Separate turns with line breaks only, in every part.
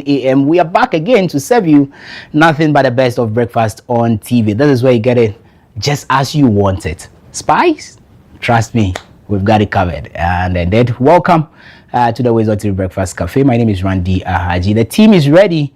9 a.m. We are back again to serve you nothing but the best of breakfast on TV. That is where you get it just as you want it. Spice? Trust me, we've got it covered. And then welcome to the WoezorTV Breakfast Cafe. My name is Randy Ahaji. The team is ready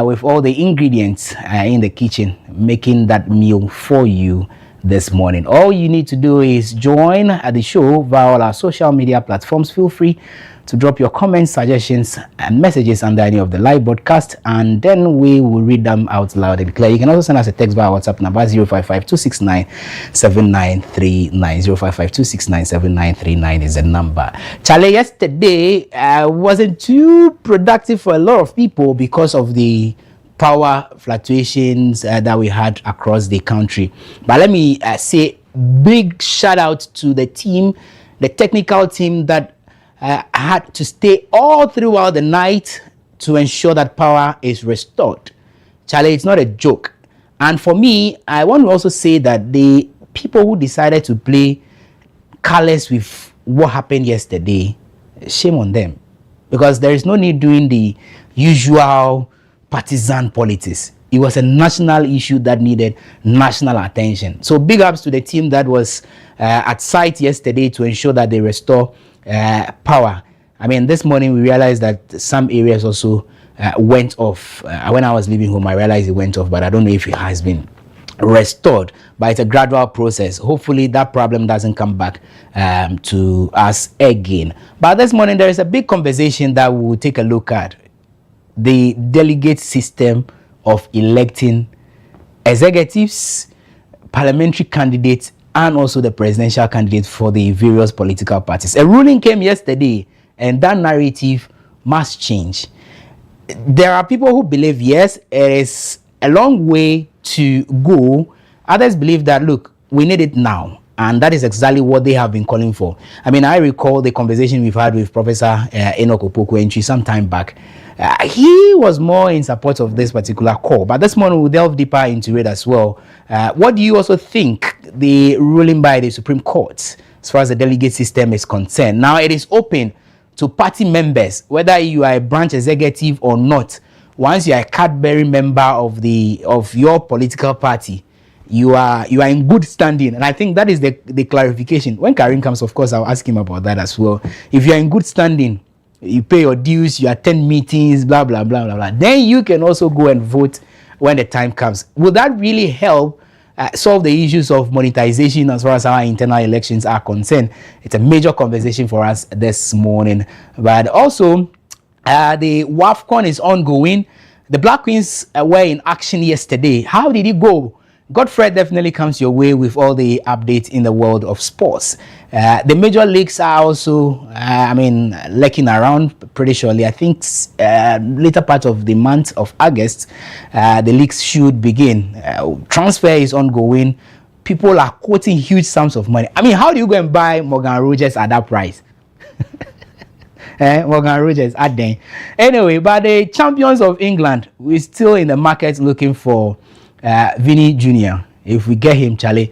with all the ingredients in the kitchen, making that meal for you this morning. All you need to do is join the show via all our social media platforms. Feel free to drop your comments, suggestions, and messages under any of the live broadcast, and then we will read them out loud and clear. You can also send us a text via WhatsApp number 055-269-7939. 055-269-7939 is the number. Charlie, yesterday wasn't too productive for a lot of people because of the power fluctuations that we had across the country. But let me say big shout out to the team, the technical team that had to stay all throughout the night to ensure that power is restored. Charlie, it's not a joke. And for me, I want to also say that the people who decided to play careless with what happened yesterday, shame on them, because there is no need doing the usual partisan politics. It was a national issue that needed national attention. So big ups to the team that was at site yesterday to ensure that they restore power. I mean, this morning we realized that some areas also went off. When I was leaving home, I realized it went off, but I don't know if it has been restored. But it's a gradual process. Hopefully that problem doesn't come back to us again. But this morning there is a big conversation that we will take a look at: the delegate system of electing executives, parliamentary candidates, and also the presidential candidate for the various political parties. A ruling came yesterday, and that narrative must change. There are people who believe, yes, it is a long way to go. Others believe that, look, we need it now. And that is exactly what they have been calling for. I mean, I recall the conversation we've had with Professor Enoch Opoku-Entry some time back. He was more in support of this particular call. But this morning, we'll delve deeper into it as well. What do you also think the ruling by the Supreme Court as far as the delegate system is concerned? Now, it is open to party members, whether you are a branch executive or not. Once you are a card-bearing member of your political party, you are in good standing. And I think that is the clarification. When Karim comes, of course, I'll ask him about that as well. If you are in good standing, you pay your dues, you attend meetings, blah, blah, blah, blah, blah, then you can also go and vote when the time comes. Will that really help solve the issues of monetization as far as our internal elections are concerned? It's a major conversation for us this morning. But also, the WAFCON is ongoing. The Black Queens were in action yesterday. How did it go? Godfrey definitely comes your way with all the updates in the world of sports. The major leagues are also, lurking around pretty surely. I think later part of the month of August, the leagues should begin. Transfer is ongoing. People are quoting huge sums of money. I mean, how do you go and buy Morgan Rogers at that price? Morgan Rogers at then. Anyway, but the champions of England, we're still in the market looking for Vinny Jr. If we get him, Charlie,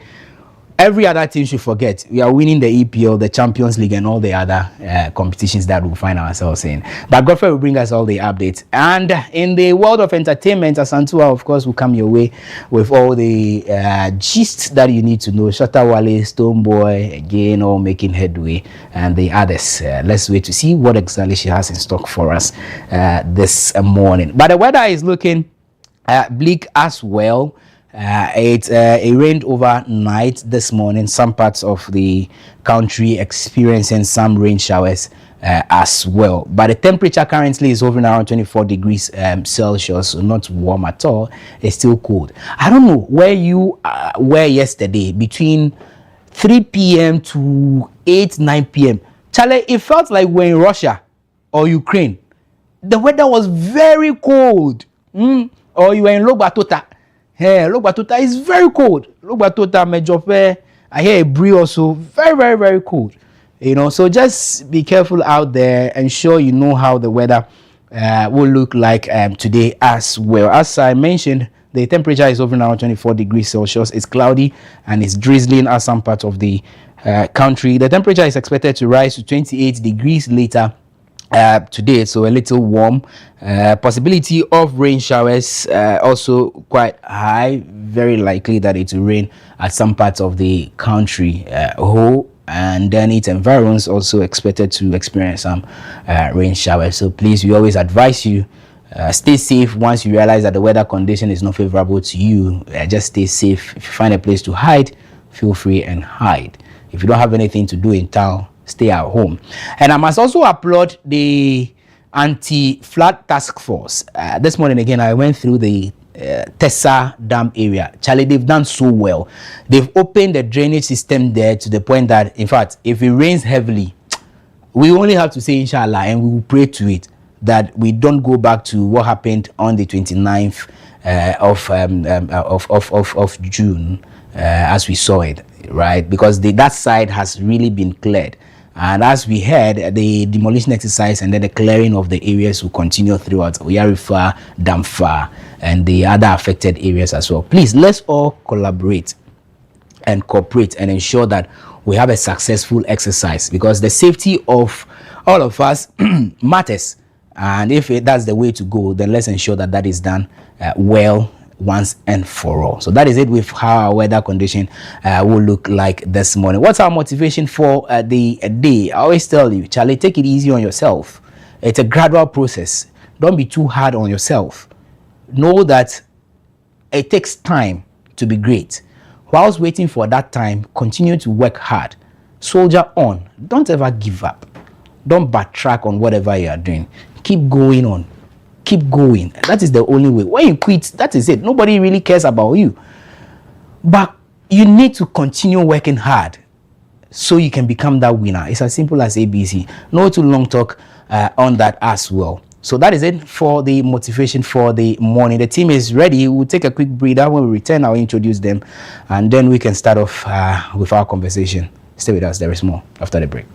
every other team should forget. We are winning the EPL, the Champions League, and all the other competitions that we'll find ourselves in. But Godfrey will bring us all the updates. And in the world of entertainment, Asantua, of course, will come your way with all the gist that you need to know. Shatta Wale, Stoneboy, again, all making headway, and the others. Let's wait to see what exactly she has in stock for us this morning. But the weather is looking bleak as well. It rained overnight this morning. Some parts of the country experiencing some rain showers as well. But the temperature currently is hovering around 24 degrees Celsius, so not warm at all. It's still cold. I don't know where you were yesterday between 3 p.m. to 9 p.m. Charlie, it felt like we're in Russia or Ukraine. The weather was very cold. Or you were in Logbatuta. Hey, Logbatuta is very cold. Logbatuta, Mejope, I hear a breeze also. Very, very, very cold. You know, so just be careful out there. Ensure you know how the weather will look like today as well. As I mentioned, the temperature is over around 24 degrees Celsius. It's cloudy and it's drizzling at some parts of the country. The temperature is expected to rise to 28 degrees later today, so a little warm. Possibility of rain showers also quite high. Very likely that it will rain at some parts of the country whole, and then its environs also expected to experience some rain showers. So please, we always advise you, stay safe. Once you realize that the weather condition is not favorable to you, just stay safe. If you find a place to hide, feel free and hide. If you don't have anything to do in town, stay at home. And I must also applaud the anti-flood task force. This morning again, I went through the Tessa Dam area. Charlie, they've done so well. They've opened the drainage system there to the point that, in fact, if it rains heavily, we only have to say inshallah, and we will pray to it that we don't go back to what happened on the 29th of June, as we saw it, right? Because that side has really been cleared. And as we heard, the demolition exercise and then the clearing of the areas will continue throughout Oyarifa, Damfa, and the other affected areas as well. Please, let's all collaborate and cooperate and ensure that we have a successful exercise, because the safety of all of us matters. And if that's the way to go, then let's ensure that that is done well once and for all. So that is it with how our weather condition will look like this morning. What's our motivation for the day? I always tell you, Charlie, take it easy on yourself. It's a gradual process. Don't be too hard on yourself. Know that it takes time to be great. Whilst waiting for that time, continue to work hard. Soldier on. Don't ever give up. Don't backtrack on whatever you are doing. Keep going on. Keep going. That is the only way. When you quit, that is it. Nobody really cares about you. But you need to continue working hard so you can become that winner. It's as simple as ABC. No too long talk on that as well. So that is it for the motivation for the morning. The team is ready. We'll take a quick breather. When we return, I'll introduce them, and then we can start off with our conversation. Stay with us. There is more after the break.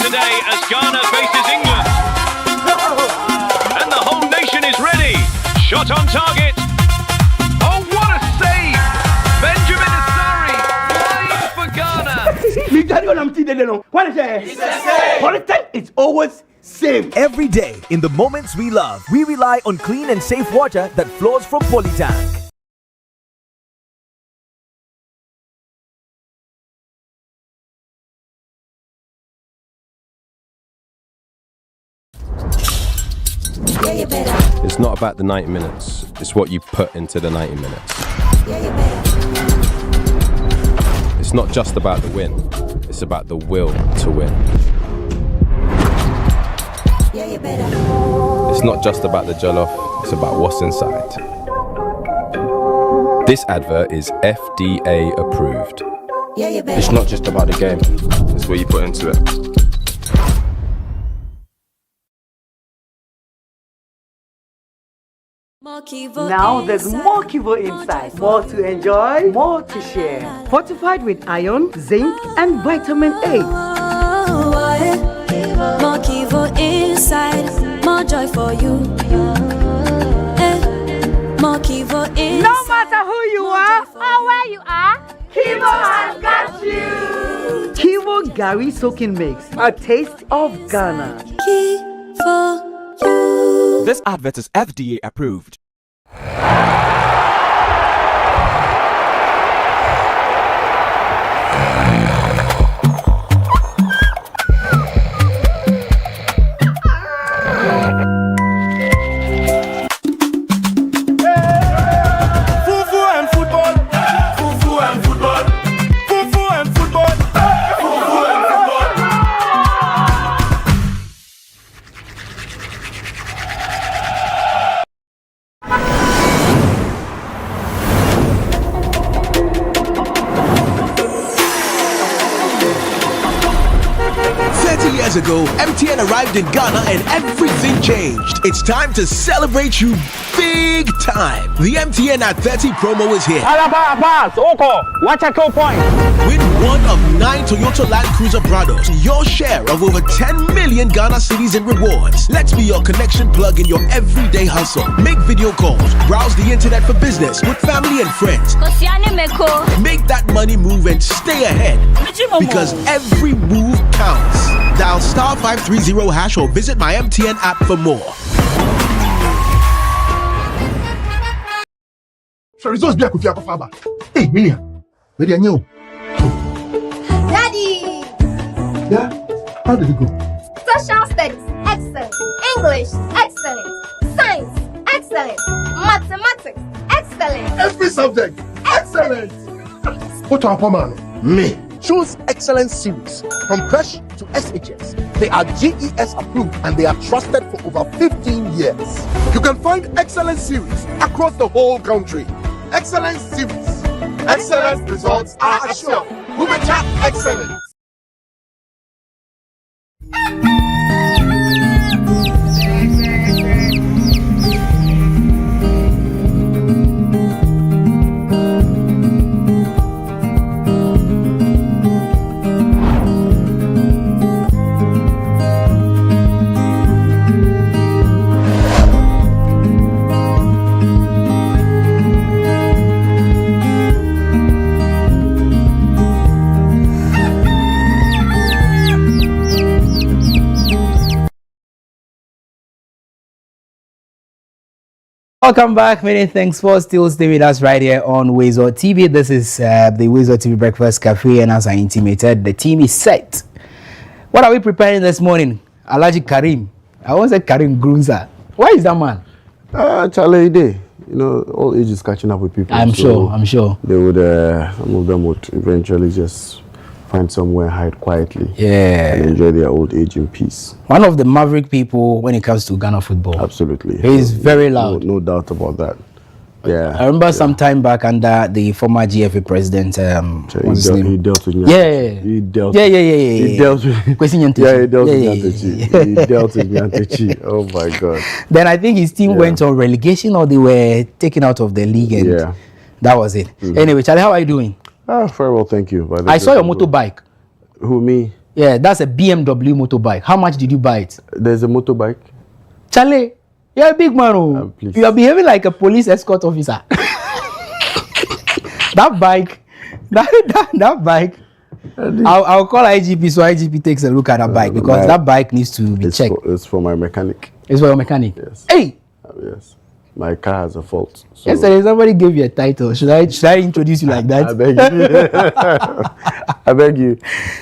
today as Ghana faces England. And the whole nation is ready. Shot on target. Oh, what a save! Benjamin Asari flying for Ghana.
It's always safe.
Every day, in the moments we love, we rely on clean and safe water that flows from Polytank.
It's not about the 90 minutes, it's what you put into the 90 minutes. It's not just about the win, it's about the will to win. It's not just about the jollof, it's about what's inside. This advert is FDA approved. It's not just about the game, it's what you put into it.
Now there's more Kivo inside. More to enjoy, more to share. Fortified with iron, zinc, and vitamin A.
More Kivo inside, more joy for you. More Kivo inside.
No matter who you are or where you are, Kivo has got you. Kivo Gary Soaking Mix, a taste of Ghana.
Kivo you.
This advert is FDA approved.
30 years ago, MTN arrived in Ghana and everything changed. It's time to celebrate you big time. The MTN at 30 promo is here. Win one of 9 Toyota Land Cruiser Prados. Your share of over 10 million Ghana cedis in rewards. Let's be your connection plug in your everyday hustle. Make video calls, browse the internet for business with family and friends. Make that money move and stay ahead. Because every move counts. Dial *530# or visit my MTN app for more.
So results be a coffee faba. Hey, Minia, where are you?
Daddy!
Yeah? How did it go?
Social studies, excellent. English, excellent. Science, excellent. Mathematics, excellent.
Every subject, excellent. What are man? Me. Choose Excellence Series from Crash to SHS. They are GES approved and they are trusted for over 15 years. You can find Excellence Series across the whole country. Excellence Series. Excellent results are assured. Women excellence.
Welcome back. Many thanks for still staying with us right here on WoezorTV. This is the WoezorTV Breakfast Cafe, and as I intimated, the team is set. What are we preparing this morning? Alaji Karim. I want to say Karim Grunza. Why is that man?
Charlie Day. You know, all ages catching up with people.
I'm sure.
They would, some of them would eventually just find somewhere, hide quietly.
Yeah.
And enjoy their old age in peace.
One of the maverick people when it comes to Ghana football.
Absolutely.
He's very loud.
No doubt about that. Yeah.
I remember some time back under the former GFA president. What's his name?
He dealt with
Nyantechi.
He dealt
with
Nyantechi. He dealt with Nyantechi. Oh my God.
Then I think his team went on relegation, or they were taken out of the league, and that was it. Anyway, Charlie, how are you doing?
Very well, thank you.
I saw your motorbike.
Who, me?
Yeah, that's a BMW motorbike. How much did you buy it?
There's a motorbike.
Charlie, you're a big man. Oh. You are behaving like a police escort officer. That bike, that bike. I'll call IGP so IGP takes a look at that bike because that bike needs to be checked.
It's for my mechanic.
It's for your mechanic?
Yes.
Hey!
Yes. My car has a fault. So.
Yesterday somebody gave you a title. Should I introduce you like that?
I beg you. I beg you.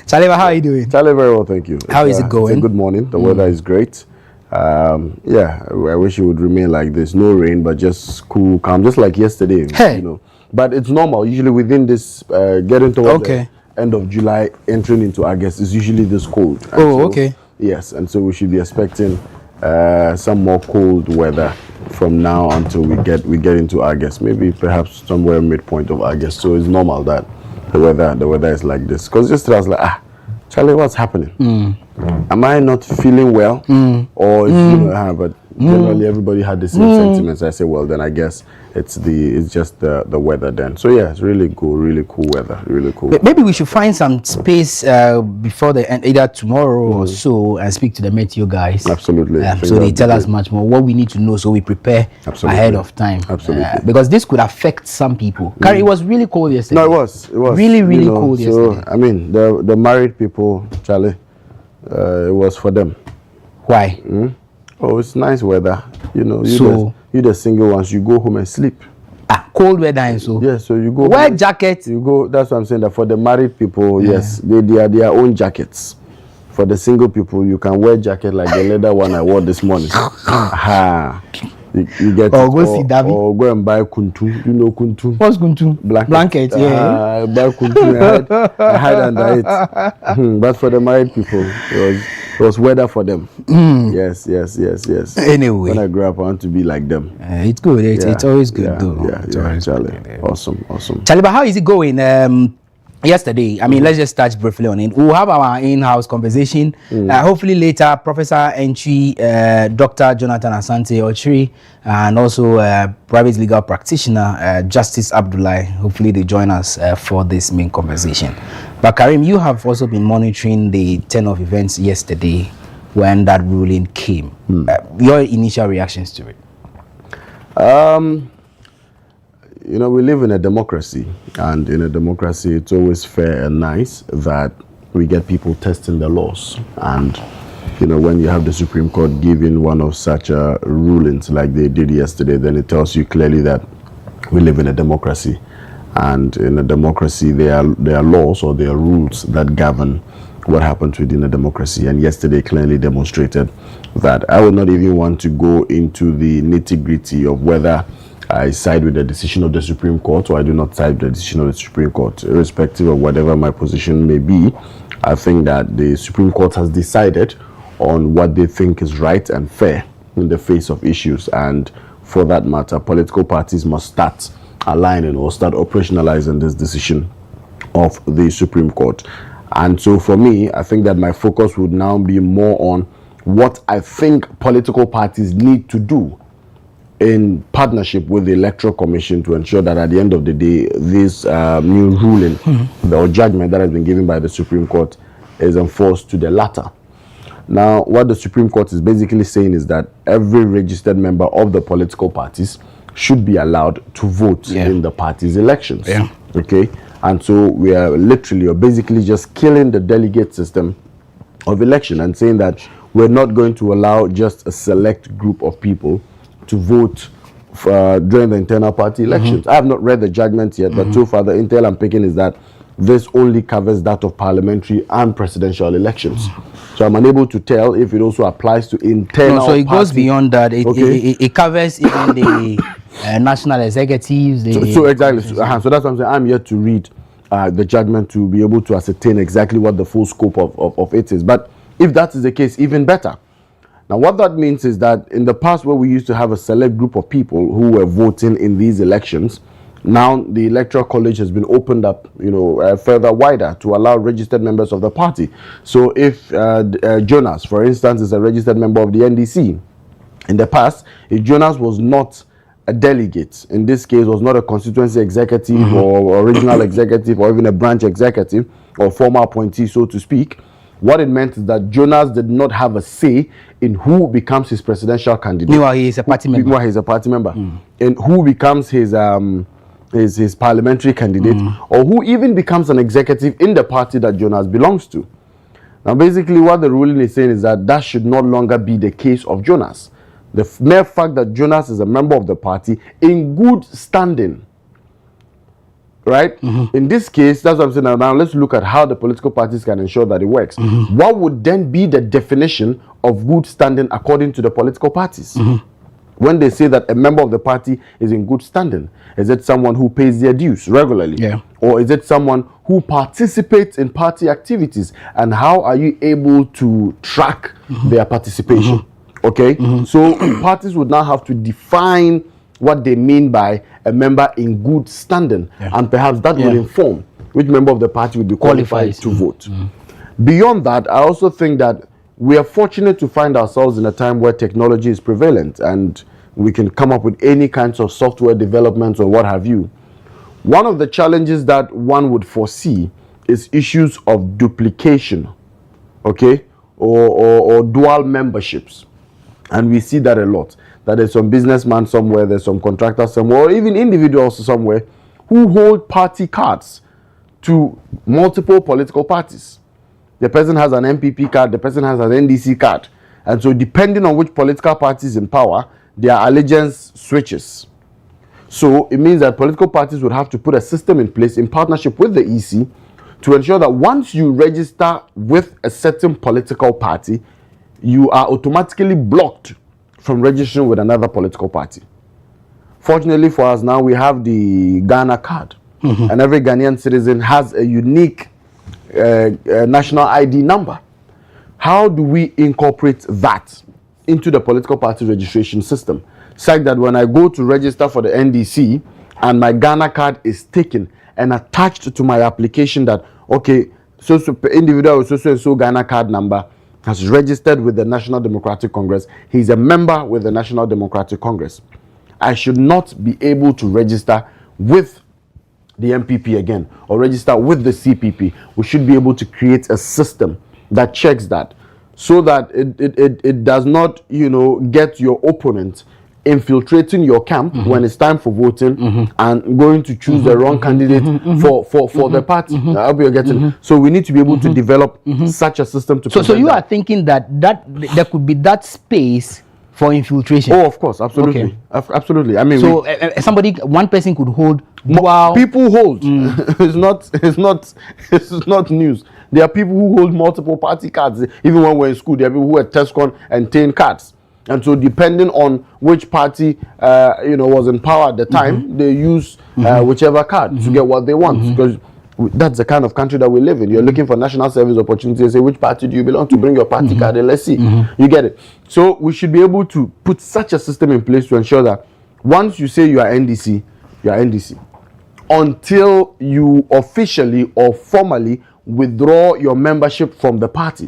Charlie, how are you doing?
Charlie, very well, thank you.
How is it going?
It's a good morning. The weather is great. Yeah, I wish it would remain like this. No rain, but just cool, calm, just like yesterday.
Hey.
You know. But it's normal. Usually within this, getting towards the end of July, entering into August, is usually this cold. And
okay.
Yes, and so we should be expecting some more cold weather from now until we get into August. Maybe perhaps somewhere midpoint of August. So it's normal that the weather is like this. Because yesterday I was like, Charlie, what's happening? Am I not feeling well? Or but generally everybody had the same sentiments. I say, well, then I guess it's just the weather then. So yeah, it's really cool weather, really cool.
Maybe we should find some space before the end, either tomorrow or so, and speak to the Meteo guys.
Absolutely.
So they tell us much more what we need to know, so we prepare ahead of time.
Absolutely.
Because this could affect some people. It was really cold yesterday.
No, it was
really cold yesterday.
I mean, the married people, Charlie, it was for them.
Why?
Oh, it's nice weather. You the single ones, you go home and sleep.
Cold weather and so.
Yes, so you go.
Wear jacket.
You go. That's what I'm saying. That for the married people, yes, they are their own jackets. For the single people, you can wear jacket like the leather one I wore this morning. You get
go see David.
Or go and buy kuntu. You know kuntu?
What's kuntu? Blanket. Yeah.
Buy kuntu. I hide under it. But for the married people, it was weather for them. Yes.
Anyway,
when I grow up, I want to be like them.
It's good. It's always good, though.
Yeah, Charlie. Awesome.
Charlie, but how is it going? Yesterday, I mean, let's just touch briefly on it. We'll have our in-house conversation. Hopefully later, Professor Entry, Dr. Jonathan Asante Ochiri, and also private legal practitioner, Justice Abdullahi. Hopefully they join us for this main conversation. But Karim, you have also been monitoring the turn of events yesterday when that ruling came. Your initial reactions to it?
We live in a democracy, and in a democracy, it's always fair and nice that we get people testing the laws. And, when you have the Supreme Court giving one of such rulings like they did yesterday, then it tells you clearly that we live in a democracy. And in a democracy, there are laws or there are rules that govern what happens within a democracy. And yesterday clearly demonstrated that. I would not even want to go into the nitty-gritty of whether I side with the decision of the Supreme Court or I do not side with the decision of the Supreme Court. Irrespective of whatever my position may be, I think that the Supreme Court has decided on what they think is right and fair in the face of issues. And for that matter, political parties must start aligning or start operationalizing this decision of the Supreme Court. And so for me, I think that my focus would now be more on what I think political parties need to do in partnership with the Electoral Commission to ensure that at the end of the day, this new ruling or judgment that has been given by the Supreme Court is enforced to the latter. Now, what the Supreme Court is basically saying is that every registered member of the political parties should be allowed to vote in the party's elections. Okay? And so we are literally or basically just killing the delegate system of election and saying that we're not going to allow just a select group of people to vote during the internal party elections. I have not read the judgment yet, but so far the intel I'm picking is that this only covers that of parliamentary and presidential elections. So I'm unable to tell if it also applies to internal.
So it goes beyond that. It covers even the national executives.
So exactly. So that's what I'm saying. I'm yet to read the judgment to be able to ascertain exactly what the full scope of it is. But if that is the case, even better. Now, what that means is that in the past where we used to have a select group of people who were voting in these elections, now the Electoral College has been opened up, further wider to allow registered members of the party. So if Jonas, for instance, is a registered member of the NDC, in the past, if Jonas was not a delegate, in this case was not a constituency executive or regional executive or even a branch executive or former appointee, so to speak, what it meant is that Jonas did not have a say in who becomes his presidential candidate.
Meanwhile, he is a party member.
Meanwhile, he's a party member. And who becomes his parliamentary candidate, or who even becomes an executive in the party that Jonas belongs to. Now, basically, what the ruling is saying is that that should no longer be the case of Jonas. The mere fact that Jonas is a member of the party in good standing, right? In this case, that's what I'm saying. Now, let's look at how the political parties can ensure that it works. What would then be the definition of good standing according to the political parties? When they say that a member of the party is in good standing, is it someone who pays their dues regularly?
Yeah.
Or is it someone who participates in party activities? And how are you able to track their participation? Okay? So parties would now have to define what they mean by a member in good standing. And perhaps that will inform which member of the party will be qualified to vote. Beyond that, I also think that we are fortunate to find ourselves in a time where technology is prevalent and we can come up with any kinds of software developments or what have you. One of the challenges that one would foresee is issues of duplication, okay, or dual memberships. And we see that a lot. That there's some businessman somewhere, there's some contractor somewhere, or even individuals somewhere who hold party cards to multiple political parties. The person has an MPP card, the person has an NDC card. And so depending on which political party is in power, their allegiance switches. So it means that political parties would have to put a system in place in partnership with the EC to ensure that once you register with a certain political party, you are automatically blocked from registering with another political party. Fortunately for us now, we have the Ghana card. And every Ghanaian citizen has a unique national ID number. How do we incorporate that into the political party registration system, such that when I go to register for the NDC and my Ghana card is taken and attached to my application that, okay, so individual with so Ghana card number has registered with the National Democratic Congress, he's a member with the National Democratic Congress, I should not be able to register with the MPP again or register with the CPP. We should be able to create a system that checks that, so that it does not, get your opponent infiltrating your camp when it's time for voting and going to choose the wrong candidate for the party. I hope you're getting. So we need to be able to develop such a system to.
So you are thinking that there could be that space for infiltration.
Oh, of course, absolutely, absolutely. I mean,
so one person could hold. Wow,
people hold. It's not news. There are people who hold multiple party cards. Even when we're in school, there are people who had Tescon and 10 cards. And so depending on which party was in power at the time, they use whichever card to get what they want. Because that's the kind of country that we live in. You're looking for national service opportunity and say, which party do you belong to? Bring your party card and let's see. You get it. So we should be able to put such a system in place to ensure that once you say you are NDC, you are NDC. Until you officially or formally withdraw your membership from the party.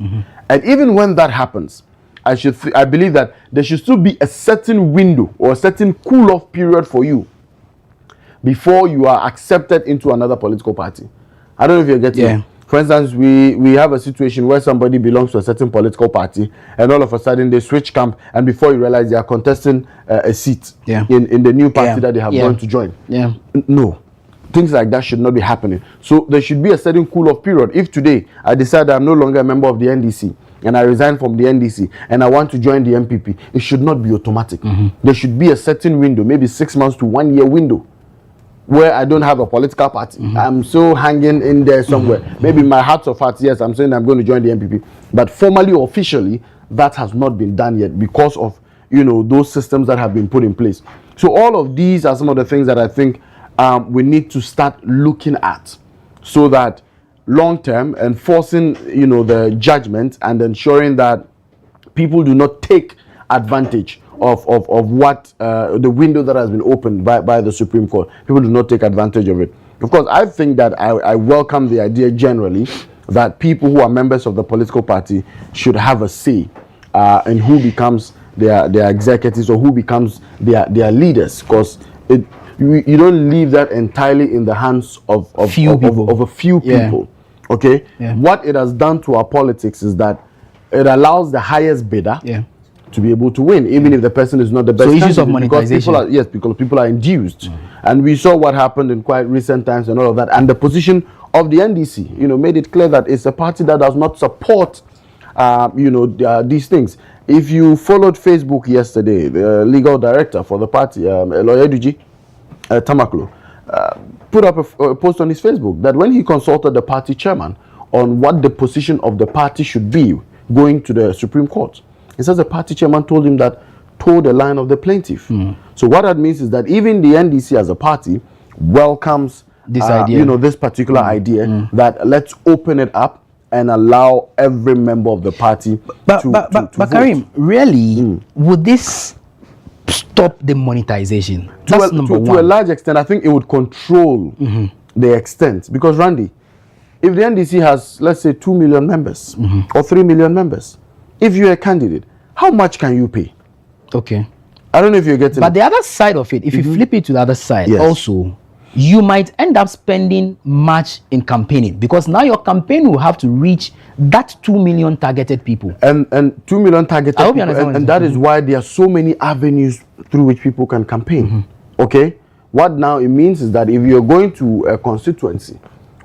And even when that happens, I believe that there should still be a certain window or a certain cool-off period for you before you are accepted into another political party. I don't know if you're getting it. For instance, we have a situation where somebody belongs to a certain political party and all of a sudden they switch camp, and before you realize they are contesting a seat in the new party that they have gone to join. No. Things like that should not be happening. So there should be a certain cool-off period. If today I decide I'm no longer a member of the NDC and I resign from the NDC and I want to join the MPP, it should not be automatic. There should be a certain window, maybe 6 months to 1 year window, where I don't have a political party. I'm still hanging in there somewhere. Maybe my heart of hearts, yes, I'm saying I'm going to join the MPP. But formally or officially, that has not been done yet because of those systems that have been put in place. So all of these are some of the things that I think we need to start looking at, so that long term enforcing the judgment and ensuring that people do not take advantage of what the window that has been opened by the Supreme Court. People do not take advantage of it. Of course, I think that I welcome the idea generally that people who are members of the political party should have a say in who becomes their executives or who becomes their leaders, because you don't leave that entirely in the hands of a few people. Okay, what it has done to our politics is that it allows the highest bidder to be able to win, even if the person is not the best.
So issues of monetization,
because people are induced, and we saw what happened in quite recent times and all of that. And the position of the NDC, made it clear that it's a party that does not support, these things. If you followed Facebook yesterday, the legal director for the party, Loyeduji Tamaklo, put up a post on his Facebook that when he consulted the party chairman on what the position of the party should be going to the Supreme Court, he says the party chairman told him that toe the line of the plaintiff. So what that means is that even the NDC as a party welcomes this idea, this particular idea that let's open it up and allow every member of the party to vote.
Karim, really, would this stop the monetization? That's number one.
To a large extent, I think it would control the extent. Because, Randy, if the NDC has, let's say, 2 million members or 3 million members, if you're a candidate, how much can you pay?
Okay.
I don't know if you're getting
But the other side of it, if you flip it to the other side, also, you might end up spending much in campaigning, because now your campaign will have to reach that 2 million targeted people.
And 2 million targeted people, and that is why there are so many avenues through which people can campaign. Okay? What now it means is that if you're going to a constituency,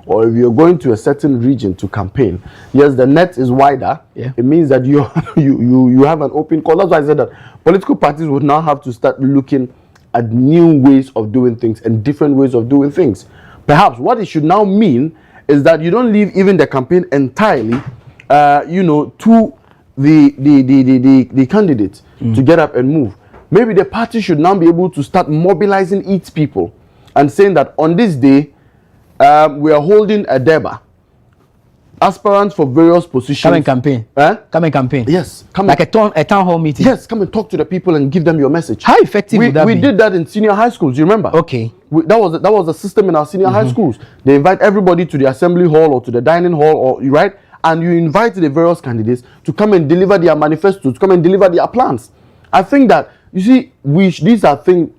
or if you're going to a certain region to campaign, yes, the net is wider. It means that you have an open call. That's why I said that political parties would now have to start looking at new ways of doing things and different ways of doing things. Perhaps what it should now mean is that you don't leave even the campaign entirely, to the candidate to get up and move. Maybe the party should now be able to start mobilizing its people and saying that on this day, we are holding a deba. Aspirants for various positions.
Come and campaign. Come and campaign.
Yes. Come
like a town hall meeting.
Yes, come and talk to the people and give them your message.
How effective would that be?
We did that in senior high schools, you remember?
Okay.
That was a system in our senior high schools. They invite everybody to the assembly hall or to the dining hall, and you invite the various candidates to come and deliver their manifestos, to come and deliver their plans. I think that, you see, these are things,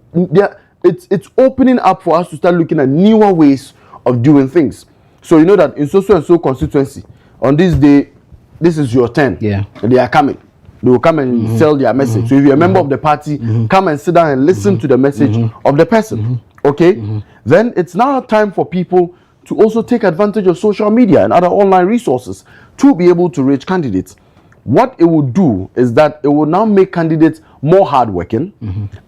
it's opening up for us to start looking at newer ways of doing things. So you know that in so and so constituency, on this day, this is your turn. And they are coming. They will come and sell their message. So if you're a member of the party, come and sit down and listen to the message of the person. Okay? Then it's now time for people to also take advantage of social media and other online resources to be able to reach candidates. What it will do is that it will now make candidates more hardworking,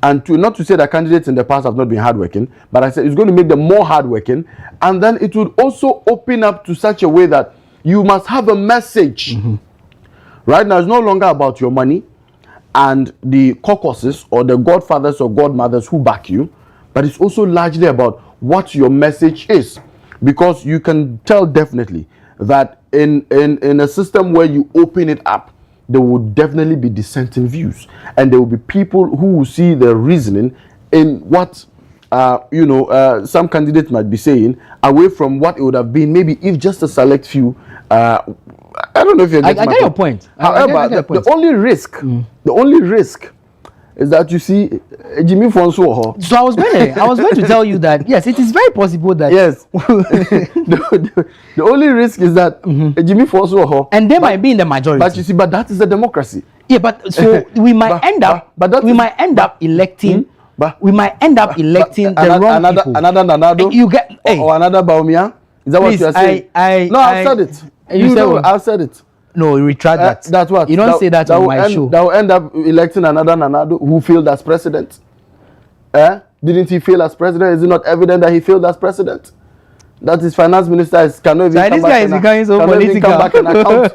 and not to say that candidates in the past have not been hardworking, but I said it's going to make them more hardworking, and then it would also open up to such a way that you must have a message. Right now, it's no longer about your money and the caucuses or the godfathers or godmothers who back you, but it's also largely about what your message is, because you can tell definitely that in a system where you open it up, there will definitely be dissenting views, and there will be people who will see the reasoning in what some candidates might be saying, away from what it would have been maybe if just a select few. I don't know if you're getting
I get your point.
However, the only risk is that you see Jimmy Fonso.
So I was going to tell you that yes, it is very possible that
the only risk is that Jimmy Fonso,
and they might be in the majority.
But you see, but that is the democracy.
Yeah, but so we might end up electing. We might end up electing the wrong people.
Another Nanado.
You get
or another Baumia. Is that what you are saying? I've said it. I've said it.
No, retract that.
That's what.
You don't say that on my show.
That will end up electing another Nanado who failed as president. Didn't he fail as president? Is it not evident that he failed as president? That his finance minister cannot even come back and account.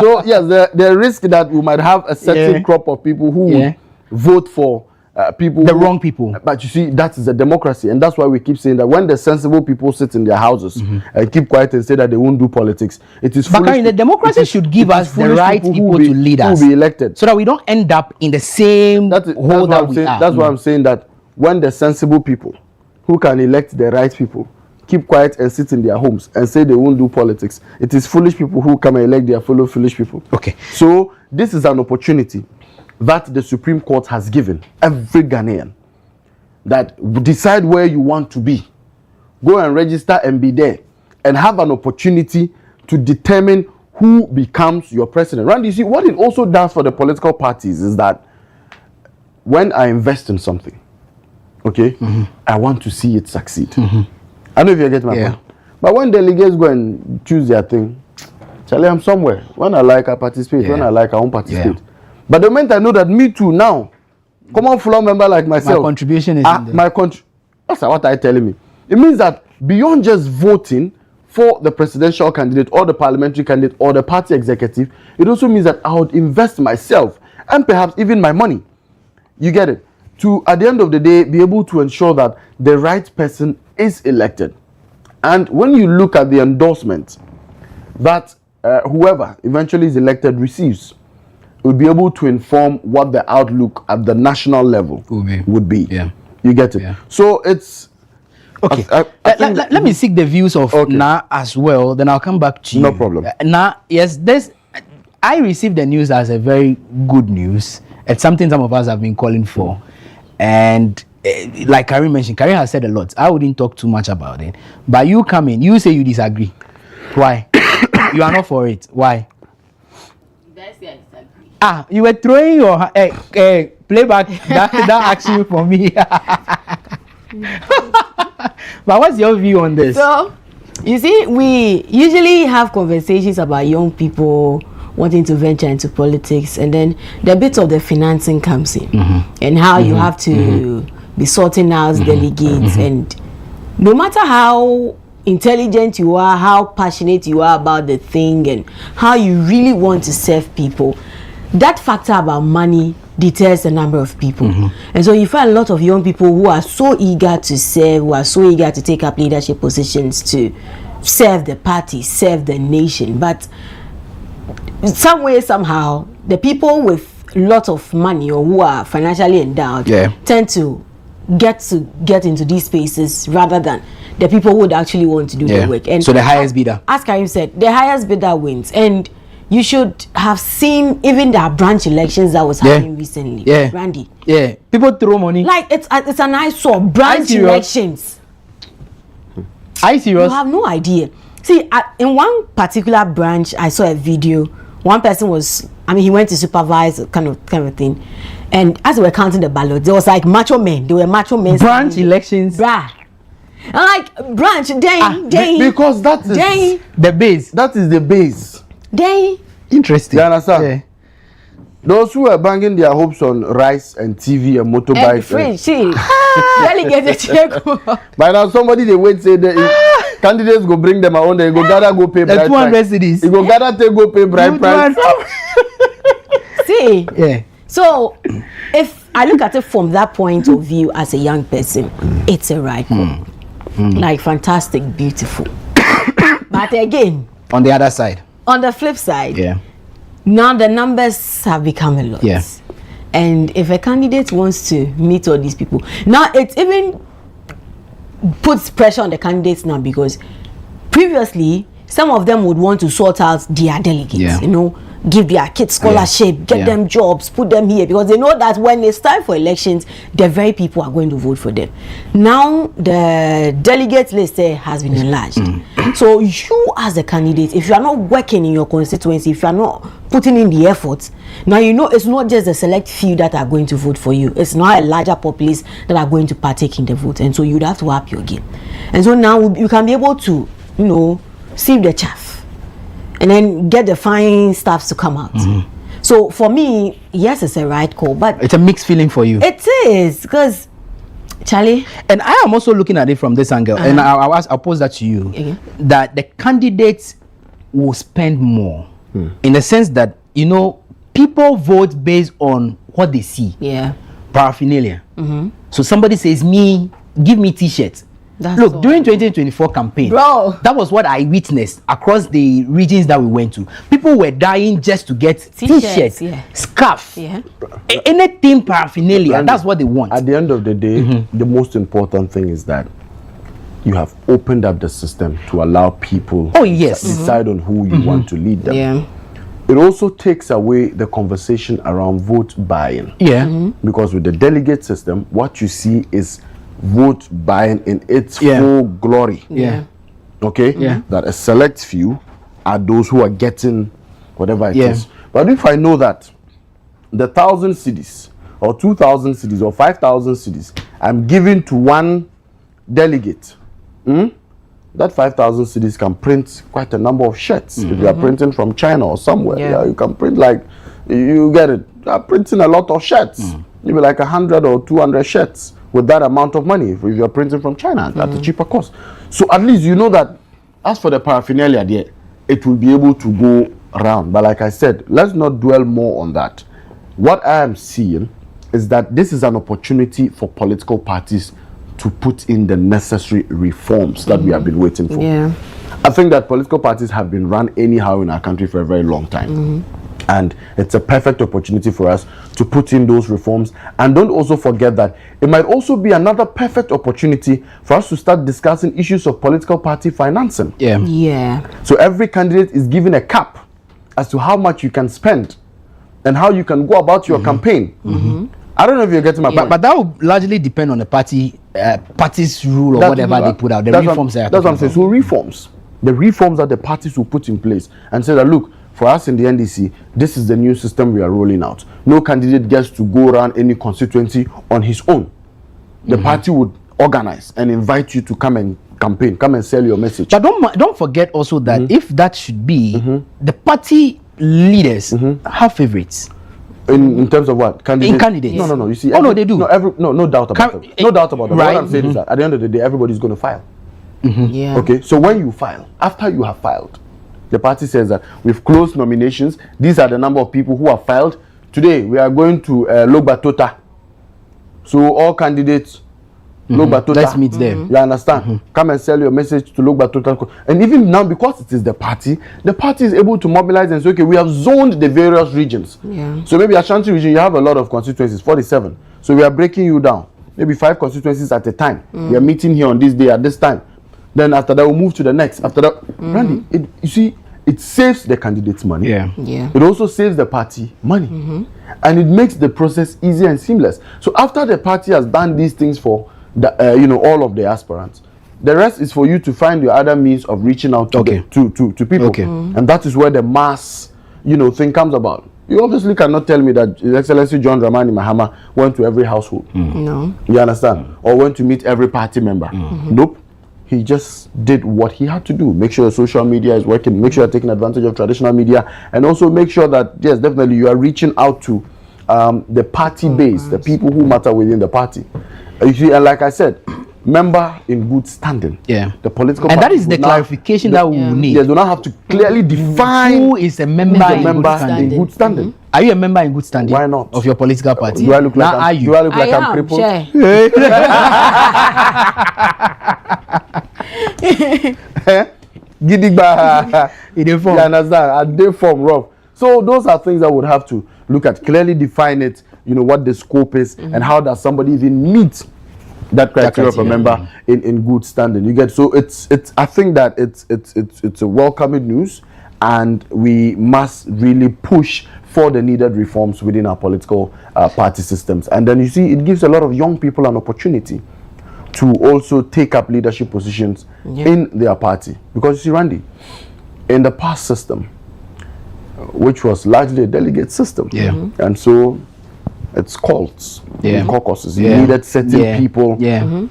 So yes, the risk that we might have a certain crop of people who will vote for wrong people. But you see, that is a democracy, and that's why we keep saying that when the sensible people sit in their houses and keep quiet and say that they won't do politics, it is foolish.
But the democracy should give us the right people to lead us,
who be elected,
so that we don't end up in the same hole that we are.
That's why I'm saying that when the sensible people who can elect the right people keep quiet and sit in their homes and say they won't do politics, it is foolish people who come and elect their fellow foolish people.
Okay.
So this is an opportunity that the Supreme Court has given every Ghanaian, that decide where you want to be, go and register and be there, and have an opportunity to determine who becomes your president. Randy, you see, what it also does for the political parties is that when I invest in something, okay, I want to see it succeed. I don't know if you get my point. But when delegates go and choose their thing, Charlie, I'm somewhere. When I like, I participate. When I like, I won't participate. But the moment I know that me too now, common floor member like myself,
my contribution is
that's what I telling me. It means that beyond just voting for the presidential candidate or the parliamentary candidate or the party executive, it also means that I would invest myself and perhaps even my money. You get it? To, at the end of the day, be able to ensure that the right person is elected. And when you look at the endorsement that whoever eventually is elected receives, will be able to inform what the outlook at the national level would be. Yeah. You get it? Yeah. So it's...
Okay. Let me seek the views of Na as well, then I'll come back to you.
No problem.
Na, yes, I received the news as a very good news. It's something some of us have been calling for. And like Karim mentioned, Karim has said a lot. I wouldn't talk too much about it. But you come in, you say you disagree. Why? You are not for it. Why? You were throwing your playback that action for me. But what's your view on this?
So, you see, we usually have conversations about young people wanting to venture into politics, and then the bit of the financing comes in, and how you have to be sorting out delegates, and no matter how intelligent you are, how passionate you are about the thing, and how you really want to serve people, that factor about money deters a number of people. And so you find a lot of young people who are so eager to serve, who are so eager to take up leadership positions to serve the party, serve the nation, but some way, somehow, the people with a lot of money or who are financially endowed tend to get into these spaces rather than the people who would actually want to do the work. And
so the highest bidder,
as Karim said, the highest bidder wins. And you should have seen even the branch elections that was happening recently. Randy.
People throw money.
Like it's an eyesore. Branch elections.
Are you serious?
You have no idea. See, in one particular branch, I saw a video. One person was, he went to supervise kind of thing, and as they were counting the ballots, there was like macho men. There were macho men.
Branch elections,
bruh. And like branch day.
Because that is
the base.
That is the base.
Day.
Interesting.
You understand? Yeah. Those who are banging their hopes on rice and TV and motorbikes. By now, somebody they wait say that candidates go bring them around. They go gather go pay bride price. They go gather take go pay bride price.
See. So, if I look at it from that point of view as a young person, it's a right call. Like fantastic, beautiful. But again,
on the other side,
on the flip side, now the numbers have become a lot. And if a candidate wants to meet all these people, now it even puts pressure on the candidates now, because previously some of them would want to sort out their delegates, give their kids scholarship, get them jobs, put them here, because they know that when it's time for elections, the very people are going to vote for them. Now the delegate list has been enlarged. So you as a candidate, if you are not working in your constituency, if you are not putting in the effort, now it's not just the select few that are going to vote for you. It's not a larger populace that are going to partake in the vote. And so you'd have to up your game. And so now you can be able to, sieve the chaff and then get the fine stuffs to come out. So for me, yes, it's a right call, but
it's a mixed feeling for you.
It is, because Charlie,
and I am also looking at it from this angle, and I'll pose that to you, that the candidates will spend more, in the sense that people vote based on what they see. Paraphernalia. So somebody says, give me t-shirts. Look, during 2024 campaign, that was what I witnessed across the regions that we went to. People were dying just to get t-shirts, scarf, anything paraphernalia. That's what they want.
At the end of the day, the most important thing is that you have opened up the system to allow people to decide on who you want to lead them. it also takes away the conversation around vote buying.
Yeah.
Because with the delegate system, what you see is vote buying in its full glory.
Yeah.
Okay?
Yeah.
That a select few are those who are getting whatever it is. But if I know that the 1,000 cedis or 2,000 cedis or 5,000 cedis I'm giving to one delegate, that 5,000 cedis can print quite a number of shirts. If you are printing from China or somewhere, you can print like, you get it, you are printing a lot of shirts. Maybe like 100 or 200 shirts with that amount of money if you're printing from China at a cheaper cost. So at least you know that as for the paraphernalia there, it will be able to go around. But like I said, let's not dwell more on that. What I am seeing is that this is an opportunity for political parties to put in the necessary reforms that we have been waiting for. I think that political parties have been run anyhow in our country for a very long time. And it's a perfect opportunity for us to put in those reforms. And don't also forget that it might also be another perfect opportunity for us to start discussing issues of political party financing. So every candidate is given a cap as to how much you can spend and how you can go about your campaign. I don't know if you're getting my point.
But that will largely depend on the party's rule or whatever they put out. The reforms
that's what I'm saying. So reforms. The reforms that the parties will put in place and say that, look, for us in the NDC, this is the new system we are rolling out. No candidate gets to go around any constituency on his own. The party would organize and invite you to come and campaign, come and sell your message.
But don't forget also that if that should be, the party leaders have favorites.
In terms of what?
Candidates.
No. You see,
no, they do.
No doubt about it. No doubt about it. What I'm saying is that at the end of the day, everybody's going to file. Okay, so when you file, after you have filed, the party says that we've closed nominations. These are the number of people who have filed. Today, we are going to Logbatota. So all candidates, Logbatota.
Let's meet them.
You understand? Come and sell your message to Logbatota. And even now, because it is the party is able to mobilize and say, okay, we have zoned the various regions. So maybe Ashanti region, you have a lot of constituencies, 47. So we are breaking you down. Maybe 5 constituencies at a time. We are meeting here on this day at this time. Then after that, we'll move to the next. After that, Randy, you see, it saves the candidates money. It also saves the party money. And it makes the process easy and seamless. So after the party has done these things for the, all of the aspirants, the rest is for you to find your other means of reaching out to people. And that is where the mass, thing comes about. You obviously cannot tell me that His Excellency John Dramani Mahama went to every household.
No.
You understand? Or went to meet every party member. Nope. He just did what he had to do. Make sure social media is working. Make sure you're taking advantage of traditional media. And also make sure that, yes, definitely you are reaching out to the party base, the people who matter within the party. You see, and like I said, member in good standing. The political
and that is the clarification that we will need.
Yes, do not have to clearly define
who is a member
in good standing.
Are you a member in good standing?
Why not?
Of your political party?
Do I look like
I'm
crippled? Gidigba. You understand? And they form rough. So those are things I would have to look at, clearly define it, what the scope is and how does somebody even meet that criteria of a member in good standing. You get, so it's I think that it's a welcoming news, and we must really push for the needed reforms within our political party systems. And then you see, it gives a lot of young people an opportunity to also take up leadership positions in their party. Because you see, Randy, in the past system, which was largely a delegate system, and so it's cults, caucuses. You needed certain people.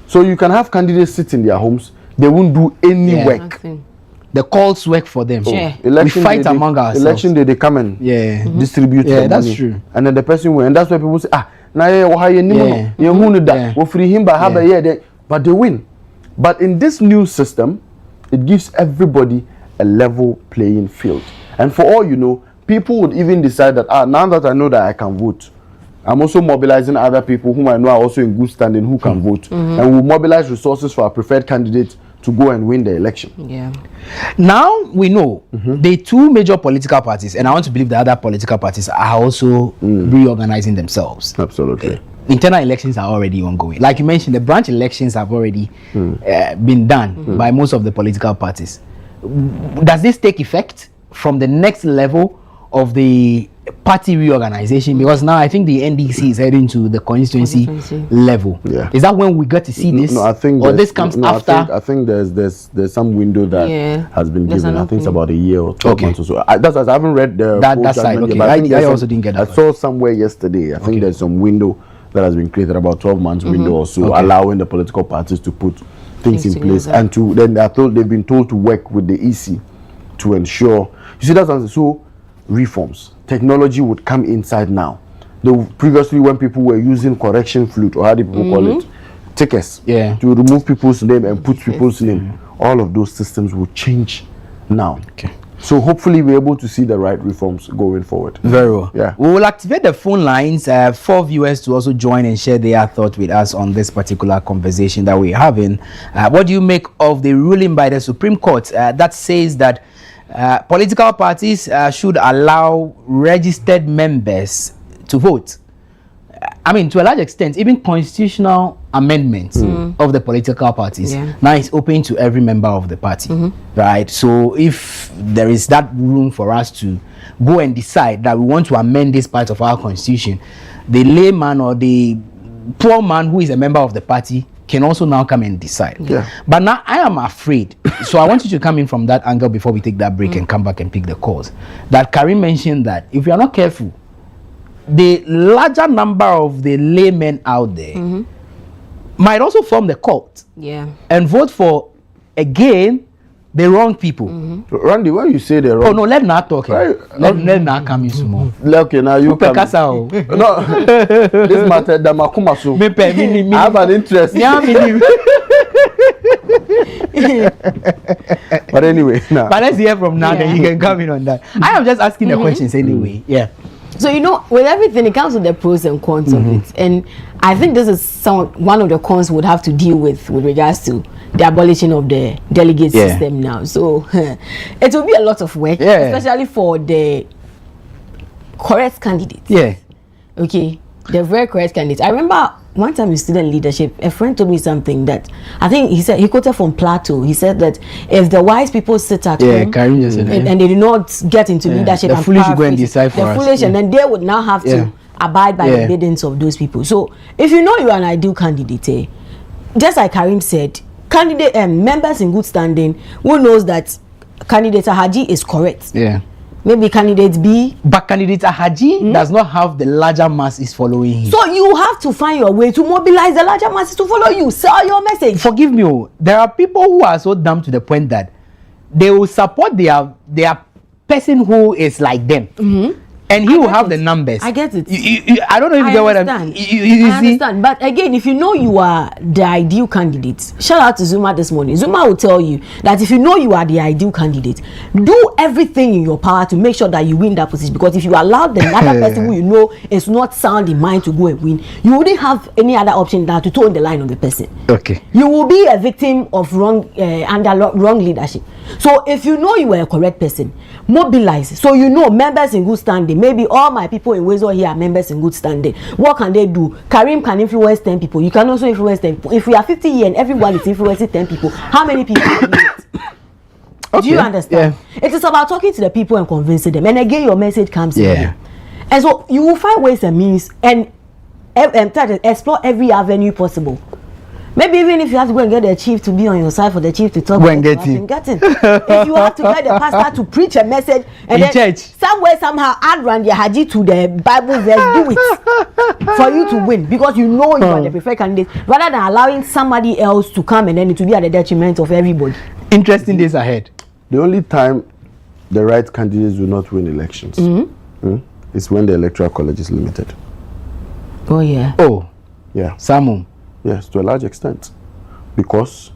So you can have candidates sit in their homes, they won't do any work.
Nothing.
The calls work for them. We fight among ourselves.
Election day, they come and distribute the money.
That's true.
And then the person wins. And that's why people say, but they win. But in this new system, it gives everybody a level playing field. And for all you know, people would even decide that, now that I know that I can vote, I'm also mobilizing other people whom I know are also in good standing who can vote. And we'll mobilize resources for our preferred candidate to go and win the election.
Now we know the 2 major political parties, and I want to believe the other political parties are also reorganizing themselves.
Absolutely.
Internal elections are already ongoing. Like you mentioned, the branch elections have already been done by most of the political parties. Does this take effect from the next level, of the party reorganization? Because now I think the NDC is heading to the constituency level.
Yeah.
Is that when we got to see this?
No, I think.
Or this comes after?
I think there's some window that has been given. I think it's about a year or 12 months or so. I haven't read the
that side. Okay, I also didn't get that.
I saw somewhere yesterday. I think there's some window that has been created, about 12 months window or so, allowing the political parties to put things in place, and they've been told to work with the EC to ensure. You see, that's so reforms. Technology would come inside now. Previously, when people were using correction flute, or how do people call it, tickets, to remove people's name and put people's name, all of those systems will change now. Okay. So hopefully we're able to see the right reforms going forward.
Very well.
Yeah.
We will activate the phone lines for viewers to also join and share their thoughts with us on this particular conversation that we're having. What do you make of the ruling by the Supreme Court that says that political parties should allow registered members to vote? I mean, to a large extent, even constitutional amendments of the political parties now is open to every member of the party, right? So if there is that room for us to go and decide that we want to amend this part of our constitution, the layman or the poor man who is a member of the party can also now come and decide. But now I am afraid, so I want you to come in from that angle before we take that break and come back and pick the calls, that Karim mentioned that if you are not careful, the larger number of the laymen out there might also form the cult and vote for, again, the wrong people.
Randy, when you say the wrong...
Oh, no, let not talk. Let not come in small.
Okay, now you come. No, this matter, the Makumasu. I have an interest. But anyway, now.
But let's hear from now, then you can come in on that. I am just asking the questions anyway. Yeah.
So, you know, with everything, it comes with the pros and cons of it. And I think this is one of the cons we would have to deal with regards to the abolition of the delegate system now. So, it will be a lot of work, especially for the correct candidates. Okay, the very correct candidates. I remember one time in student leadership, a friend told me something that I think he quoted from Plato. He said that if the wise people sit at home and they do not get into leadership,
the foolish go and decide for us.
Foolish, and then they would now have to abide by the biddings of those people. So if you know you are an ideal candidate, just like Karim said, members in good standing who knows that candidate Haji is correct. Maybe candidate B.
But candidate Haji does not have the larger masses following him.
So you have to find your way to mobilize the larger masses to follow you. Sell your message.
Forgive me, there are people who are so dumb to the point that they will support their person who is like them. And he will have the numbers.
I get it.
I don't know if you get what I'm saying.
I understand. But again, if you know you are the ideal candidate, shout out to Zuma this morning. Zuma will tell you that if you know you are the ideal candidate, do everything in your power to make sure that you win that position. Because if you allow the other person who you know is not sound in mind to go and win, you wouldn't have any other option than to toe in the line of the person.
Okay.
You will be a victim of wrong leadership. So if you know you are a correct person, mobilize. So you know members in good standing. Maybe all my people in Wezor here are members in good standing. What can they do? Karim can influence 10 people. You can also influence 10 people. If we are 50 here and everyone is influencing 10 people, how many people can do it? Do you understand? It is about talking to the people and convincing them. And again, your message comes in. And so you will find ways and means and try to explore every avenue possible. Maybe even if you have to go and get the chief to be on your side for the chief to talk
go and get him.
If you have to get the pastor to preach a message and
in
then
church,
somewhere somehow add Randy Haji to the Bible verse, do it for you to win, because you know you are the preferred candidate, rather than allowing somebody else to come and then it will be at the detriment of everybody.
Interesting days ahead.
The only time the right candidates will not win elections is when the electoral college is limited.
Oh yeah.
Oh
yeah.
Samu.
Yes, to a large extent, because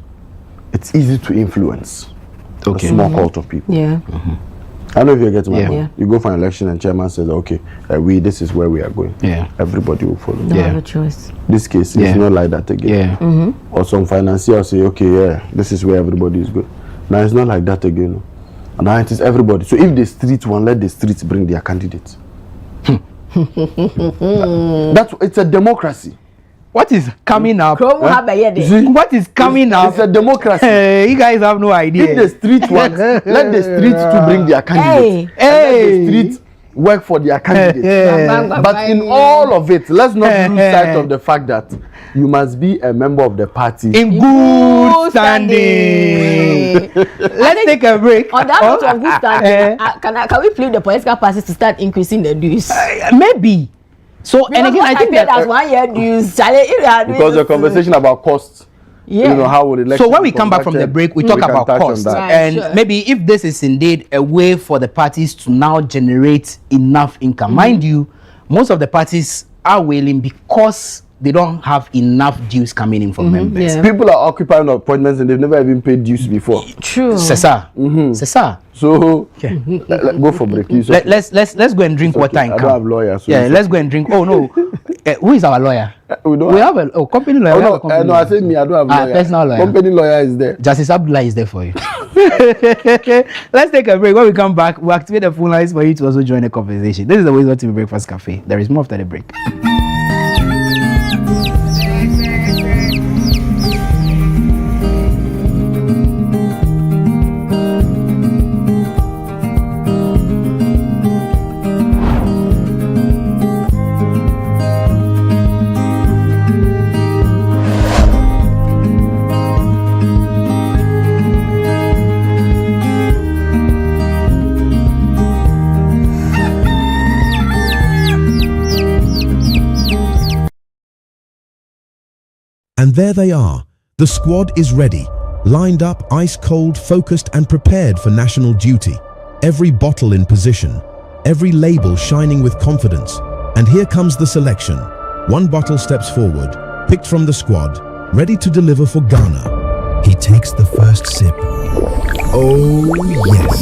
it's easy to influence a small cult of people.
Yeah.
I don't know if you're getting my point. You go for an election and chairman says, okay, this is where we are going. Everybody will follow.
No other choice.
This case is not like that again. Or some financier will say, okay, this is where everybody is going. Now it's not like that again. And now it is everybody. So if the streets want, let the streets bring their candidates. It's a democracy.
What is coming up?
What
is coming up?
It's a democracy.
You guys have no idea.
If the streets want, let the streets to bring their candidates. Let the streets work for their candidate. But in all of it, let's not lose sight of the fact that you must be a member of the party
in good standing. Let's take a break.
On that note of good standing, can we plead the political parties to start increasing the dues?
Maybe. So, and again, I think
that 1 year dues,
because the conversation about costs.
Yeah.
You know, how would
so when we come back from the break, we talk about costs,
right,
and maybe if this is indeed a way for the parties to now generate enough income. Mind you, most of the parties are willing because they don't have enough dues coming in from members.
Yeah. People are occupying appointments and they've never even paid dues before.
True.
C'est ça. C'est ça.
So go for break.
Let's go and drink water and come.
I don't have lawyers. So
let's go and drink. Oh no, who is our lawyer? We have a company lawyer.
No, I said me. I don't have lawyer.
Personal lawyer.
Company lawyer is there.
Justice Abdullah is there for you. Let's take a break. When we come back, we'll activate the phone lines for you to also join the conversation. This is the WoezorTV Breakfast Cafe. There is more after the break.
And there they are. The squad is ready, lined up, ice cold, focused and prepared for national duty. Every bottle in position, every label shining with confidence. And here comes the selection. One bottle steps forward, picked from the squad, ready to deliver for Ghana. He takes the first sip. Oh yes,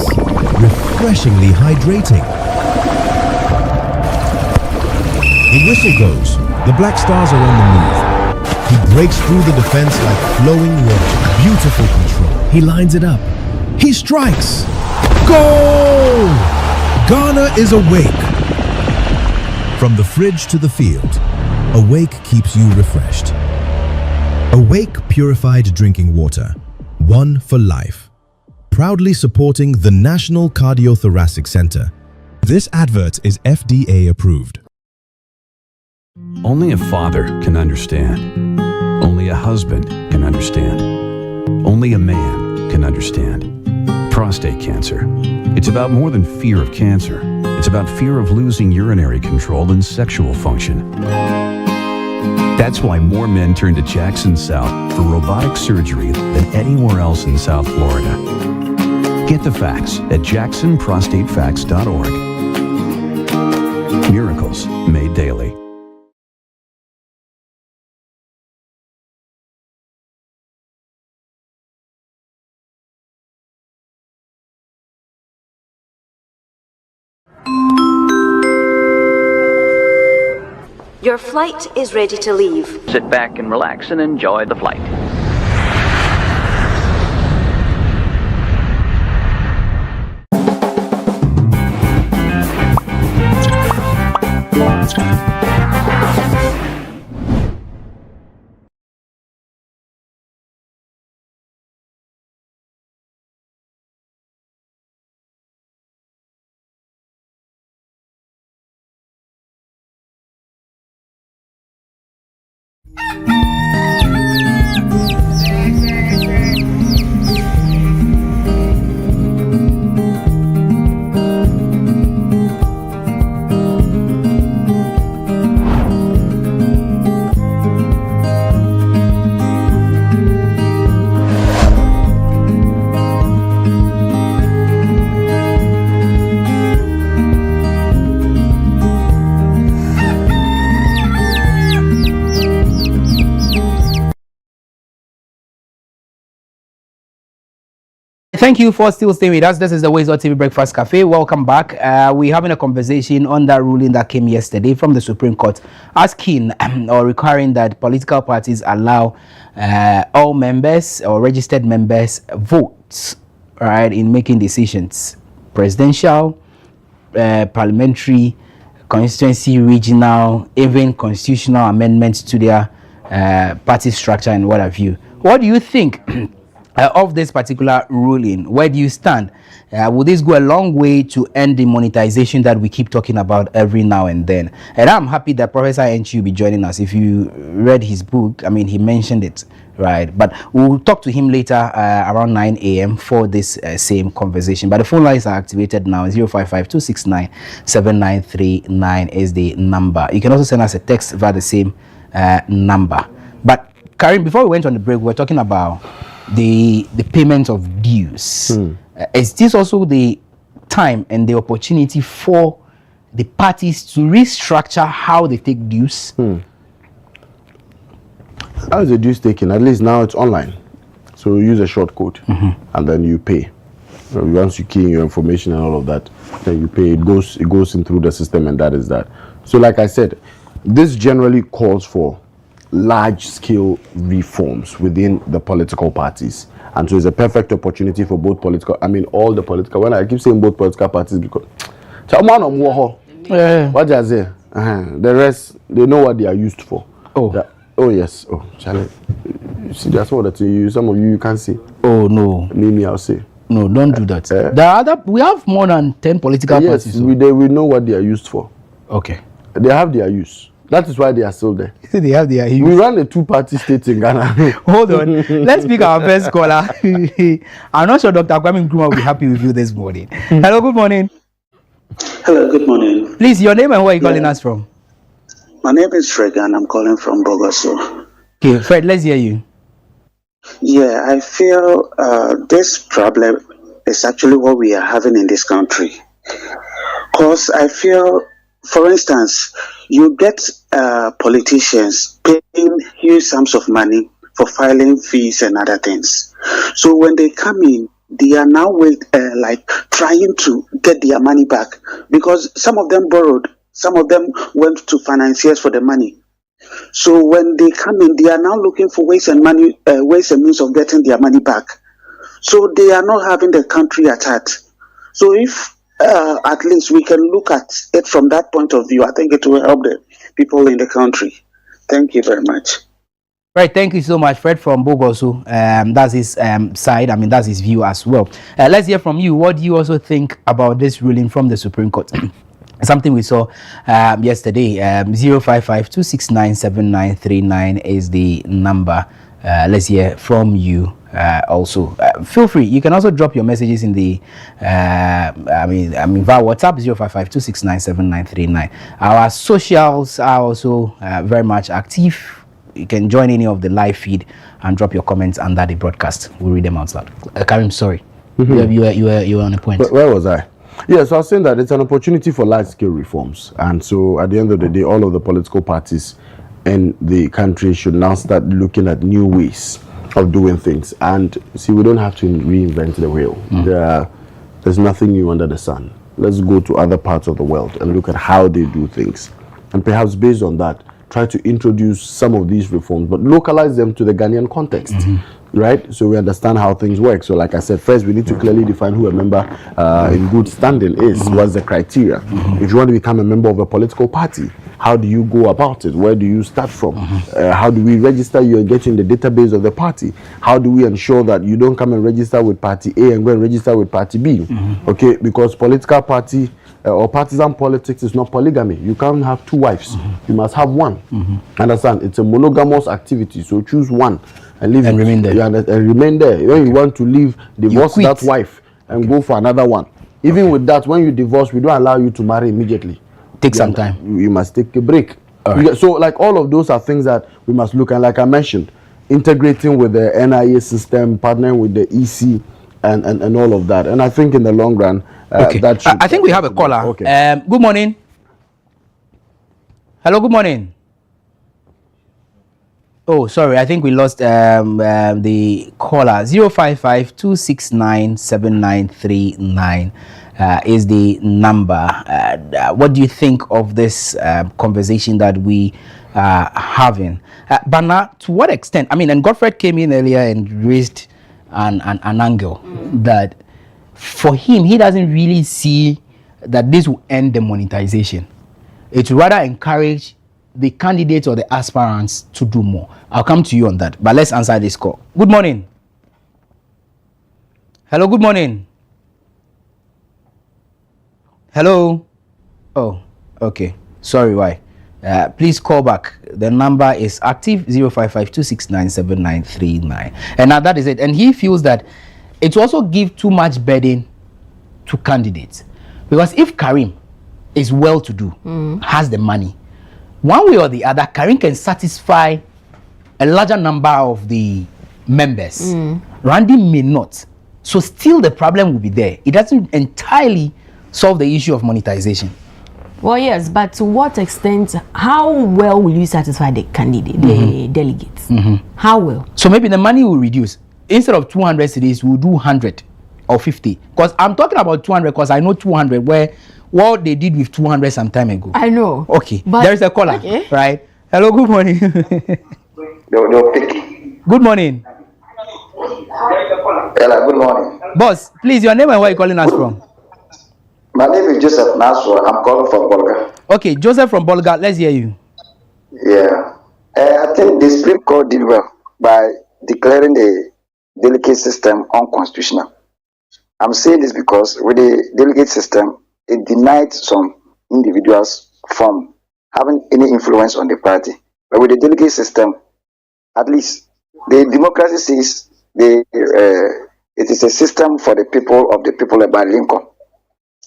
refreshingly hydrating. The whistle goes. The Black Stars are on the move. He breaks through the defense like flowing water. Beautiful control. He lines it up. He strikes. Goal! Ghana is awake. From the fridge to the field, Awake keeps you refreshed. Awake purified drinking water. One for life. Proudly supporting the National Cardiothoracic Center. This advert is FDA approved.
Only a father can understand. Only a husband can understand. Only a man can understand. Prostate cancer. It's about more than fear of cancer. It's about fear of losing urinary control and sexual function. That's why more men turn to Jackson South for robotic surgery than anywhere else in South Florida. Get the facts at jacksonprostatefacts.org. Miracles made daily.
Your flight is ready to leave.
Sit back and relax and enjoy the flight.
Thank you for still staying with us. This is the WoezorTV Breakfast Cafe. Welcome back. We're having a conversation on that ruling that came yesterday from the Supreme Court, asking or requiring that political parties allow all members or registered members votes, right, in making decisions, presidential, parliamentary, constituency, regional, even constitutional amendments to their party structure and what have you. What do you think of this particular ruling. Where do you stand? Will this go a long way to end the monetization that we keep talking about every now and then? And I'm happy that Professor Enchi will be joining us. If you read his book, I mean, he mentioned it, right? But we'll talk to him later around 9 a.m. for this same conversation. But the phone lines are activated now. 055-269-7939 is the number. You can also send us a text via the same number. But Karim, before we went on the break, we were talking about the payment of dues. Is this also the time and the opportunity for the parties to restructure how they take dues?
How is the dues taken? At least now it's online. So you use a short code and then you pay. Once you key in your information and all of that, then you pay. It goes in through the system, and that is that. So like I said, this generally calls for large-scale reforms within the political parties. And so it's a perfect opportunity for both political, all the political, when I keep saying both political parties, because what does it? The rest, they know what they are used for. Oh yes. Oh, Charlie. You see, that's what that you, some of you can't see.
Oh no.
Me, I'll say.
No, don't do that. There are we have more than 10 political parties.
Yes, we know what they are used for.
Okay.
They have their use. That is why they are still there.
They have their use.
We run a two-party state in Ghana.
Hold on. Let's pick our first caller. I'm not sure Dr. Kwame Nkrumah will be happy with you this morning. Hello, good morning.
Hello, good morning.
Please, your name and where are you calling us from?
My name is Fred and I'm calling from Bogoso.
Okay, Fred, let's hear you.
Yeah, I feel this problem is actually what we are having in this country. Because I feel, for instance, you get politicians paying huge sums of money for filing fees and other things. So when they come in, they are now trying to get their money back, because some of them borrowed, some of them went to financiers for the money. So when they come in, they are now looking for ways and means of getting their money back. So they are not having the country at heart. So if at least we can look at it from that point of view, I think it will help the people in the country. Thank you very much.
Right, thank you so much, Fred from Bogoso. That's his side. That's his view as well. Let's hear from you. What do you also think about this ruling from the Supreme Court? Something we saw yesterday. 055-269-7939 is the number. Let's hear from you also. Feel free. You can also drop your messages in the via WhatsApp 055-269-7939. Our socials are also very much active. You can join any of the live feed and drop your comments under the broadcast. We'll read them out loud. Karim, sorry. You were on a point.
Where was I? Yeah, so I was saying that it's an opportunity for large-scale reforms. And so at the end of the day, all of the political parties in the country should now start looking at new ways of doing things. And see, we don't have to reinvent the wheel. There's nothing new under the sun. Let's go to other parts of the world and look at how they do things. And perhaps based on that, try to introduce some of these reforms, but localize them to the Ghanaian context. Right? So we understand how things work. So like I said, first we need to clearly define who a member in good standing is. What's the criteria? If you want to become a member of a political party, how do you go about it? Where do you start from? How do we register you and get you in the database of the party? How do we ensure that you don't come and register with party A and go and register with party B? Okay, because political party or partisan politics is not polygamy. You can't have two wives. You must have one. Understand? It's a monogamous activity. So choose one and leave and remain there. And remain there. When you want to leave, divorce that wife and go for another one. Even with that, when you divorce, we don't allow you to marry immediately.
Take some time.
You must take a break. So like all of those are things that we must look at. Like I mentioned, integrating with the NIA system, partnering with the EC and all of that. And I think in the long run, that should
I think we have a caller. Okay. Good morning. Hello, good morning. Oh, sorry, I think we lost the caller. 055-269-7939 is the number. What do you think of this conversation that we are having? But now, to what extent? And Godfred came in earlier and raised an angle that for him, he doesn't really see that this will end the monetization. It will rather encourage the candidates or the aspirants to do more. I'll come to you on that, but let's answer this call. Good morning. Hello, good morning. Hello. Oh, okay. Sorry, why? Please call back. The number is active 055-269-7939. And now that is it. And he feels that it will also give too much burden to candidates. Because if Karim is well-to-do, has the money, one way or the other, Karim can satisfy a larger number of the members. Randy may not. So still the problem will be there. It doesn't entirely solve the issue of monetization.
Well, yes, but to what extent, how well will you satisfy the candidate, the delegates? How well?
So maybe the money will reduce. Instead of 200 cedis, we'll do 100 or 50. Because I'm talking about 200 because I know 200 where what they did with 200 some time ago.
I know.
Okay, but there is a caller, right? Hello, good morning. Good morning.
Hello, good morning.
Boss, please, your name and where are you calling us from?
My name is Joseph Nasro. I'm calling from Bolga.
Okay, Joseph from Bolga, let's hear you.
Yeah. I think the Supreme Court did well by declaring the delegate system unconstitutional. I'm saying this because with the delegate system, it denied some individuals from having any influence on the party. But with the delegate system, at least the democracy says it is a system for the people of the people by Lincoln.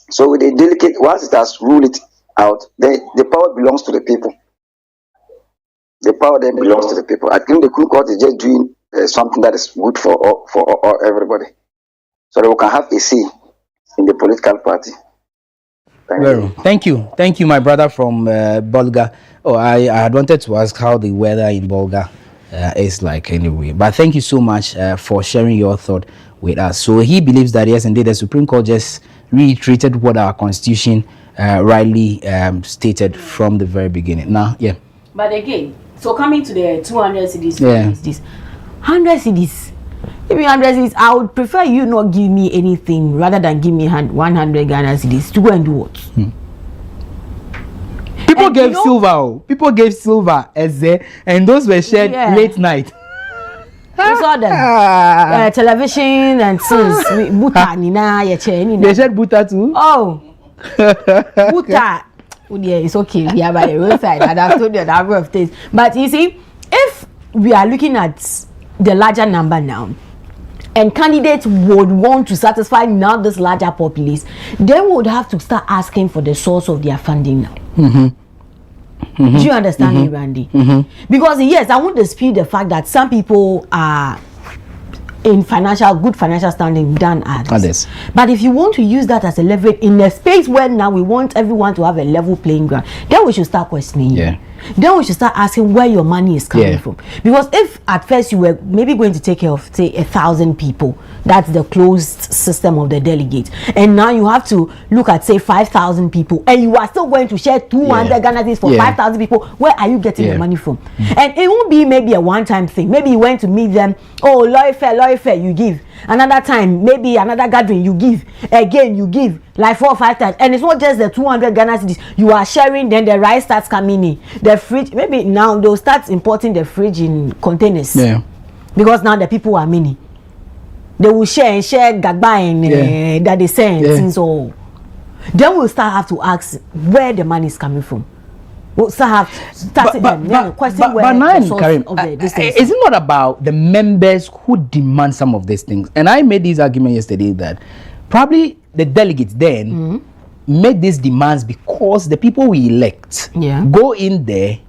So with the delegate, once it has ruled it out, the power belongs to the people. The power then belongs to the people. I think the Court is just doing something that is good for everybody. So that we can have a say in the political party.
Thank you, my brother from Bolga. Oh, I had wanted to ask how the weather in Bolga is like anyway. But thank you so much for sharing your thought with us. So he believes that yes, indeed, the Supreme Court just reiterated what our Constitution rightly stated from the very beginning. Now, yeah.
But again, so coming to the 200 cedis,
yeah.
100 cedis. Give me 100 cedis. I would prefer you not give me anything rather than give me 100 Ghana cedis to go and do what?
People gave silver. People gave silver and those were shared late night.
We saw them. Television and things. Buta nina yeche.
They shared buta too.
Oh, buta. Oh, yeah, it's okay. We are by the roadside. And I've told you a number of things. But you see, if we are looking at the larger number now, and candidates would want to satisfy now this larger populace, they would have to start asking for the source of their funding now. Do you understand me, Randy? Because yes, I won't dispute the fact that some people are in good financial standing than others. But if you want to use that as a leverage in a space where now we want everyone to have a level playing ground, then we should start questioning you. Then we should start asking where your money is coming from. Because if at first you were maybe going to take care of, say, 1,000 people, that's the closed system of the delegate, and now you have to look at, say, 5,000 people, and you are still going to share 200 Ghana cedis for 5,000 people, where are you getting the money from? And it won't be maybe a one-time thing. Maybe you went to meet them, oh, lawyer fair, you give. Another time, maybe another gathering, you give. Again, you give. Like 4 or 5 times. And it's not just the 200 Ghana cedis. You are sharing, then the rice starts coming in. The fridge, maybe now they'll start importing the fridge in containers. Because now the people are many. They will share gagba and that they send. So then we'll have to ask where the money is coming from. We'll start question where the source of this thing
is it not about the members who demand some of these things? And I made this argument yesterday that probably the delegates then made these demands because the people we elect go in there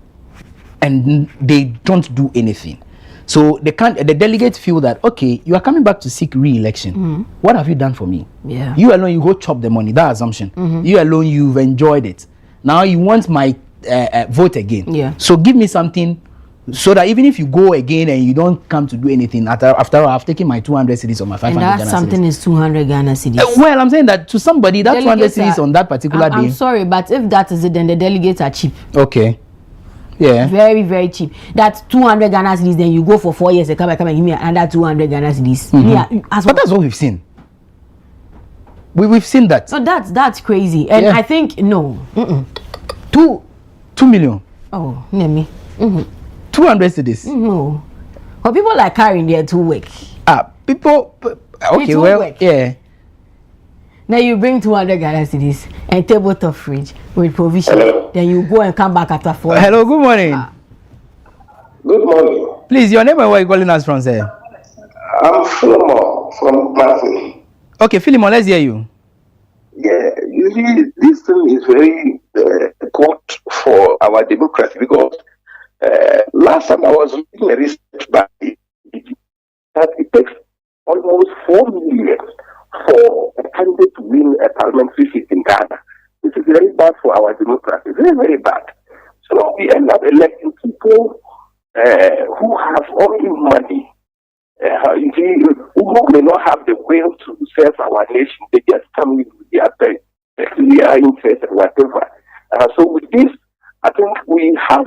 and they don't do anything. So the delegates feel that, okay, you are coming back to seek re-election. What have you done for me? You alone, you go chop the money. That assumption. You alone, you've enjoyed it. Now you want my vote again. So give me something so that even if you go again and you don't come to do anything, after I've taken my 200 cedis or my 500 Ghana cedis.
And that something is 200 Ghana cedis.
Well, I'm saying that to somebody, that 200 cedis on that particular day.
I'm sorry, but if that is it, then the delegates are cheap.
Okay. Yeah.
Very, very cheap. That 200 Ghana cedis, then you go for 4 years, they come and give me another 200 Ghana cedis.
But that's what we've seen. We've seen that.
So that's crazy. And I think, no.
2 million.
Oh, near me.
200 cedis.
No. But people like carrying their 2 weeks.
People, Okay, well, yeah.
Now you bring 200 Ghana cedis and tabletop fridge with provision. Hello. Then you go and come back after 4 years.
Hello, good morning.
Good morning.
Please, your name and where you calling us from, sir?
I'm Philemon from Martin.
Okay, Philemon, let's hear you.
Yeah, you see, this thing is very good for our democracy because last time I was reading a research by that it takes almost 4 million for a candidate to win a parliamentary seat in Ghana. This is very bad for our democracy, very, very bad. So we end up electing people who have only money. You see, who may not have the will to serve our nation. They just come with their peculiar interest and whatever. So with this, I think we have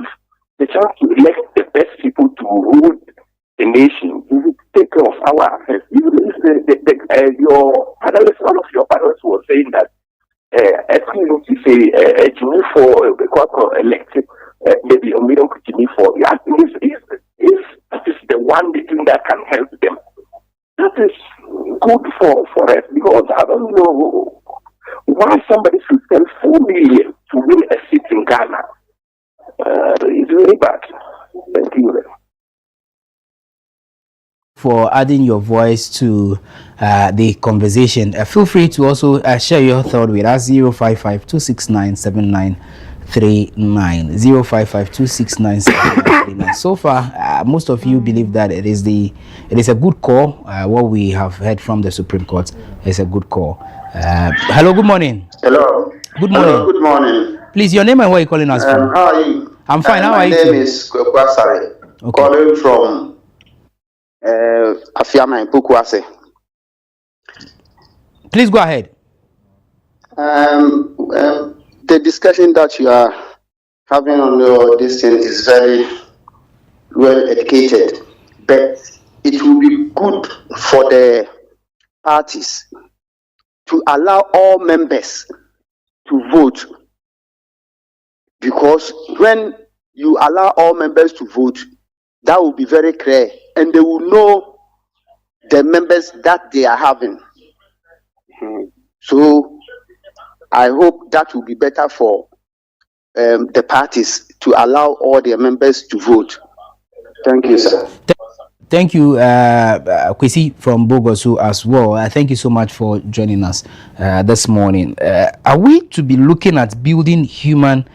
the chance to elect the best people to rule the nation. We will take care of our affairs. Even if your panelists, one of your panelists was saying that you say a Jimmy for the elected, maybe a million Jimmy for. I think if that is the one thing that can help them, that is good for us because I don't know why somebody should spend 4 million to win a seat in Ghana. It's very bad. Thank you.
For adding your voice to the conversation. Feel free to also share your thought with us. 055-269-7939. 055-269-7939. So far, most of you believe that it is a good call. What we have heard from the Supreme Court is a good call. Hello, good morning.
Hello.
Good morning.
Hello, good morning.
Please, your name and where are you calling us from?
How are you?
I'm fine. How are you?
My name is Kwasare. Okay. Calling from Afiama in Pukwase.
Please go ahead.
The discussion that you are having on your this thing is very well educated, but it will be good for the parties to allow all members to vote, because when you allow all members to vote, that will be very clear and they will know the members that they are having. So I hope that will be better for the parties to allow all their members to vote. Thank you, sir.
Thank you, Kwesi from Bogosu as well. Thank you so much for joining us this morning. Are we to be looking at building human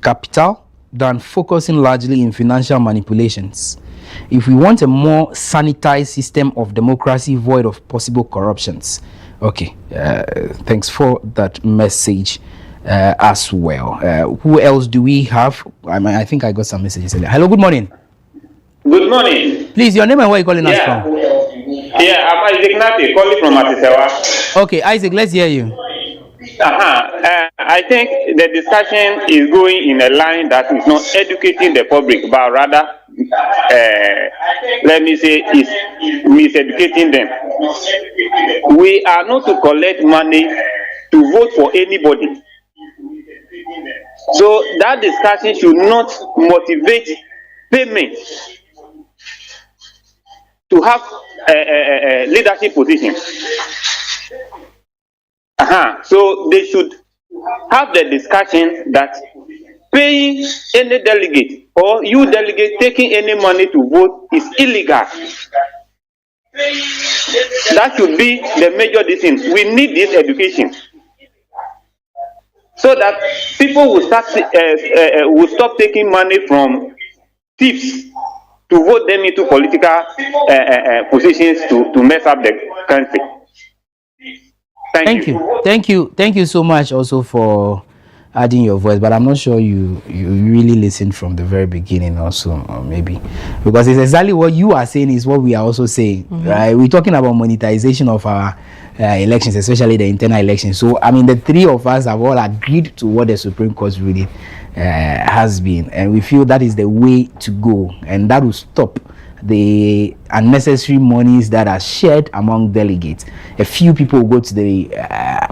capital than focusing largely in financial manipulations? If we want a more sanitized system of democracy void of possible corruptions. Okay, thanks for that message as well. Who else do we have? I think I got some messages earlier. Hello, good morning.
Good morning.
Please, your name and where are you calling us from?
Yeah, I'm Isaac Nati, calling from Atisewa.
Okay, Isaac, let's hear you.
I think the discussion is going in a line that is not educating the public, but rather, let me say, is miseducating them. We are not to collect money to vote for anybody. So that discussion should not motivate payment to have a leadership position. So they should have the discussion that paying any delegate or you delegate taking any money to vote is illegal. That should be the major decision. We need this education so that people will stop taking money from thieves to vote them into political positions to mess up the country. Thank
you so much also for adding your voice, but I'm not sure you really listened from the very beginning also, or maybe because it's exactly what you are saying is what we are also saying, right? We're talking about monetization of our elections, especially the internal elections. So I mean the three of us have all agreed to what the Supreme Court really has been, and we feel that is the way to go, and that will stop the unnecessary monies that are shared among delegates. A few people will go to the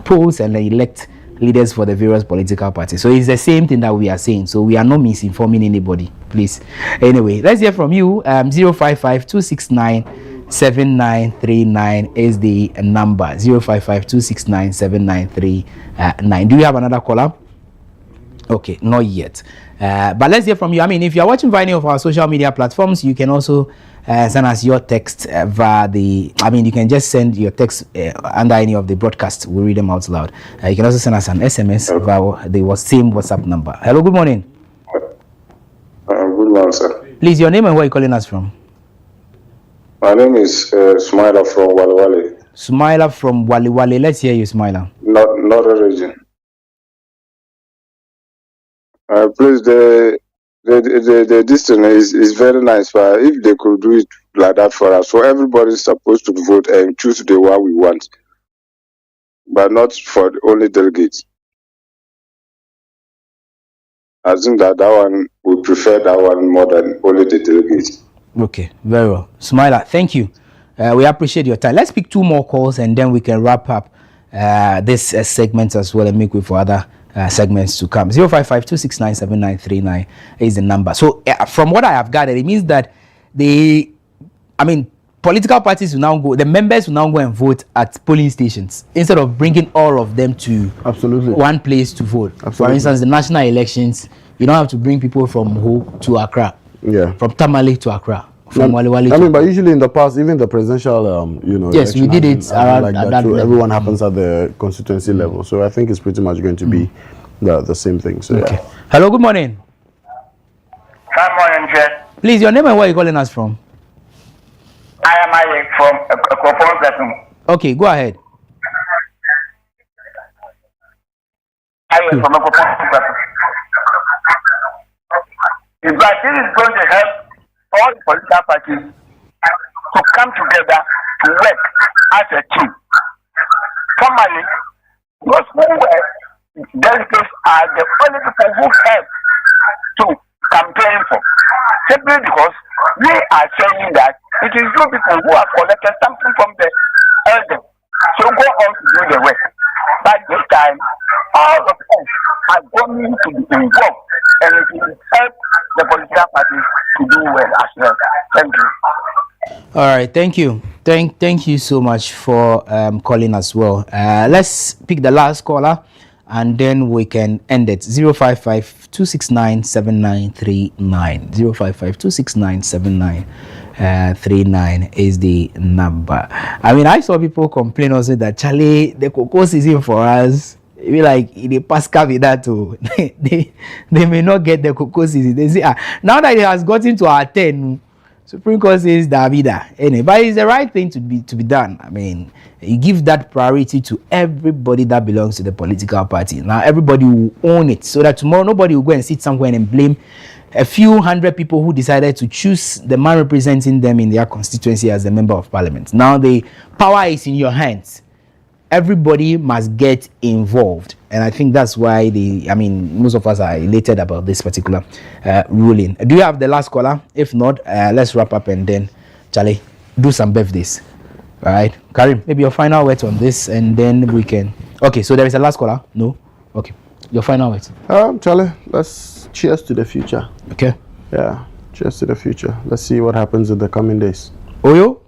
polls and elect leaders for the various political parties. So it's the same thing that we are saying. So we are not misinforming anybody, please. Anyway, let's hear from you. 055-269-7939. 7939 is the number. 055-269-7939. Do you have another caller? Okay, not yet. But let's hear from you. I mean, if you're watching via any of our social media platforms, you can also send us your text via the, I mean, you can just send your text under any of the broadcasts. We'll read them out loud. You can also send us an SMS via the same WhatsApp number. Hello, good morning.
Good morning, sir.
Please, your name and where are you calling us from?
My name is Smiler from Waliwali.
Smiler from Waliwali. Let's hear you, Smiler.
Not a region. Please, the distance is very nice, but if they could do it like that for us, so everybody's supposed to vote and choose the one we want, but not for only delegates. I think that one we prefer that one more than only the delegates.
Okay, very well. Smiler, thank you. We appreciate your time. Let's pick 2 more calls and then we can wrap up this segment as well and make way for other segments to come. 055-269-7939 is the number. So from what I have gathered, it means that political parties will now go, the members will now go and vote at polling stations instead of bringing all of them to one place to vote. For instance, the national elections, you don't have to bring people from Ho to Accra.
Yeah.
From Tamale to Accra. From Waliwali to
Accra. But usually in the past, even the presidential,
yes, we did it around
like that too. Everyone happens at the constituency level. So I think it's pretty much going to be the same thing. So
okay. Hello, good morning.
Good morning, Jeff.
Please, your name and where are you calling us from?
I am from Akropong.
Okay, go ahead.
I am from Akropong. If this is going to help all the political parties to come together to work as a team. Formally, those who were delegates are the only people who help to campaign for. Simply because we are saying that it is you people who have collected something from the elders. So go on to do the work. But this time, all of us are going to be involved and it will help the political parties to do well as well. Thank you.
All right, thank you. Thank you so much for calling as well. Let's pick the last caller and then we can end it. 055-269-7939. 055-269-7939 is the number. I mean, I saw people complain also that Charlie, the cocoa season for us, be like in the Pascal with that too. they may not get the cocoa season. They say now that it has gotten to our 10, Supreme Court says Davida. Anyway, but it's the right thing to be done. I mean, you give that priority to everybody that belongs to the political party. Now everybody will own it, so that tomorrow nobody will go and sit somewhere and blame a few hundred people who decided to choose the man representing them in their constituency as the member of parliament. Now the power is in your hands. Everybody must get involved, and I think that's why most of us are elated about this particular ruling. Do you have the last caller? If not, let's wrap up and then Charlie, do some birthdays. All right, Karim, maybe your final words on this, and then we can. Okay, so there is a last caller. No, okay, your final words.
Charlie, let's cheers to the future.
Okay.
Yeah, cheers to the future. Let's see what happens in the coming days.
Oyo.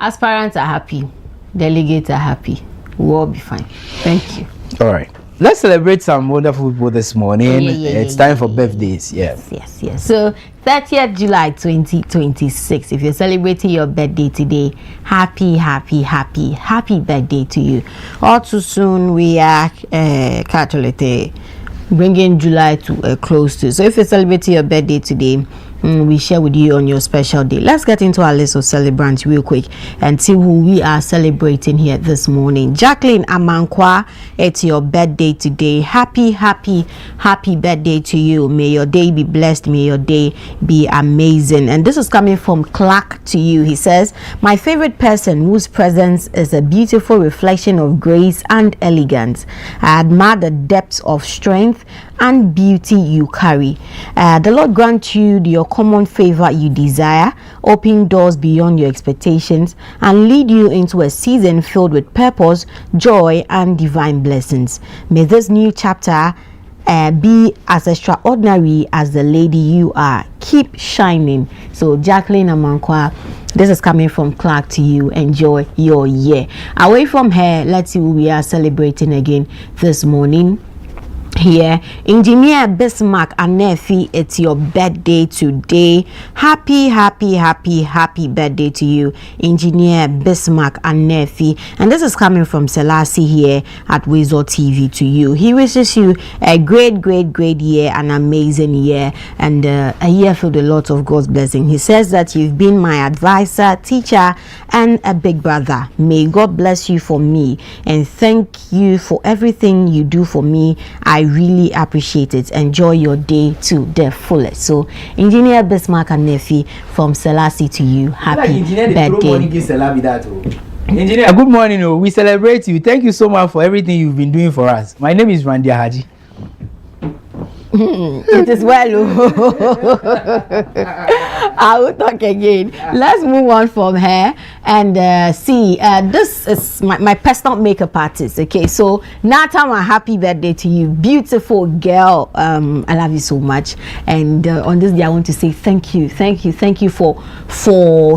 Aspirants are happy, delegates are happy. We'll all be fine. Thank you.
All right. Let's celebrate some wonderful people this morning. It's time for birthdays.
Yes. So 30th July 2026. If you're celebrating your birthday today, happy birthday to you. All too soon we are Catholic bringing July to a close to. So if you're celebrating your birthday today, we share with you on your special day. Let's get into our list of celebrants real quick and see who we are celebrating here this morning. Jacqueline Amankwa, it's your birthday today. Happy birthday to you. May your day be blessed. May your day be amazing. And this is coming from Clark to you. He says, my favorite person whose presence is a beautiful reflection of grace and elegance. I admire the depths of strength and beauty you carry. The Lord grant you your common favor you desire, open doors beyond your expectations, and lead you into a season filled with purpose, joy, and divine blessings. May this new chapter be as extraordinary as the lady you are. Keep shining. So Jacqueline Amankwa, this is coming from Clark to you. Enjoy your year. Away from her, let's see who we are celebrating again this morning. Here, Engineer Bismarck Anefi, it's your birthday today. Happy birthday to you, Engineer Bismarck Anefi. And this is coming from Selassie here at WoezorTV to you. He wishes you a great year, an amazing year, and a year filled with lots of God's blessing. He says that you've been my advisor, teacher, and a big brother. May God bless you for me, and thank you for everything you do for me. I really appreciate it. Enjoy your day to the fullest. So Engineer Bismarck Anefi from Selassie to you. Happy birthday.
Engineer, good morning. We celebrate you. Thank you so much for everything you've been doing for us. My name is Randy Haji.
It is well. I will talk again. Let's move on from her and see. This is my personal makeup artist. Okay, so Nata, my happy birthday to you, beautiful girl. I love you so much. And on this day, I want to say thank you for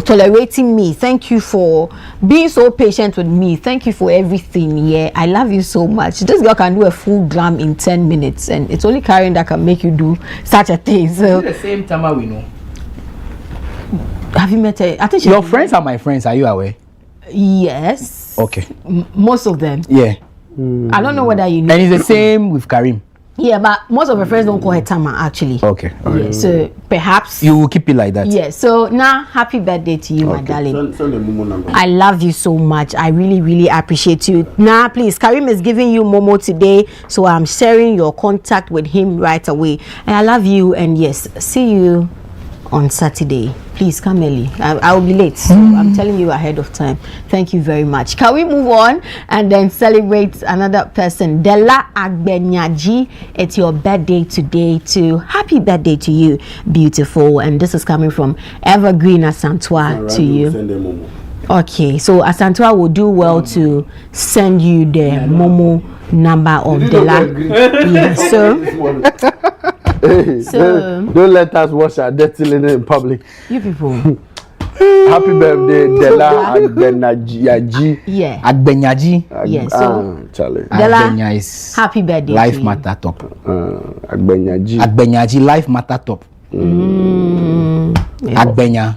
tolerating me. Thank you for being so patient with me. Thank you for everything. Yeah, I love you so much. This girl can do a full glam in 10 minutes, and it's only Karen that can make you do such a thing. So
the same time we know.
Have you met her? I think
your friends are my friends. Are you aware?
Yes.
Okay.
Most of them.
Yeah.
I don't know whether you know.
And it's the same with Karim.
Yeah, but most of her friends don't call her Tama actually.
Okay.
Yeah, so perhaps
you will keep it like that.
Yeah. So now, happy birthday to you, my darling.
Send the Momo number.
I love you so much. I really appreciate you. Now, please, Karim is giving you Momo today, so I'm sharing your contact with him right away. And I love you. And yes, see you on Saturday. Please come early. I will be late, so I'm telling you ahead of time. Thank you very much. Can we move on and then celebrate another person? Dela Agbenyaji, it's your birthday today too. Happy birthday to you, beautiful. And this is coming from Evergreen Asantwa to you. Okay, so Asantwa will do well to send you the Momo number of Dela. Yeah,
so don't let us wash our dirty linen in public.
You people.
Happy birthday, Dela Agbenyaji.
Yeah.
Agbenyaji.
Yeah. So
Charlie.
Dela,
Agbenya is
happy birthday.
Life matter top.
Agbenyaji.
Agbenyaji life matter top.
Yeah.
Agbenya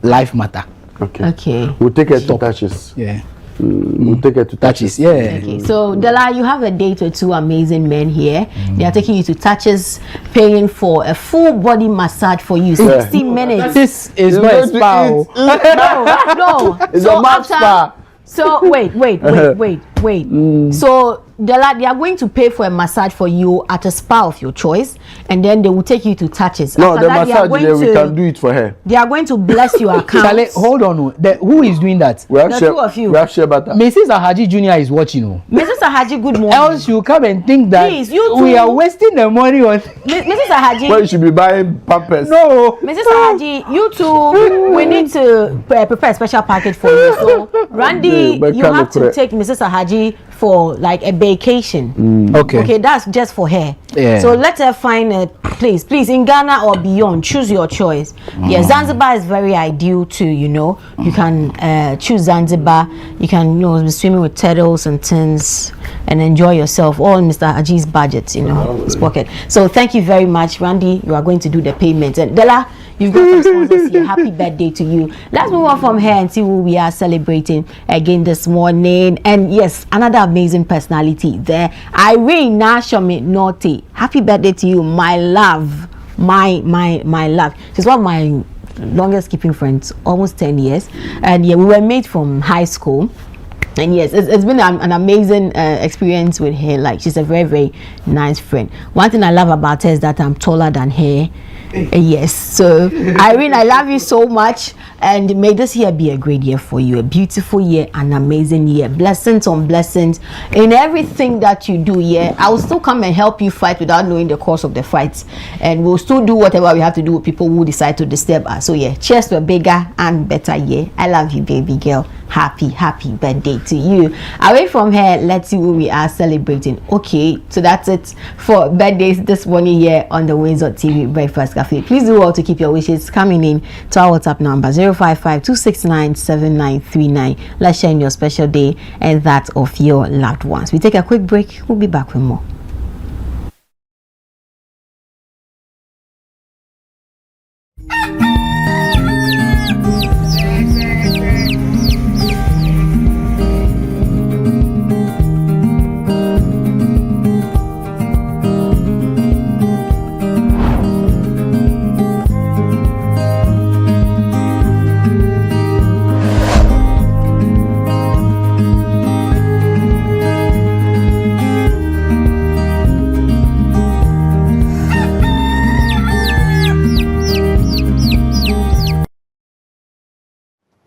life matter.
Okay. We'll take it to touches.
Yeah.
We'll take it to touches.
Yeah.
Okay. So Dela, you have a date with two amazing men here. They are taking you to touches, paying for a full body massage for you. 60 minutes.
This is not a spa.
No.
It's a map spa.
So wait. So Dela, they are going to pay for a massage for you at a spa of your choice, and then they will take you to touches.
No,
after
the
that,
massage we can do it for her.
They are going to bless your account.
Charlie, hold on. Who is doing that?
We have
The two of you.
We have share butter.
Mrs. Ahaji Jr. is watching.
Mrs. Ahaji, good morning.
Else you come and think that
Please, you
we
too.
are wasting the money on.
Mrs. Ahaji.
Well, you should be buying Pampers.
No.
Mrs. Ahaji, you two, we need to prepare a special package for you. So, Randy, you have to take Mrs. Ahaji for like a vacation.
Okay,
that's just for her.
Yeah.
So let her find a place, please, in Ghana or beyond. Choose your choice. Yeah, Zanzibar is very ideal too. You can choose Zanzibar. You can be swimming with turtles and tins and enjoy yourself. All Mr. Aji's budget, his pocket. So thank you very much, Randy. You are going to do the payment. And Dela, you've got some sponsors here. Happy birthday to you. Let's move on from here and see who we are celebrating again this morning. And yes, another amazing personality there. Irene Nashome Norte. Happy birthday to you, my love. My love. She's one of my longest keeping friends, almost 10 years. And yeah, we were mates from high school. And yes, it's been an amazing experience with her. Like, she's a very, very nice friend. One thing I love about her is that I'm taller than her. Yes, so Irene, I love you so much, and may this year be a great year for you, a beautiful year, an amazing year, blessings on blessings in everything that you do. Yeah, I will still come and help you fight without knowing the course of the fight, and we'll still do whatever we have to do with people who decide to disturb us. So yeah, cheers to a bigger and better year. I love you, baby girl. happy birthday to you. Away from here, let's see who we are celebrating. Okay, so that's it for birthdays this morning here on the WoezorTV Breakfast Cafe. Please do well to keep your wishes coming in to our WhatsApp number 055-269-7939. Let's share in your special day and that of your loved ones. We take a quick break. We'll be back with more.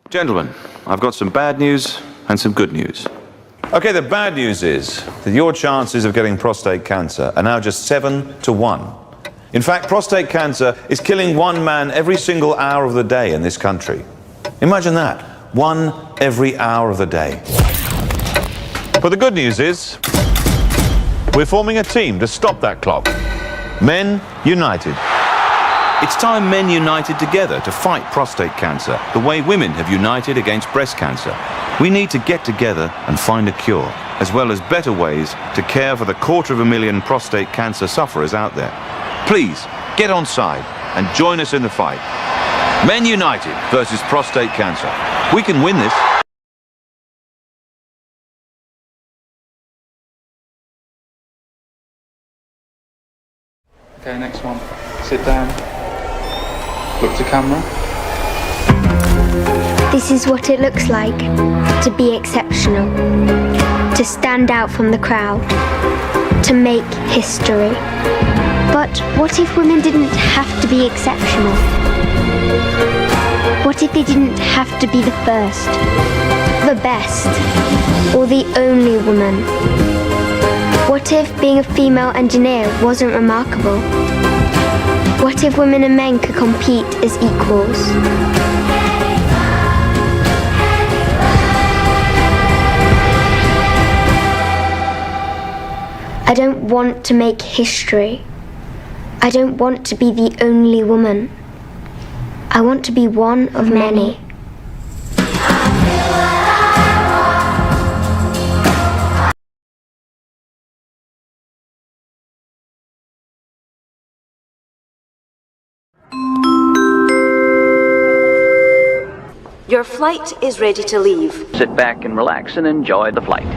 Gentlemen, I've got some bad news and some good news. Okay, the bad news is that your chances of getting prostate cancer are now just 7 to 1. In fact, prostate cancer is killing one man every single hour of the day in this country. Imagine that, one every hour of the day. But the good news is we're forming a team to stop that clock. Men United. It's time men united together to fight prostate cancer, the way women have united against breast cancer. We need to get together and find a cure, as well as better ways to care for the 250,000 prostate cancer sufferers out there. Please, get on side and join us in the fight. Men United versus prostate cancer. We can win this.
Okay, next one. Sit down. Look to camera.
This is what it looks like to be exceptional, to stand out from the crowd, to make history. But what if women didn't have to be exceptional? What if they didn't have to be the first, the best, or the only woman? What if being a female engineer wasn't remarkable? What if women and men could compete as equals? I don't want to make history. I don't want to be the only woman. I want to be one of many.
Your flight is ready to leave.
Sit back and relax and enjoy the flight.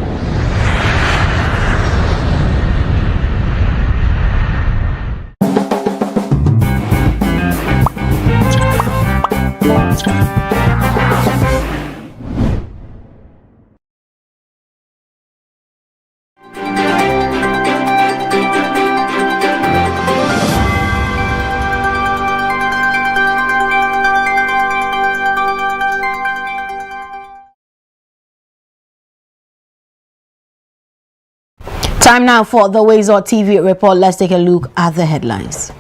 Time now for the WoezorTV report. Let's take a look at the headlines.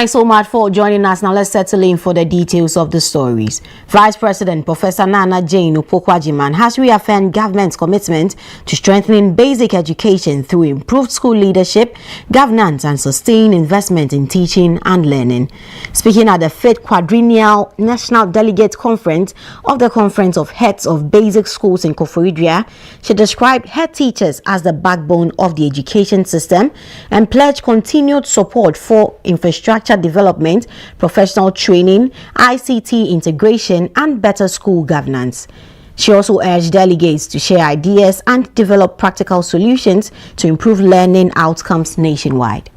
Thanks so much for joining us. Now let's settle in for the details of the stories. Vice President Professor Nana Jane Opoku-Agyeman has reaffirmed government's commitment to strengthening basic education through improved school leadership, governance and sustained investment in teaching and learning. Speaking at the 5th Quadrennial National Delegate Conference of the Conference of Heads of Basic Schools in Koforidua, she described head teachers as the backbone of the education system and pledged continued support for infrastructure development, professional training, ICT integration, and better school governance. She also urged delegates to share ideas and develop practical solutions to improve learning outcomes nationwide.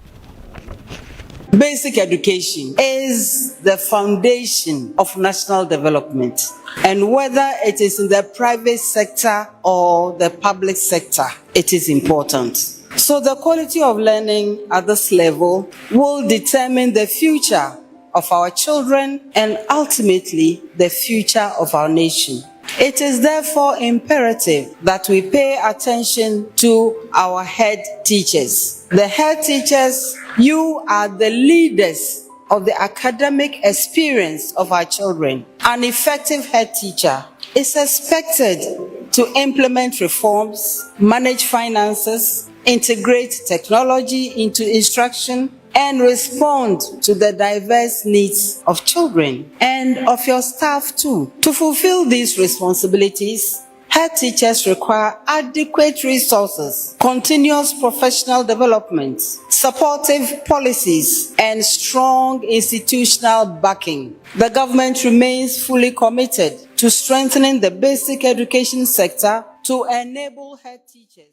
Basic education is the foundation of national development, and whether it is in the private sector or the public sector, it is important. So the quality of learning at this level will determine the future of our children and ultimately the future of our nation. It is therefore imperative that we pay attention to our head teachers. The head teachers, you are the leaders of the academic experience of our children. An effective head teacher is expected to implement reforms, manage finances, integrate technology into instruction, and respond to the diverse needs of children and of your staff too. To fulfill these responsibilities, head teachers require adequate resources, continuous professional development, supportive policies, and strong institutional backing. The government remains fully committed to strengthening the basic education sector to enable head teachers.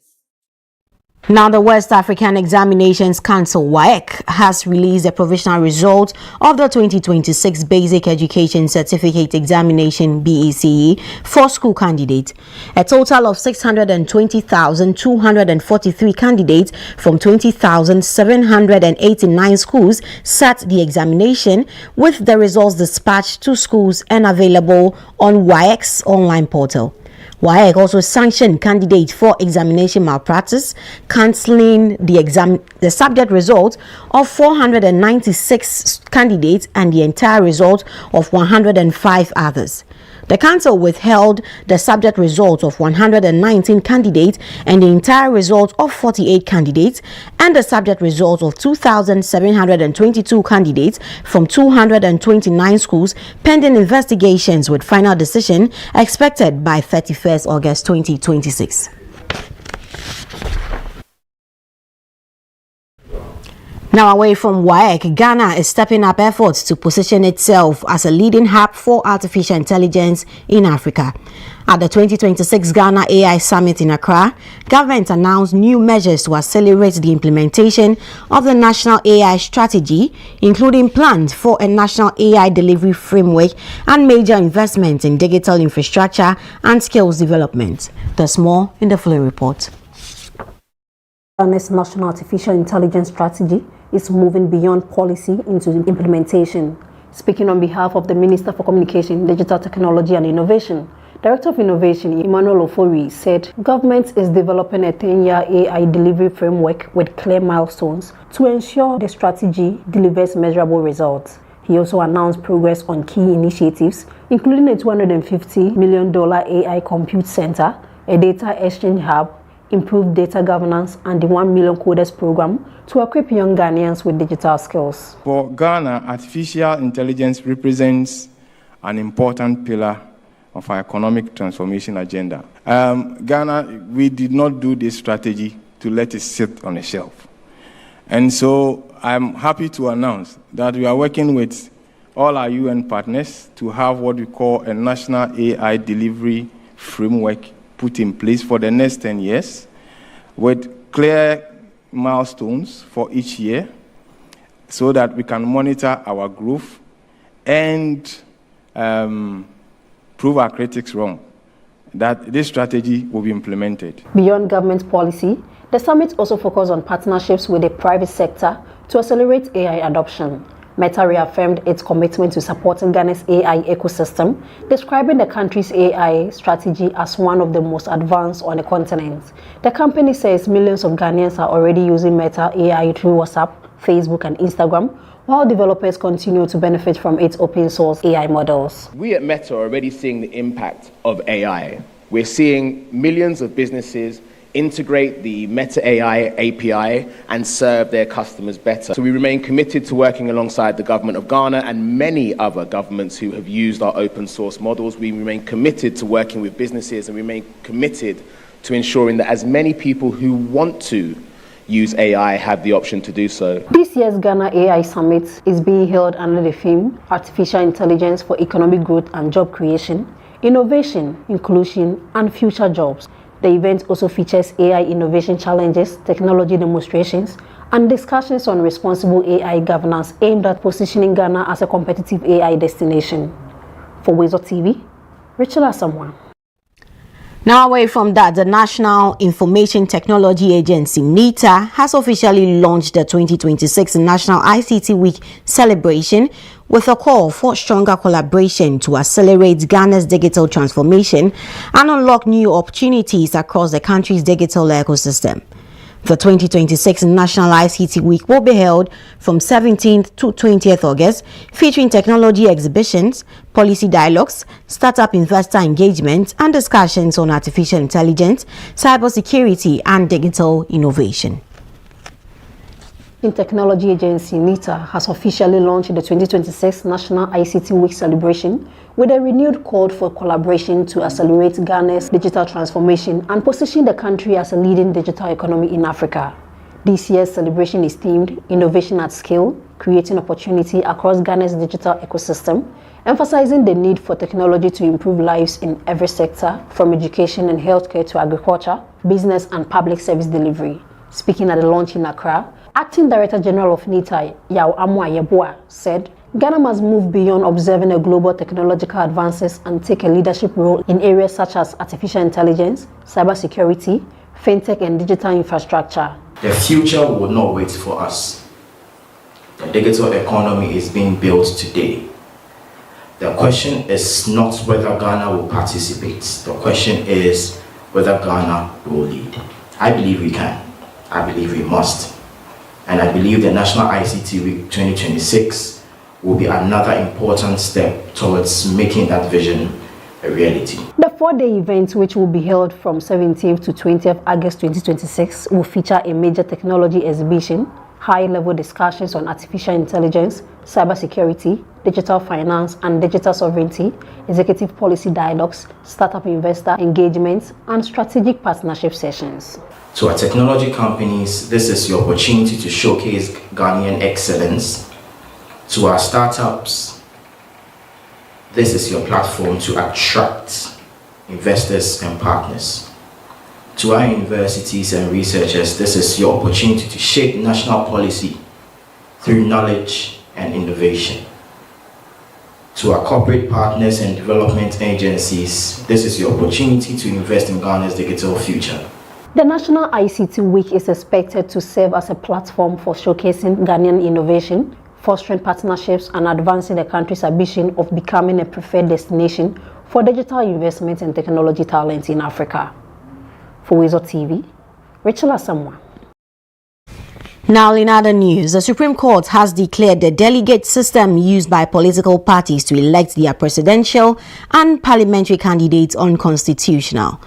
Now, the West African Examinations Council, WAEC, has released the provisional result of the 2026 Basic Education Certificate Examination BECE for school candidates. A total of 620,243 candidates from 20,789 schools sat the examination, with the results dispatched to schools and available on WAEC's online portal. WAEC also sanctioned candidates for examination malpractice, cancelling the subject result of 496 candidates and the entire result of 105 others. The council withheld the subject result of 119 candidates and the entire result of 48 candidates and the subject result of 2,722 candidates from 229 schools, pending investigations, with final decision expected by 31st August 2026. Now, away from WAEC, Ghana is stepping up efforts to position itself as a leading hub for artificial intelligence in Africa. At the 2026 Ghana AI Summit in Accra, government announced new measures to accelerate the implementation of the national AI strategy, including plans for a national AI delivery framework and major investments in digital infrastructure and skills development. There's more in the following report.
Ghana's national artificial intelligence strategy is moving beyond policy into implementation. Speaking on behalf of the Minister for Communication, Digital Technology and Innovation, Director of Innovation Emmanuel Ofori said government is developing a 10-year AI delivery framework with clear milestones to ensure the strategy delivers measurable results. He also announced progress on key initiatives, including a $250 million AI compute center, a data exchange hub, improved data governance, and the 1 million coders program to equip young Ghanaians with digital skills.
For Ghana, artificial intelligence represents an important pillar of our economic transformation agenda. Ghana, we did not do this strategy to let it sit on a shelf. And so I'm happy to announce that we are working with all our UN partners to have what we call a national AI delivery framework put in place for the next 10 years with clear milestones for each year so that we can monitor our growth and prove our critics wrong, that this strategy will be implemented.
Beyond government policy, the summit also focused on partnerships with the private sector to accelerate AI adoption. Meta reaffirmed its commitment to supporting Ghana's AI ecosystem, describing the country's AI strategy as one of the most advanced on the continent. The company says millions of Ghanaians are already using Meta AI through WhatsApp, Facebook, and Instagram, while developers continue to benefit from its open source AI models.
We at Meta are already seeing the impact of AI. We're seeing millions of businesses integrate the Meta AI API and serve their customers better. So we remain committed to working alongside the government of Ghana and many other governments who have used our open source models. We remain committed to working with businesses and we remain committed to ensuring that as many people who want to use AI have the option to do so.
This year's Ghana AI Summit is being held under the theme Artificial Intelligence for Economic Growth and Job Creation, Innovation, Inclusion, and Future Jobs. The event also features AI innovation challenges, technology demonstrations, and discussions on responsible AI governance aimed at positioning Ghana as a competitive AI destination. For WoezorTV, Rachel Asamoah.
Now away from that, the National Information Technology Agency, NITA, has officially launched the 2026 National ICT Week celebration with a call for stronger collaboration to accelerate Ghana's digital transformation and unlock new opportunities across the country's digital ecosystem. The 2026 National ICT Week will be held from 17th to 20th August, featuring technology exhibitions, policy dialogues, startup investor engagement, and discussions on artificial intelligence, cybersecurity, and digital innovation.
The Technology Agency NITA has officially launched the 2026 National ICT Week celebration with a renewed call for collaboration to accelerate Ghana's digital transformation and position the country as a leading digital economy in Africa. This year's celebration is themed Innovation at Scale, creating opportunity across Ghana's digital ecosystem, emphasizing the need for technology to improve lives in every sector, from education and healthcare to agriculture, business and public service delivery. Speaking at the launch in Accra, Acting Director General of NITA, Yao Amwa Yeboah, said, Ghana must move beyond observing a global technological advances and take a leadership role in areas such as artificial intelligence, cybersecurity, fintech, and digital infrastructure.
The future will not wait for us. The digital economy is being built today. The question is not whether Ghana will participate. The question is whether Ghana will lead. I believe we can. I believe we must. And I believe the National ICT Week 2026 will be another important step towards making that vision a reality.
The 4-day event, which will be held from 17th to 20th August 2026, will feature a major technology exhibition, high-level discussions on artificial intelligence, cybersecurity, digital finance and digital sovereignty, executive policy dialogues, startup investor engagements, and strategic partnership sessions.
To our technology companies, this is your opportunity to showcase Ghanaian excellence. To our startups, this is your platform to attract investors and partners. To our universities and researchers, this is your opportunity to shape national policy through knowledge and innovation. To our corporate partners and development agencies, this is your opportunity to invest in Ghana's digital future.
The National ICT Week is expected to serve as a platform for showcasing Ghanaian innovation, fostering partnerships, and advancing the country's ambition of becoming a preferred destination for digital investment and technology talent in Africa. For WoezorTV, Rachel Asamoah.
Now, in other news, the Supreme Court has declared the delegate system used by political parties to elect their presidential and parliamentary candidates unconstitutional.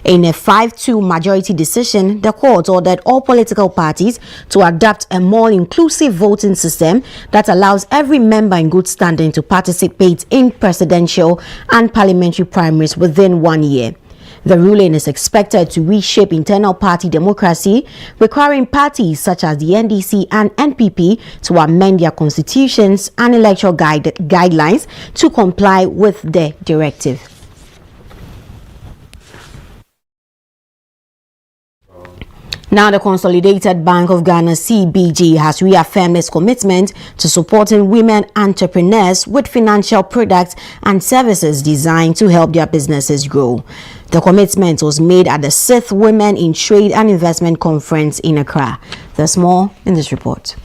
In a 5-2 majority decision, the court ordered all political parties to adopt a more inclusive voting system that allows every member in good standing to participate in presidential and parliamentary primaries within 1 year. The ruling is expected to reshape internal party democracy, requiring parties such as the NDC and NPP to amend their constitutions and electoral guidelines to comply with the directive. Now, the Consolidated Bank of Ghana, CBG, has reaffirmed its commitment to supporting women entrepreneurs with financial products and services designed to help their businesses grow. The commitment was made at the 6th Women in Trade and Investment Conference in Accra. There's more in this report.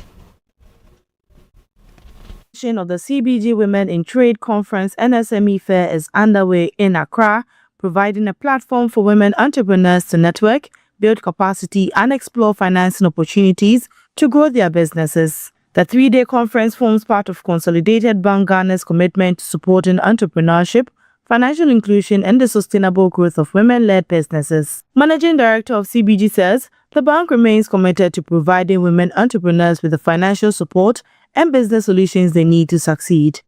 Of the CBG Women in Trade Conference and SME Fair is underway in Accra, providing a platform for women entrepreneurs to network, build capacity, and explore financing opportunities to grow their businesses. The 3-day conference forms part of Consolidated Bank Ghana's commitment to supporting entrepreneurship, financial inclusion, and the sustainable growth of women-led businesses. Managing Director of CBG says the bank remains committed to providing women entrepreneurs with the financial support and business solutions they need to succeed.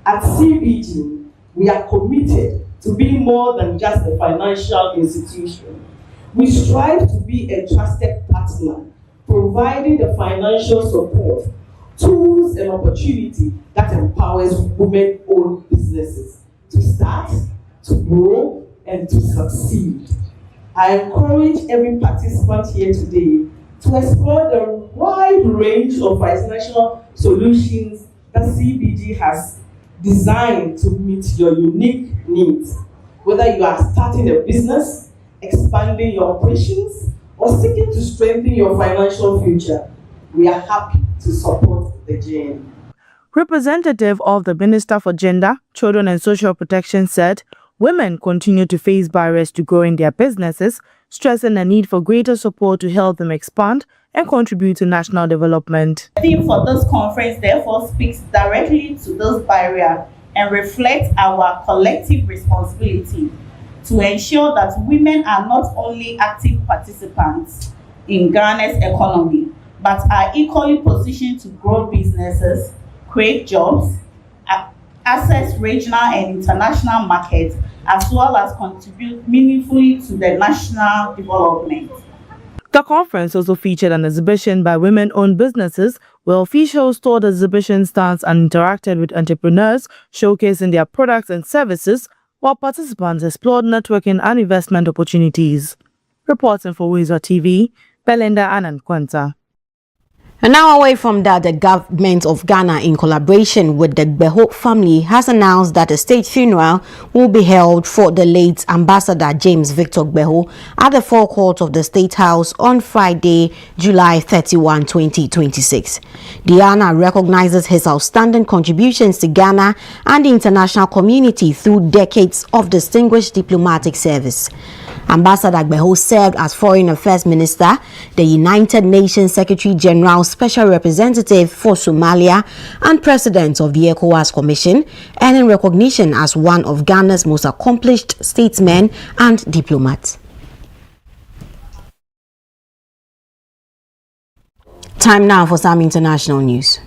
At CBG, we are committed to being more than just a financial institution. We strive to be a trusted partner, providing the financial support, tools and opportunity that empowers women-owned businesses to start, to grow, and to succeed. I encourage every participant here today to explore the wide range of financial solutions that CBG has designed to meet your unique needs. Whether you are starting a business, expanding your operations, or seeking to strengthen your financial future, we are happy to support the journey.
Representative of the Minister for Gender, Children and Social Protection said women continue to face barriers to growing their businesses, stressing the need for greater support to help them expand and contribute to national development.
The theme for this conference therefore speaks directly to those barriers and reflects our collective responsibility to ensure that women are not only active participants in Ghana's economy, but are equally positioned to grow businesses, create jobs, access regional and international markets, as well as contribute meaningfully to the national development.
The conference also featured an exhibition by women-owned businesses where officials toured exhibition stands and interacted with entrepreneurs, showcasing their products and services, while participants explored networking and investment opportunities. Reporting for WoezorTV, Belinda Anand-Kwanta.
And now away from that, the government of Ghana, in collaboration with the Gbeho family, has announced that a state funeral will be held for the late Ambassador James Victor Gbeho at the forecourt of the State House on Friday, July 31, 2026. Diana recognizes his outstanding contributions to Ghana and the international community through decades of distinguished diplomatic service. Ambassador Gbeho served as Foreign Affairs Minister, the United Nations Secretary General Special Representative for Somalia, and President of the ECOWAS Commission, and in recognition as one of Ghana's most accomplished statesmen and diplomats. Time now for some international news.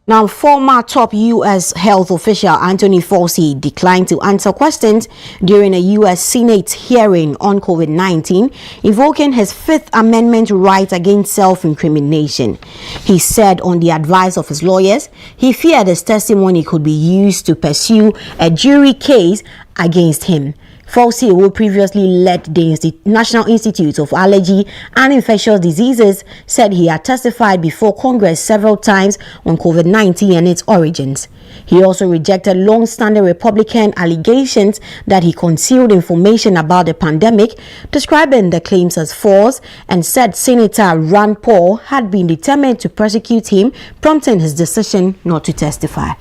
Now, former top U.S. health official Anthony Fauci declined to answer questions during a U.S. Senate hearing on COVID-19, invoking his Fifth Amendment right against self-incrimination. He said on the advice of his lawyers, he feared his testimony could be used to pursue a jury case against him. Fauci, who previously led the National Institute of Allergy and Infectious Diseases, said he had testified before Congress several times on COVID-19 and its origins. He also rejected long-standing Republican allegations that he concealed information about the pandemic, describing the claims as false, and said Senator Rand Paul had been determined to prosecute him, prompting his decision not to testify.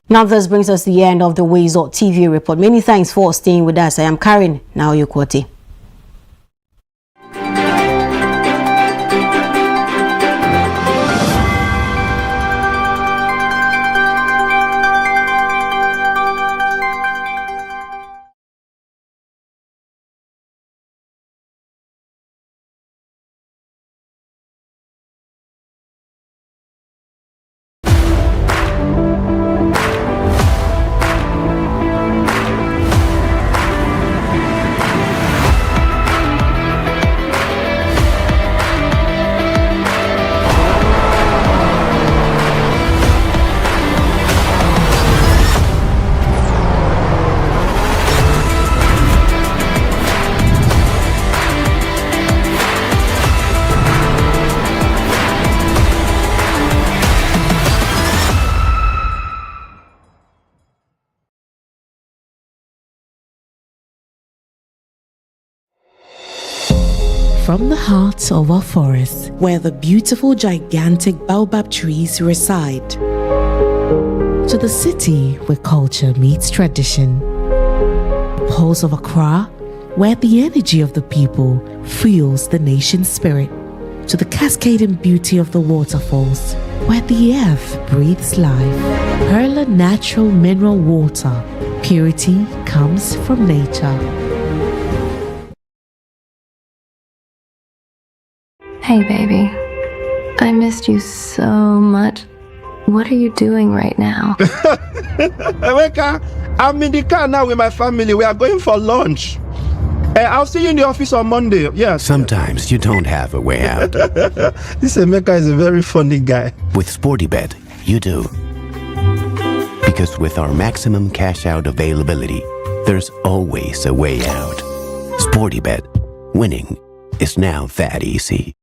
Now this brings us to the end of the WoezorTV report. Many thanks for staying with us. I am Karen Naoyokwoti.
From the heart of our forests, where the beautiful gigantic baobab trees reside, to the city where culture meets tradition. Pulse of Accra, where the energy of the people fuels the nation's spirit. To the cascading beauty of the waterfalls, where the earth breathes life. Perla natural mineral water. Purity comes from nature.
Hey, baby. I missed you so much. What are you doing right now?
Emeka, I'm in the car now with my family. We are going for lunch. I'll see you in the office on Monday. Yes.
Sometimes you don't have a way out.
This Emeka is a very funny guy.
With SportyBet, you do. Because with our maximum cash out availability, there's always a way out. SportyBet, winning is now that easy.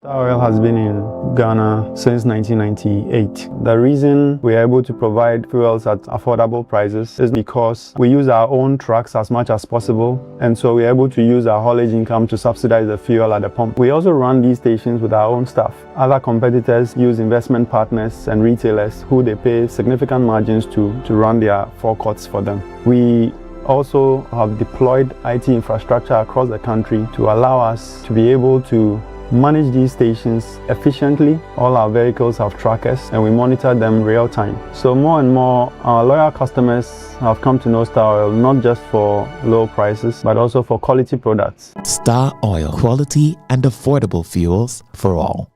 Star Oil has been in Ghana since 1998. The reason we are able to provide fuels at affordable prices is because we use our own trucks as much as possible, and so we are able to use our haulage income to subsidize the fuel at the pump. We also run these stations with our own staff. Other competitors use investment partners and retailers who they pay significant margins to run their forecourts for them. We also have deployed IT infrastructure across the country to allow us to be able to manage these stations efficiently. All our vehicles have trackers and we monitor them real time. So more and more our loyal customers have come to know Star Oil not just for low prices but also for quality products.
Star Oil, quality and affordable fuels for all.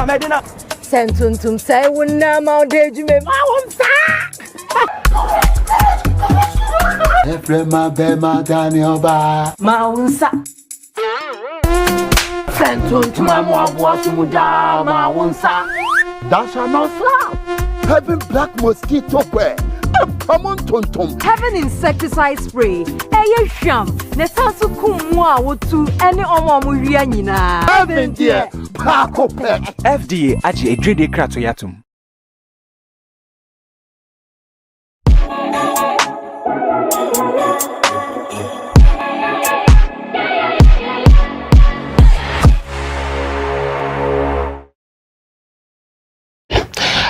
Madina. Sentuntum say wunna ma deju me ma wonsa.
Efrema be ma dani oba.
Ma wonsa. Sentuntum amwa boatu muda ma wonsa.
Dasha no slap. Having black mosquito wear. Common tontom.
Having insecticide spray. Eye sham. Nesansu kumwa wotu any omo ria nyina.
Having dear.
FDA achi edrede krato yatum.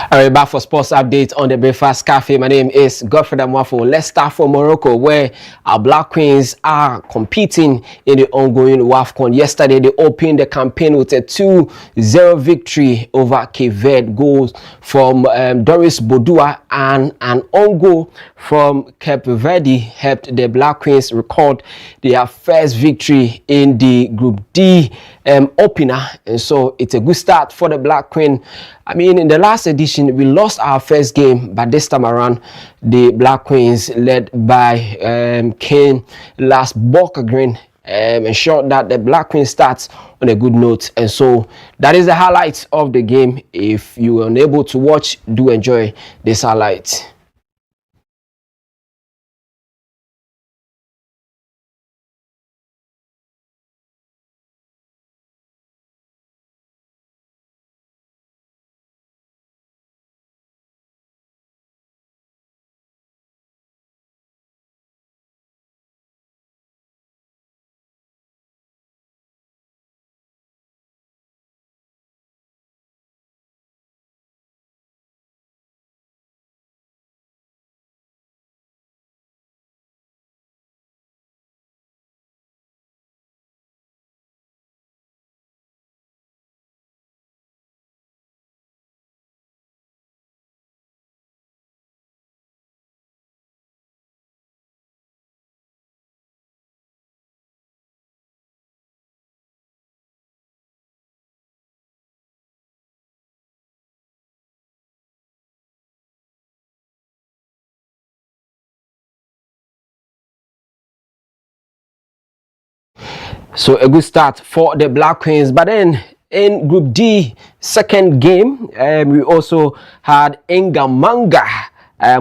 All right, back for sports update on the Breakfast Cafe. My name is Godfrey Amwafo. Let's start from Morocco, where our Black Queens are competing in the ongoing WAFCON. Yesterday, they opened the campaign with a 2-0 victory over Cape Verde. Goals from Doris Bodua and an own goal from Cape Verde helped the Black Queens record their first victory in the Group D opener. And so it's a good start for the Black Queen. I mean, in the last edition, we lost our first game, but this time around, the Black Queens, led by Kane Last Bokagrin, ensured that the Black Queen starts on a good note. And so that is the highlight of the game. If you were unable to watch, do enjoy this highlight. So a good start for the Black Queens. But then in Group D, second game, we also had Ngamanga,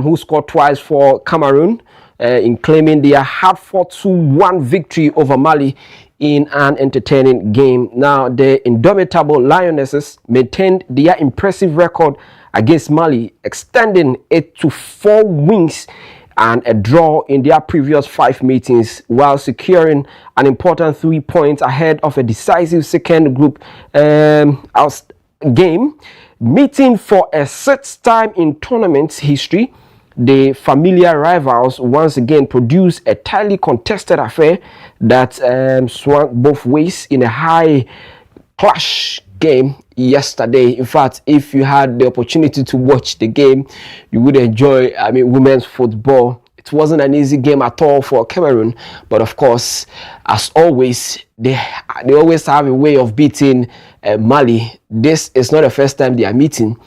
who scored twice for Cameroon in claiming their hard-fought 2-1 victory over Mali in an entertaining game. Now, the indomitable Lionesses maintained their impressive record against Mali, extending it to 4 wins and a draw in their previous 5 meetings, while securing an important 3 points ahead of a decisive second group game. Meeting for a 6th time in tournament history, the familiar rivals once again produced a tightly contested affair that swung both ways in a high clash game yesterday. In fact, if you had the opportunity to watch the game, you would enjoy women's football. It wasn't an easy game at all for Cameroon, but of course, as always, they always have a way of beating Mali. This is not the first time they are meeting.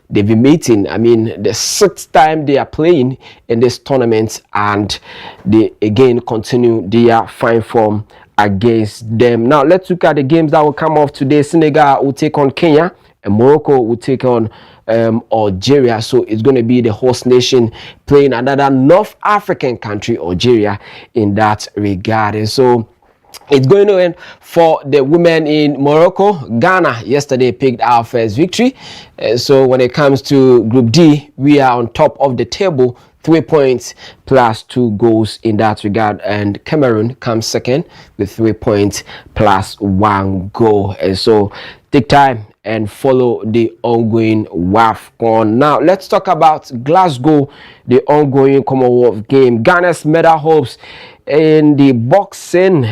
They've been meeting, the 6th time they are playing in this tournament, and they again continue their fine form against them. Now, let's look at the games that will come off today. Senegal will take on Kenya, and Morocco will take on Algeria. So it's going to be the host nation playing another North African country, Algeria, in that regard. And so it's going to end for the women in Morocco. Ghana yesterday picked our first victory. So when it comes to Group D, we are on top of the table, 3 points plus 2 goals in that regard. And Cameroon comes second with 3 points plus 1 goal. And so take time and follow the ongoing WAFCON. Now, let's talk about Glasgow, the ongoing Commonwealth game. Ghana's medal hopes in the boxing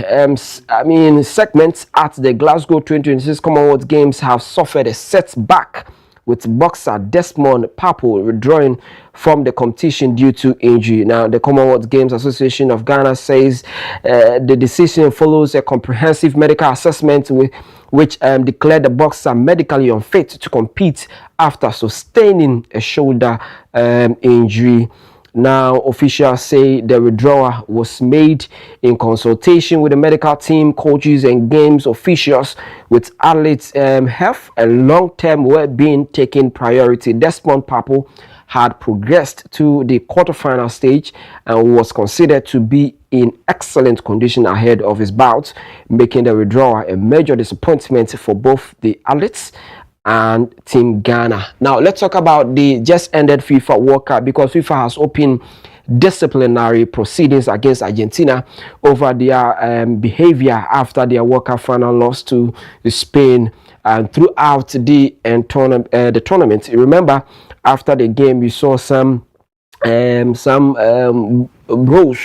segments at the Glasgow 2026 Commonwealth Games have suffered a setback, with boxer Desmond Papo withdrawing from the competition due to injury. Now, the Commonwealth Games Association of Ghana says the decision follows a comprehensive medical assessment which declared the boxer medically unfit to compete after sustaining a shoulder injury. Now, officials say the withdrawal was made in consultation with the medical team, coaches, and games officials, with athletes' health and long-term well-being taking priority. Desmond Papo had progressed to the quarterfinal stage and was considered to be in excellent condition ahead of his bout, making the withdrawal a major disappointment for both the athletes and Team Ghana. Now, let's talk about the just ended FIFA World Cup, because FIFA has opened disciplinary proceedings against Argentina over their behavior after their World Cup final loss to Spain and throughout the tournament. Remember, after the game, we saw some bros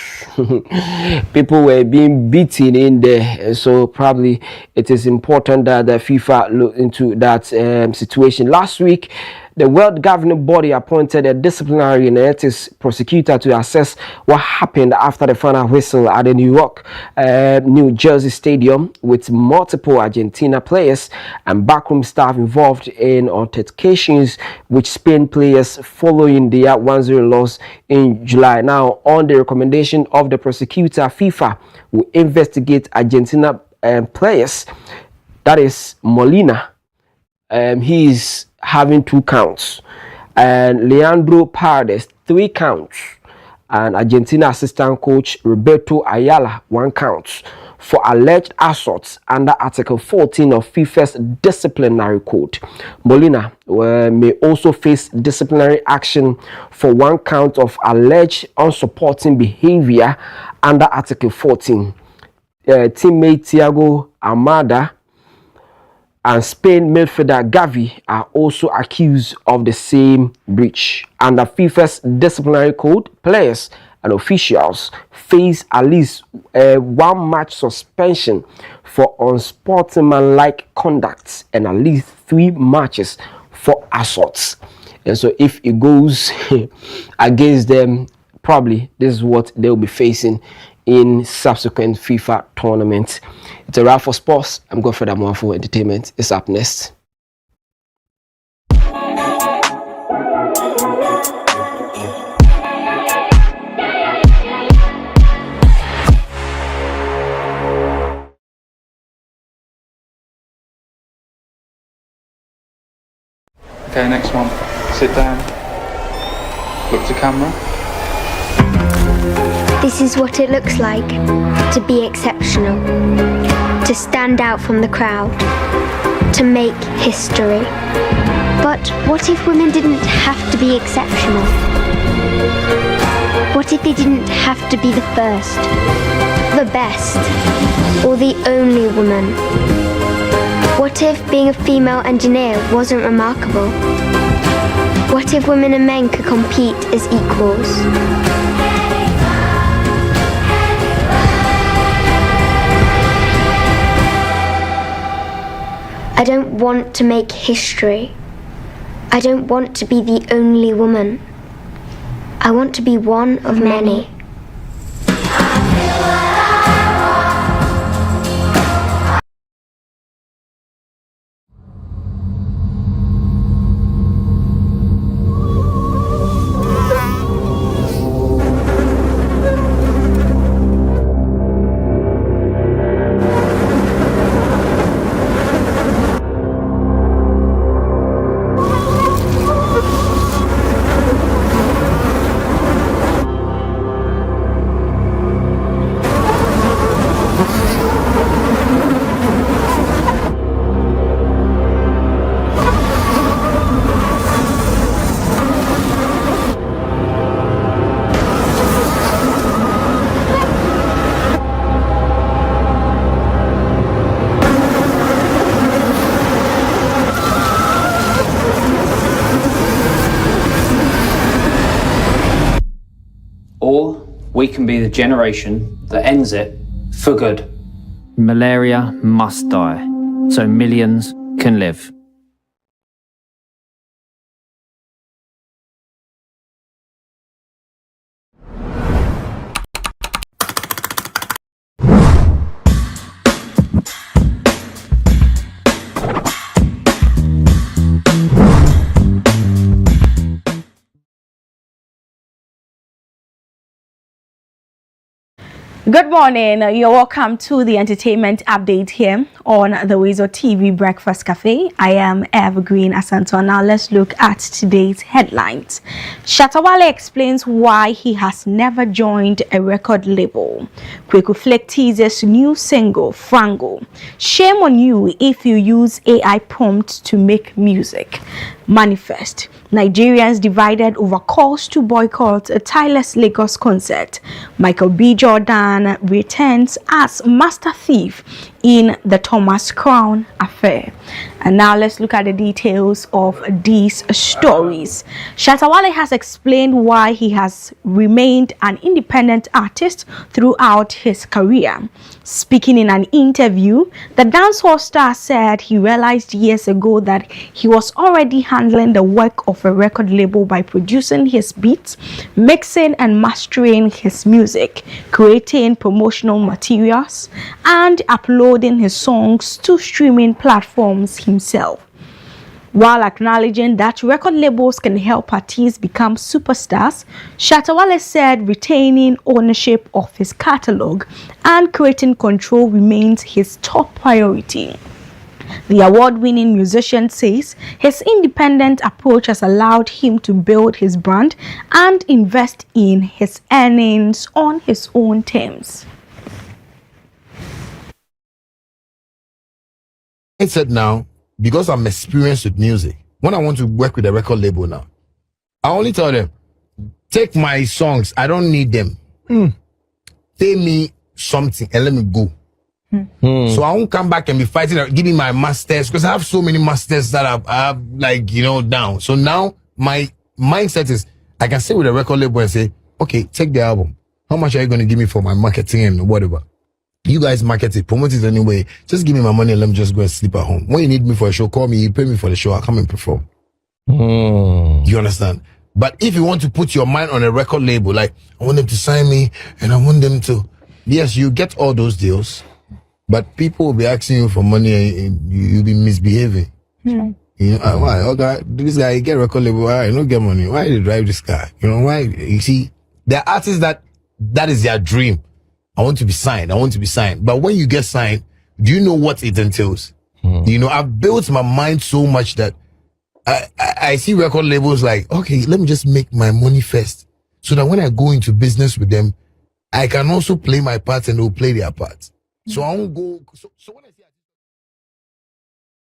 people were being beaten in there, so probably it is important that the FIFA look into that situation. Last week, the world governing body appointed a disciplinary and ethics prosecutor to assess what happened after the final whistle at the New Jersey Stadium, with multiple Argentina players and backroom staff involved in altercations with Spain players following their 1-0 loss in July. Now, on the recommendation of the prosecutor, FIFA will investigate Argentina players, that is Molina. He is having 2 counts, and Leandro Paredes 3 counts, and Argentina assistant coach Roberto Ayala 1 count for alleged assaults under Article 14 of FIFA's disciplinary code. Molina may also face disciplinary action for 1 count of alleged unsupporting behavior under Article 14. Teammate Thiago Almada and Spain midfielder Gavi are also accused of the same breach. Under FIFA's disciplinary code, players and officials face at least a 1-match suspension for unsportsmanlike conduct and at least 3 matches for assaults. And so if it goes against them, probably this is what they'll be facing in subsequent FIFA tournaments. It's a wrap for sports. I'm Godfrey Amuafo. Entertainment is up next.
Okay, next one. Sit down. Look to camera.
This is what it looks like to be exceptional. to stand out from the crowd, to make history. But what if women didn't have to be exceptional? What if they didn't have to be the first, the best, or the only woman? What if being a female engineer wasn't remarkable? What if women and men could compete as equals? I don't want to make history. I don't want to be the only woman. I want to be one of many.
Or we can be the generation that ends it for good.
Malaria must die, so millions can live.
Good morning. You're welcome to the entertainment update here on the WoezorTV Breakfast Cafe. I am Evergreen Asanto. Now let's look at today's headlines. Shatta Wale explains why he has never joined a record label. Kweku Flake teases new single, Frango. Shame on you if you use AI prompt to make music. Manifest. Nigerians divided over calls to boycott a Tyler's Lagos concert. Michael B. Jordan returns as master thief in the Thomas Crown affair. And now let's look at the details of these stories. Shatta Wale has explained why he has remained an independent artist throughout his career. Speaking in an interview, the dancehall star said he realized years ago that he was already handling the work of a record label by producing his beats, mixing and mastering his music, creating promotional materials, and uploading his songs to streaming platforms himself. While acknowledging that record labels can help artists become superstars, Shatta Wale said retaining ownership of his catalog and creating control remains his top priority. The award-winning musician says his independent approach has allowed him to build his brand and invest in his earnings on his own terms.
I said now, because I'm experienced with music, when I want to work with a record label now, I only tell them, take my songs, I don't need them. Pay me something and let me go. So I won't come back and be fighting, give me my masters, because I have so many masters that I have like, down. So now my mindset is, I can sit with a record label and say, okay, take the album. How much are you going to give me for my marketing and whatever? You guys market it, promote it anyway. Just give me my money and let me just go and sleep at home. When you need me for a show, call me, you pay me for the show, I'll come and perform. You understand? But if you want to put your mind on a record label, like, I want them to sign me and I want them to, yes, you get all those deals, but people will be asking you for money and you'll be misbehaving. Why? Okay, this guy, he get a record label, why? I don't get money. Why they drive this car? Why? You see, there are artists that is their dream. I want to be signed. But when you get signed, do you know what it entails? I've built my mind so much that I see record labels like, okay, let me just make my money first, so that when I go into business with them, I can also play my part and they'll play their part. So I won't go. So when I say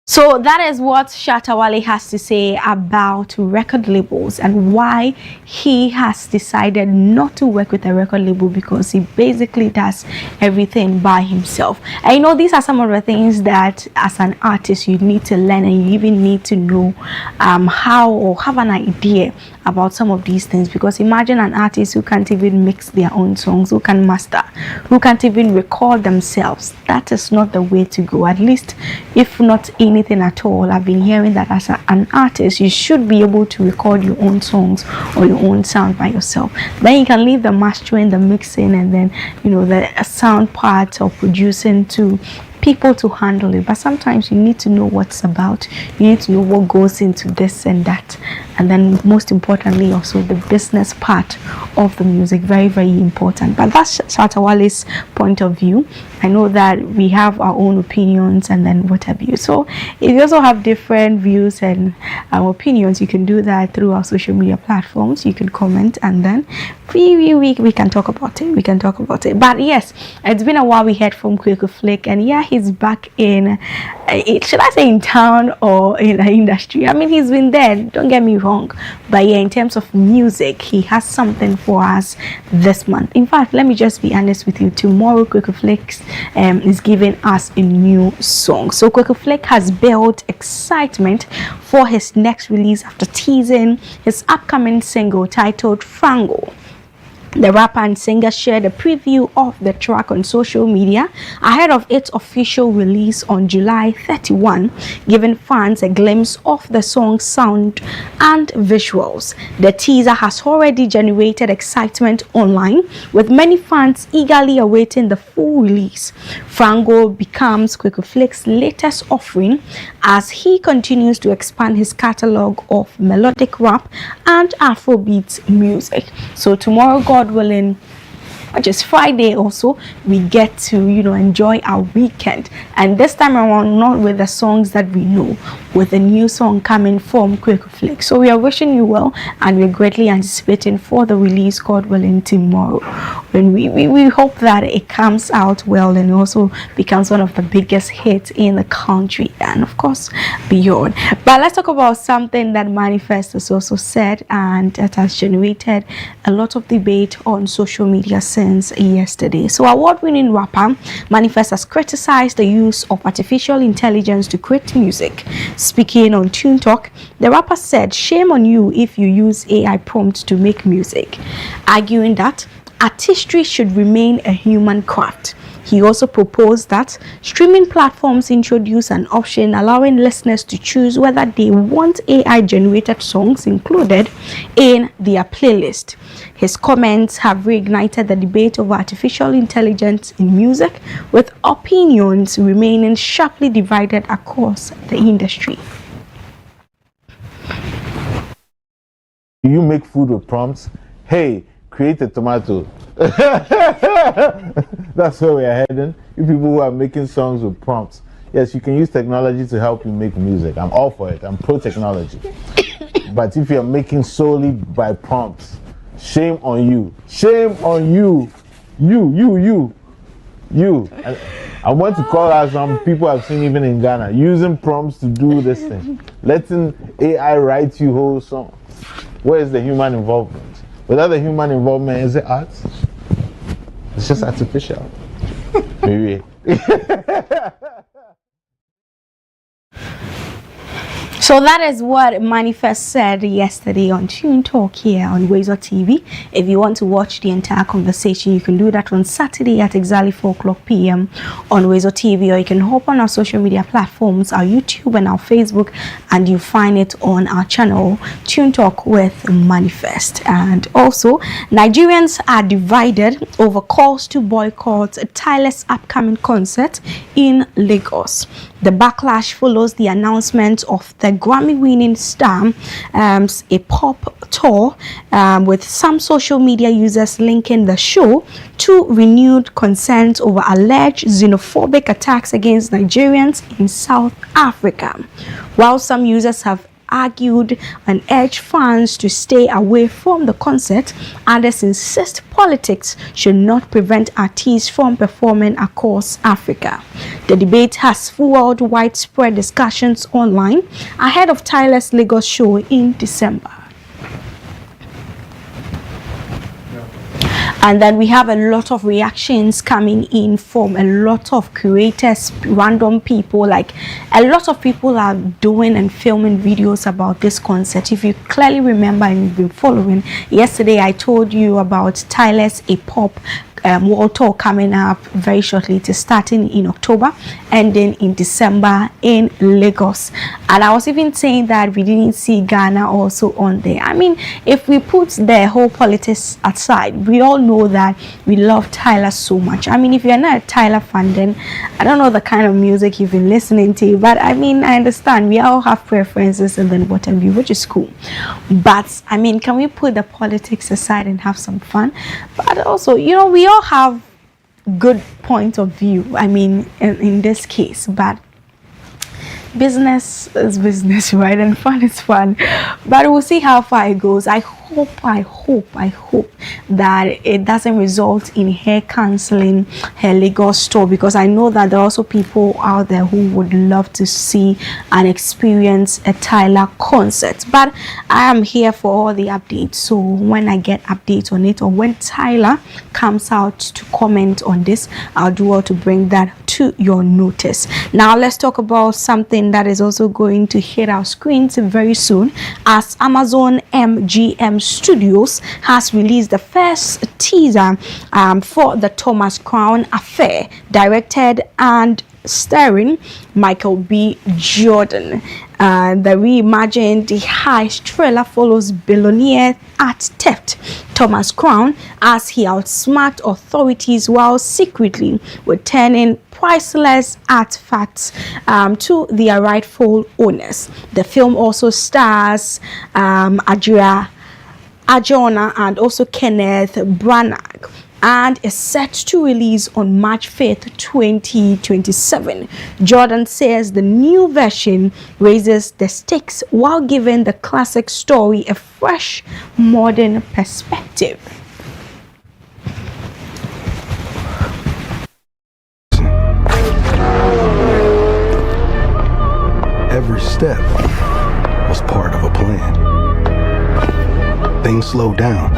So that is what Shatta Wale has to say about record labels and why he has decided not to work with a record label, because he basically does everything by himself. And you know, these are some of the things that as an artist you need to learn, and you even need to know how, or have an idea about some of these things. Because imagine an artist who can't even mix their own songs, who can master, who can't even record themselves. That is not the way to go. At least, if not anything at all, I've been hearing that as an artist you should be able to record your own songs or your own sound by yourself. Then you can leave the mastering, the mixing, and then, you know, the sound part or producing to people to handle it. But sometimes you need to know what's about, you need to know what goes into this and that, and then most importantly also the business part of the music. Very, very important. But that's Shatta Wale's point of view. I know that we have our own opinions and then what have you. So if you also have different views and opinions, you can do that through our social media platforms. You can comment, and then we can talk about it. We can talk about it. But yes, it's been a while we heard from Kwaku Flick, and yeah, he's back in should I say in town or in the industry? I mean, he's been there, don't get me wrong, but yeah, in terms of music, he has something for us this month. In fact, let me just be honest with you, tomorrow Kwaku Flick is giving us a new song. So Kwaku Flick has built excitement for his next release after teasing his upcoming single titled Frango. The rapper and singer shared a preview of the track on social media ahead of its official release on July 31, giving fans a glimpse of the song's sound and visuals. The teaser has already generated excitement online, with many fans eagerly awaiting the full release. Frango becomes Kwaku Flick's latest offering as he continues to expand his catalog of melodic rap and Afrobeat music. So tomorrow, God willing, which is Friday also, we get to, you know, enjoy our weekend. And this time around, not with the songs that we know, with a new song coming from Kwaku Flick. So we are wishing you well, and we're greatly anticipating for the release, God willing, tomorrow. When we hope that it comes out well and also becomes one of the biggest hits in the country and of course beyond. But let's talk about something that Manifest has also said, and that has generated a lot of debate on social media since yesterday. So award-winning rapper Manifest has criticized the use of artificial intelligence to create music. Speaking on Tune Talk, the rapper said, "Shame on you if you use AI prompts to make music," arguing that artistry should remain a human craft. He also proposed that streaming platforms introduce an option allowing listeners to choose whether they want AI-generated songs included in their playlist. His comments have reignited the debate over artificial intelligence in music, with opinions remaining sharply divided across the industry.
You make food with prompts. Hey, create a tomato. That's where we are heading. You people who are making songs with prompts, yes, you can use technology to help you make music. I'm all for it. I'm pro technology. But if you're making solely by prompts, shame on you. Shame on you. You. I want to call out some people I've seen even in Ghana using prompts to do this thing. Letting AI write you whole songs. Where is the human involvement? Without the human involvement, is it art? It's just artificial. Maybe.
So that is what Manifest said yesterday on Tune Talk here on WoezorTV. If you want to watch the entire conversation, you can do that on Saturday at exactly 4 o'clock p.m. on WoezorTV, or you can hop on our social media platforms, our YouTube and our Facebook, and you find it on our channel, Tune Talk with Manifest. And also, Nigerians are divided over calls to boycott Tyler's upcoming concert in Lagos. The backlash follows the announcement of the Grammy-winning star a pop tour, with some social media users linking the show to renewed concerns over alleged xenophobic attacks against Nigerians in South Africa. While some users have argued and urged fans to stay away from the concert. Others insist politics should not prevent artists from performing across Africa. The debate has fueled widespread discussions online ahead of Tyler's Lagos show in December. And then we have a lot of reactions coming in from a lot of creators, random people. Like, a lot of people are doing and filming videos about this concert. If you clearly remember and you've been following, yesterday I told you about Tyler's A Pop world tour coming up very shortly. It is starting in October, ending in December in Lagos. And I was even saying that we didn't see Ghana also on there. I mean, if we put the whole politics aside, we all know that we love Tyler so much. I mean, if you're not a Tyler fan, then I don't know the kind of music you've been listening to, but I mean, I understand we all have preferences and then what have you, which is cool. But I mean, can we put the politics aside and have some fun? But also, you know, we all have good point of view, I mean, in this case, but business is business, right? And fun is fun. But we'll see how far it goes. I hope that it doesn't result in her canceling her Lagos tour, because I know that there are also people out there who would love to see and experience a Tyler concert. But I am here for all the updates, so when I get updates on it, or when Tyler comes out to comment on this, I'll do all to bring that to your notice. Now let's talk about something that is also going to hit our screens very soon, as Amazon MGM Studios has released the first teaser for the Thomas Crown Affair, directed and starring Michael B. Jordan. The reimagined heist thriller follows billionaire art theft Thomas Crown as he outsmarts authorities while secretly returning priceless artifacts to their rightful owners. The film also stars Adria Arjona and also Kenneth Branagh, and is set to release on March 5th, 2027. Jordan says the new version raises the stakes while giving the classic story a fresh, modern perspective.
Every step was part of a plan. Things slowed down.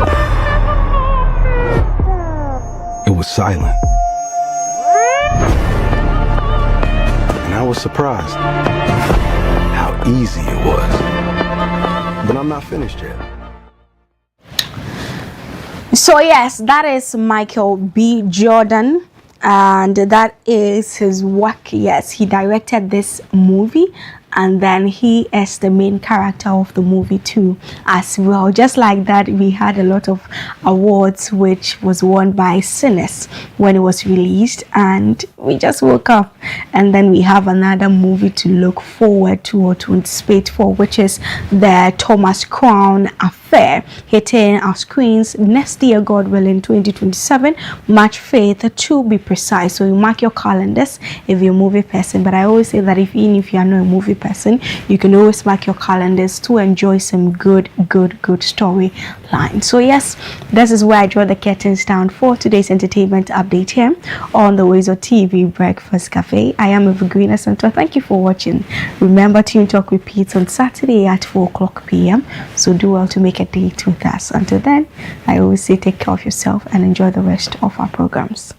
It was silent. And I was surprised how easy it was. But I'm not finished yet.
So yes, that is Michael B. Jordan, and that is his work. Yes, he directed this movie, and then he is the main character of the movie too as well. Just like that, we had a lot of awards which was won by Sinners when it was released, and we just woke up and then we have another movie to look forward to or to anticipate for, which is the Thomas Crown Affair, hitting our screens next year, God willing, 2027, March 5th to be precise. So you mark your calendars if you're a movie person. But I always say that even if you are not a movie person, you can always mark your calendars to enjoy some good storyline. So yes, this is where I draw the curtains down for today's entertainment update here on the WoezorTV Breakfast Cafe. I am Evergreen Asante. Thank you for watching. Remember, Tune Talk repeats on Saturday at 4:00 p.m. So do well to make a date with us. Until then, I always say take care of yourself and enjoy the rest of our programs.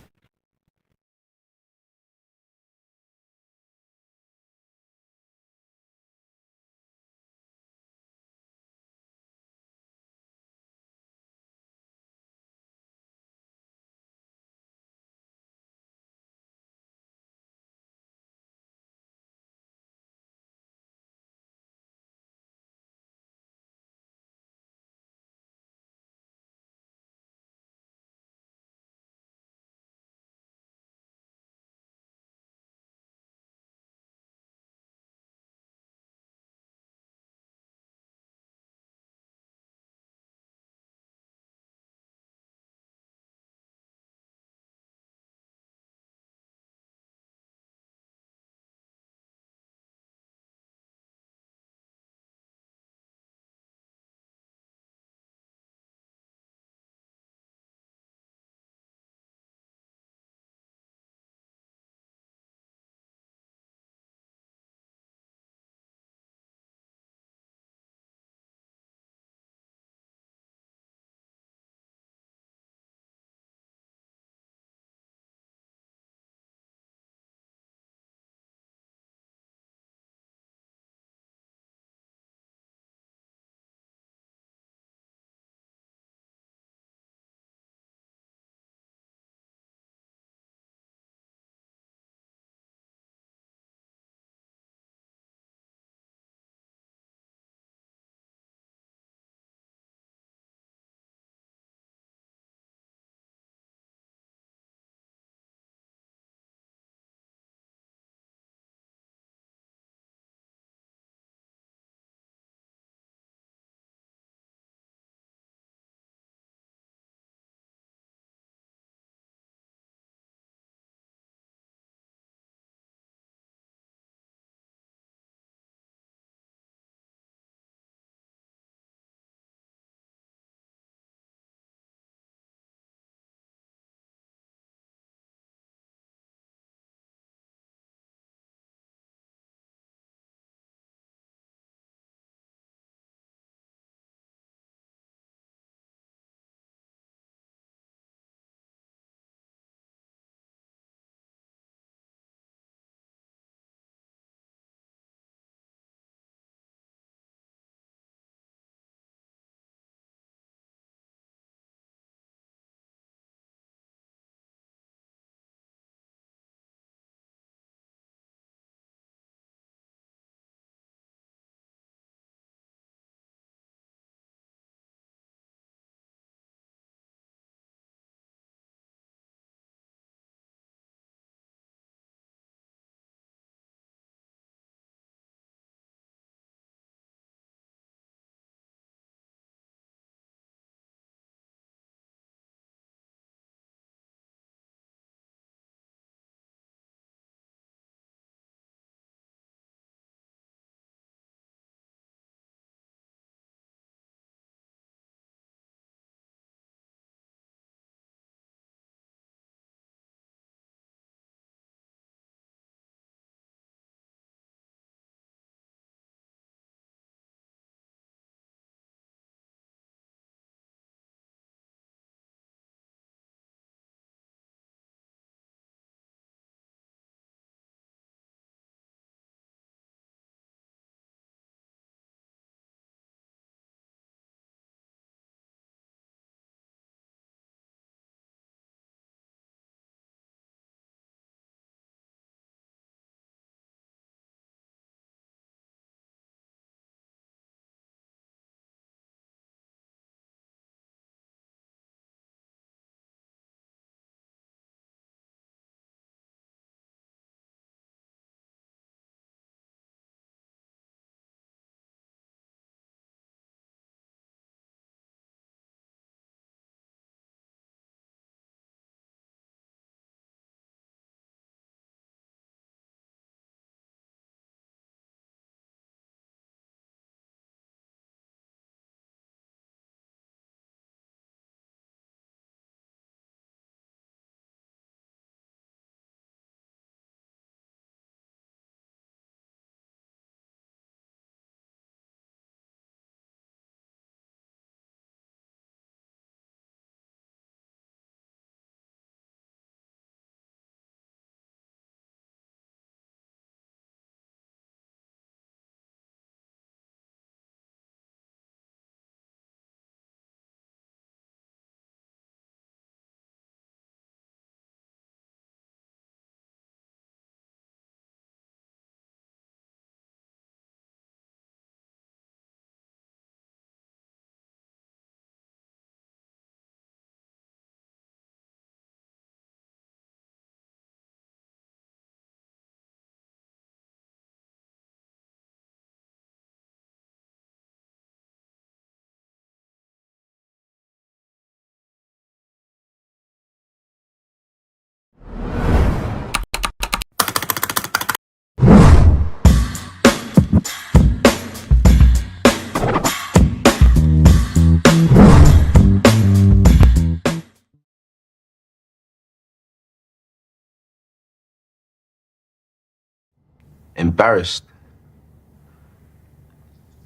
Embarrassed.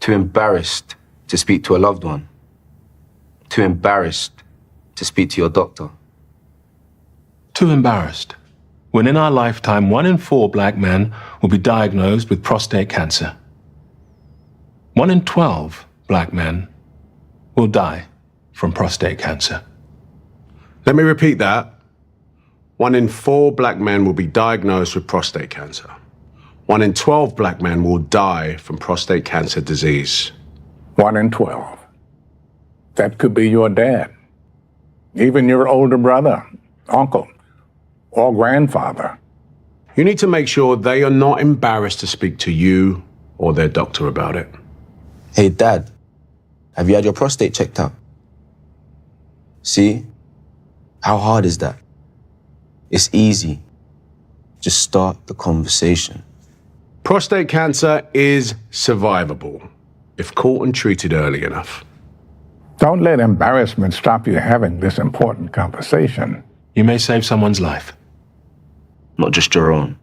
Too embarrassed to speak to a loved one. Too embarrassed to speak to your doctor.
Too embarrassed. When in our lifetime, 1 in 4 black men will be diagnosed with prostate cancer. 1 in 12 black men will die from prostate cancer.
Let me repeat that. 1 in 4 black men will be diagnosed with prostate cancer. 1 in 12 black men will die from prostate cancer disease.
1 in 12. That could be your dad, even your older brother, uncle, or grandfather.
You need to make sure they are not embarrassed to speak to you or their doctor about it.
Hey, Dad, have you had your prostate checked out? See? How hard is that? It's easy. Just start the conversation.
Prostate cancer is survivable if caught and treated early enough.
Don't let embarrassment stop you having this important conversation.
You may save someone's life.
Not just your own.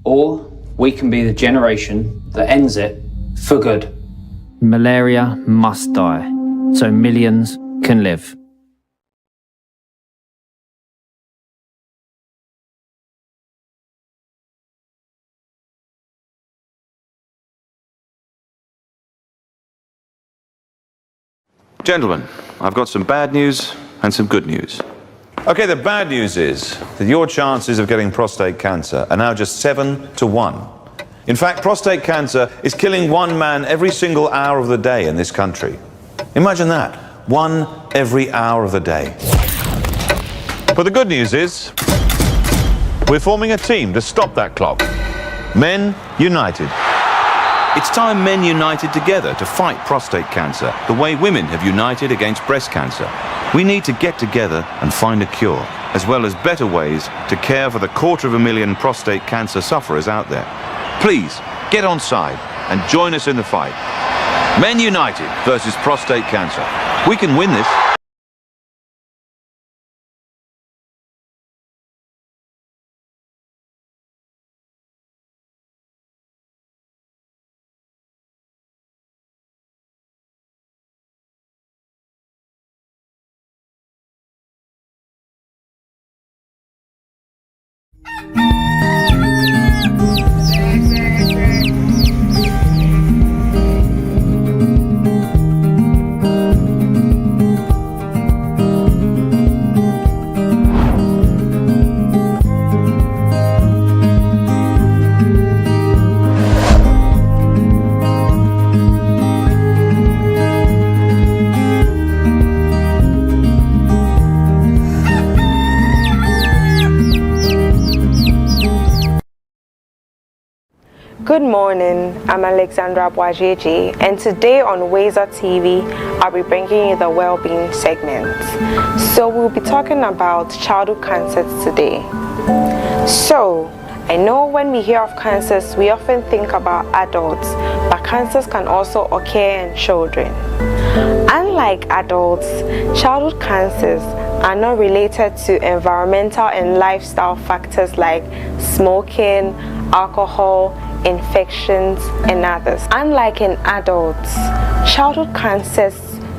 Or we can be the generation that ends it for good.
Malaria must die, so millions can live.
Gentlemen, I've got some bad news and some good news. Okay, the bad news is that your chances of getting prostate cancer are now just 7 to 1. In fact, prostate cancer is killing 1 man every single hour of the day in this country. Imagine that, 1 every hour of the day. But the good news is, we're forming a team to stop that clock. Men United. It's time men united together to fight prostate cancer, the way women have united against breast cancer. We need to get together and find a cure, as well as better ways to care for the 250,000 prostate cancer sufferers out there. Please, get on side and join us in the fight. Men United versus prostate cancer. We can win this.
Good morning, I'm Alexandra Boajeji, and today on WoezorTV, I'll be bringing you the well-being segment. So we'll be talking about childhood cancers today. So, I know when we hear of cancers, we often think about adults, but cancers can also occur in children. Unlike adults, childhood cancers are not related to environmental and lifestyle factors like smoking, alcohol, infections, and others. Unlike in adults, childhood cancers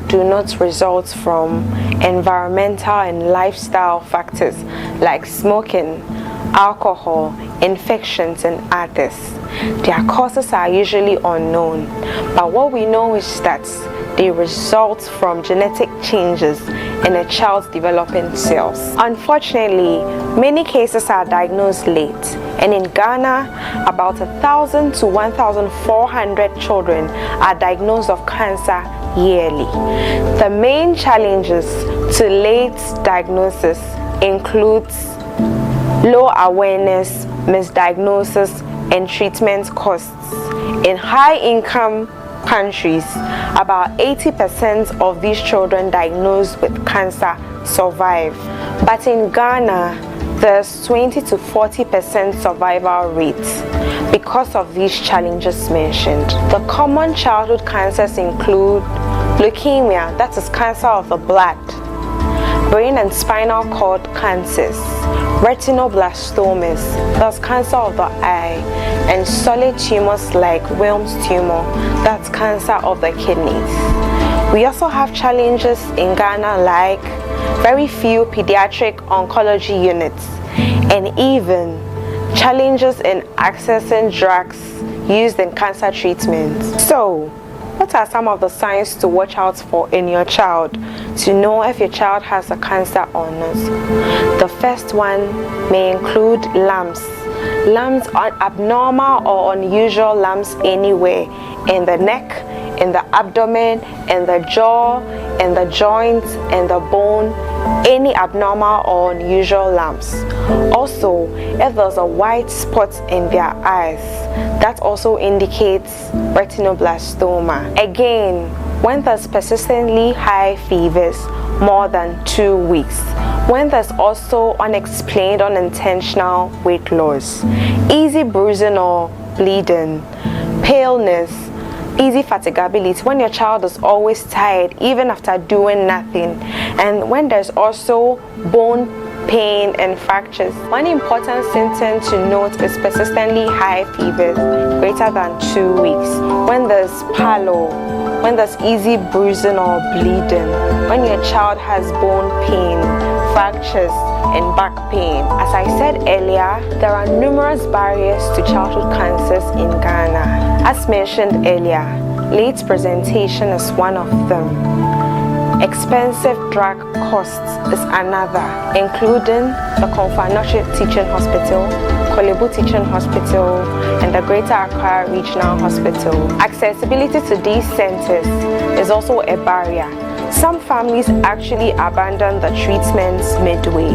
do not result from environmental and lifestyle factors like smoking, alcohol, infections, and others. Their causes are usually unknown, but what we know is that they result from genetic changes in a child's developing cells. Unfortunately, many cases are diagnosed late, and in Ghana, about 1,000 to 1,400 children are diagnosed of cancer yearly. The main challenges to late diagnosis includes low awareness, misdiagnosis, and treatment costs. In high-income countries, about 80% of these children diagnosed with cancer survive. But in Ghana, there's 20 to 40% survival rates because of these challenges mentioned. The common childhood cancers include leukemia, that is cancer of the blood, brain and spinal cord cancers, retinoblastomas, that's cancer of the eye, and solid tumors like Wilms tumor, that's cancer of the kidneys. We also have challenges in Ghana like very few pediatric oncology units, and even challenges in accessing drugs used in cancer treatment. So, what are some of the signs to watch out for in your child to know if your child has a cancer or not? The first one may include lumps. Lumps are abnormal or unusual lumps anywhere in the neck, in the abdomen, in the jaw, in the joints, in the bone, any abnormal or unusual lumps. Also, if there's a white spot in their eyes, that also indicates retinoblastoma. Again, when there's persistently high fevers more than 2 weeks, when there's also unexplained unintentional weight loss, easy bruising or bleeding, paleness, easy fatigability, when your child is always tired even after doing nothing, and when there's also bone pain and fractures. One important symptom to note is persistently high fevers greater than 2 weeks, when there's pallor, when there's easy bruising or bleeding, when your child has bone pain, fractures, and back pain. As I said earlier, there are numerous barriers to childhood cancers in Ghana. As mentioned earlier, late presentation is one of them. Expensive drug costs is another, including the Konfanoche Teaching Hospital, Kolebu Teaching Hospital, and the Greater Accra Regional Hospital. Accessibility to these centers is also a barrier. Some families actually abandon the treatments midway,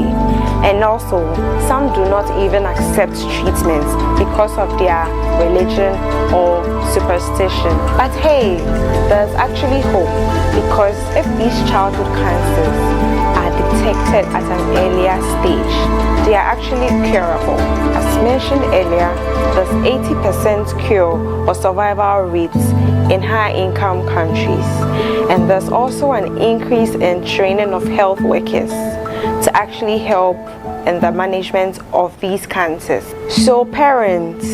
and also some do not even accept treatments because of their religion or superstition. But hey, there's actually hope, because if these childhood cancers are detected at an earlier stage, they are actually curable. As mentioned earlier, there's 80% cure or survival rates in high-income countries, and there's also an increase in training of health workers to actually help in the management of these cancers. So parents,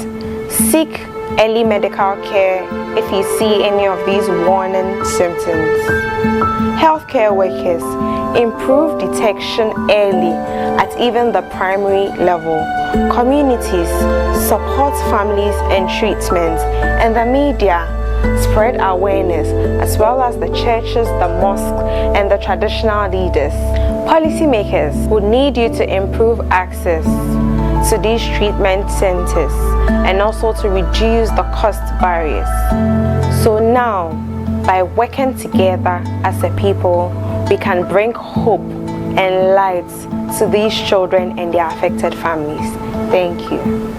seek early medical care if you see any of these warning symptoms. Healthcare workers, improve detection early at even the primary level. Communities, support families in treatment, and the media, spread awareness, as well as the churches, the mosques, and the traditional leaders. Policymakers would need you to improve access to these treatment centers and also to reduce the cost barriers. So now, by working together as a people, we can bring hope and light to these children and their affected families. Thank you.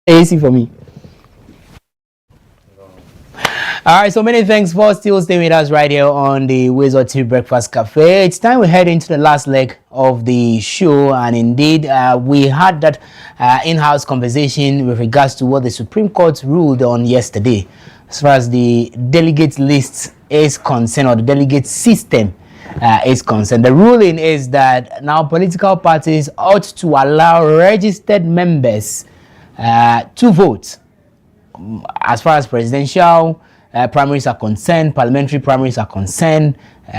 easy for me. All right, so many thanks for still staying with us right here on the WoezorTV Breakfast Cafe. It's time we head into the last leg of the show, and indeed, we had that in-house conversation with regards to what the Supreme Court ruled on yesterday, as far as the delegate list is concerned, or the delegate system is concerned. The ruling is that now political parties ought to allow registered members to vote as far as presidential primaries are concerned, parliamentary primaries are concerned,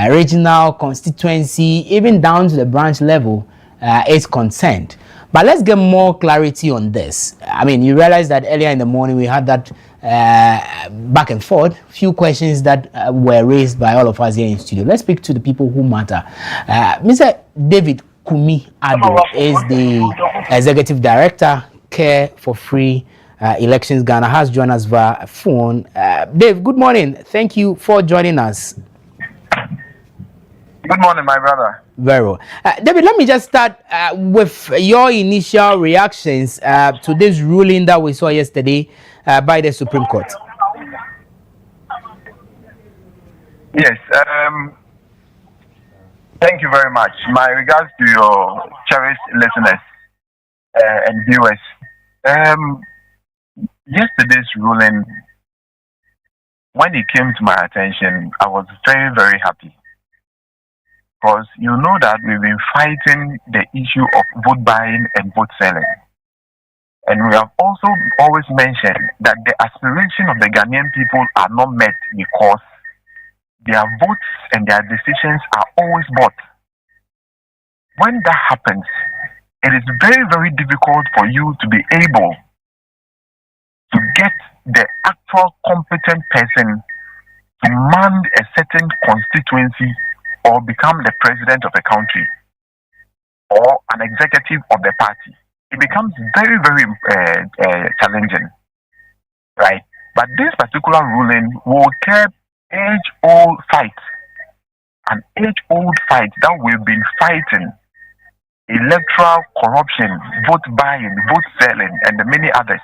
regional, constituency, even down to the branch level is concerned. But let's get more clarity on this. I mean, you realize that earlier in the morning we had that back and forth, few questions that were raised by all of us here in studio. Let's speak to the people who matter. Mr. David Kumi Ado is the Executive Director, Care for Free Elections Ghana, has joined us via phone. Dave, good morning. Thank you for joining us.
Good morning, my brother.
Very well. David, let me just start with your initial reactions to this ruling that we saw yesterday by the Supreme Court.
Yes. Thank you very much. My regards to your cherished listeners and viewers. Yesterday's ruling, when it came to my attention, I was very, very happy. Because you know that we've been fighting the issue of vote buying and vote selling. And we have also always mentioned that the aspiration of the Ghanaian people are not met because their votes and their decisions are always bought. When that happens, it is very, very difficult for you to be able to get the actual competent person to man a certain constituency or become the president of a country or an executive of the party. It becomes very, very challenging, right? But this particular ruling will curb age-old fights, an age-old fight that we've been fighting: electoral corruption, vote buying, vote selling, and the many others.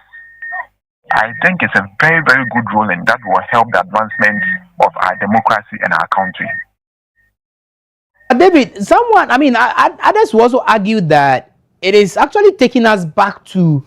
I think it's a very, very good ruling that will help the advancement of our democracy and our country.
David, others will also argue that it is actually taking us back to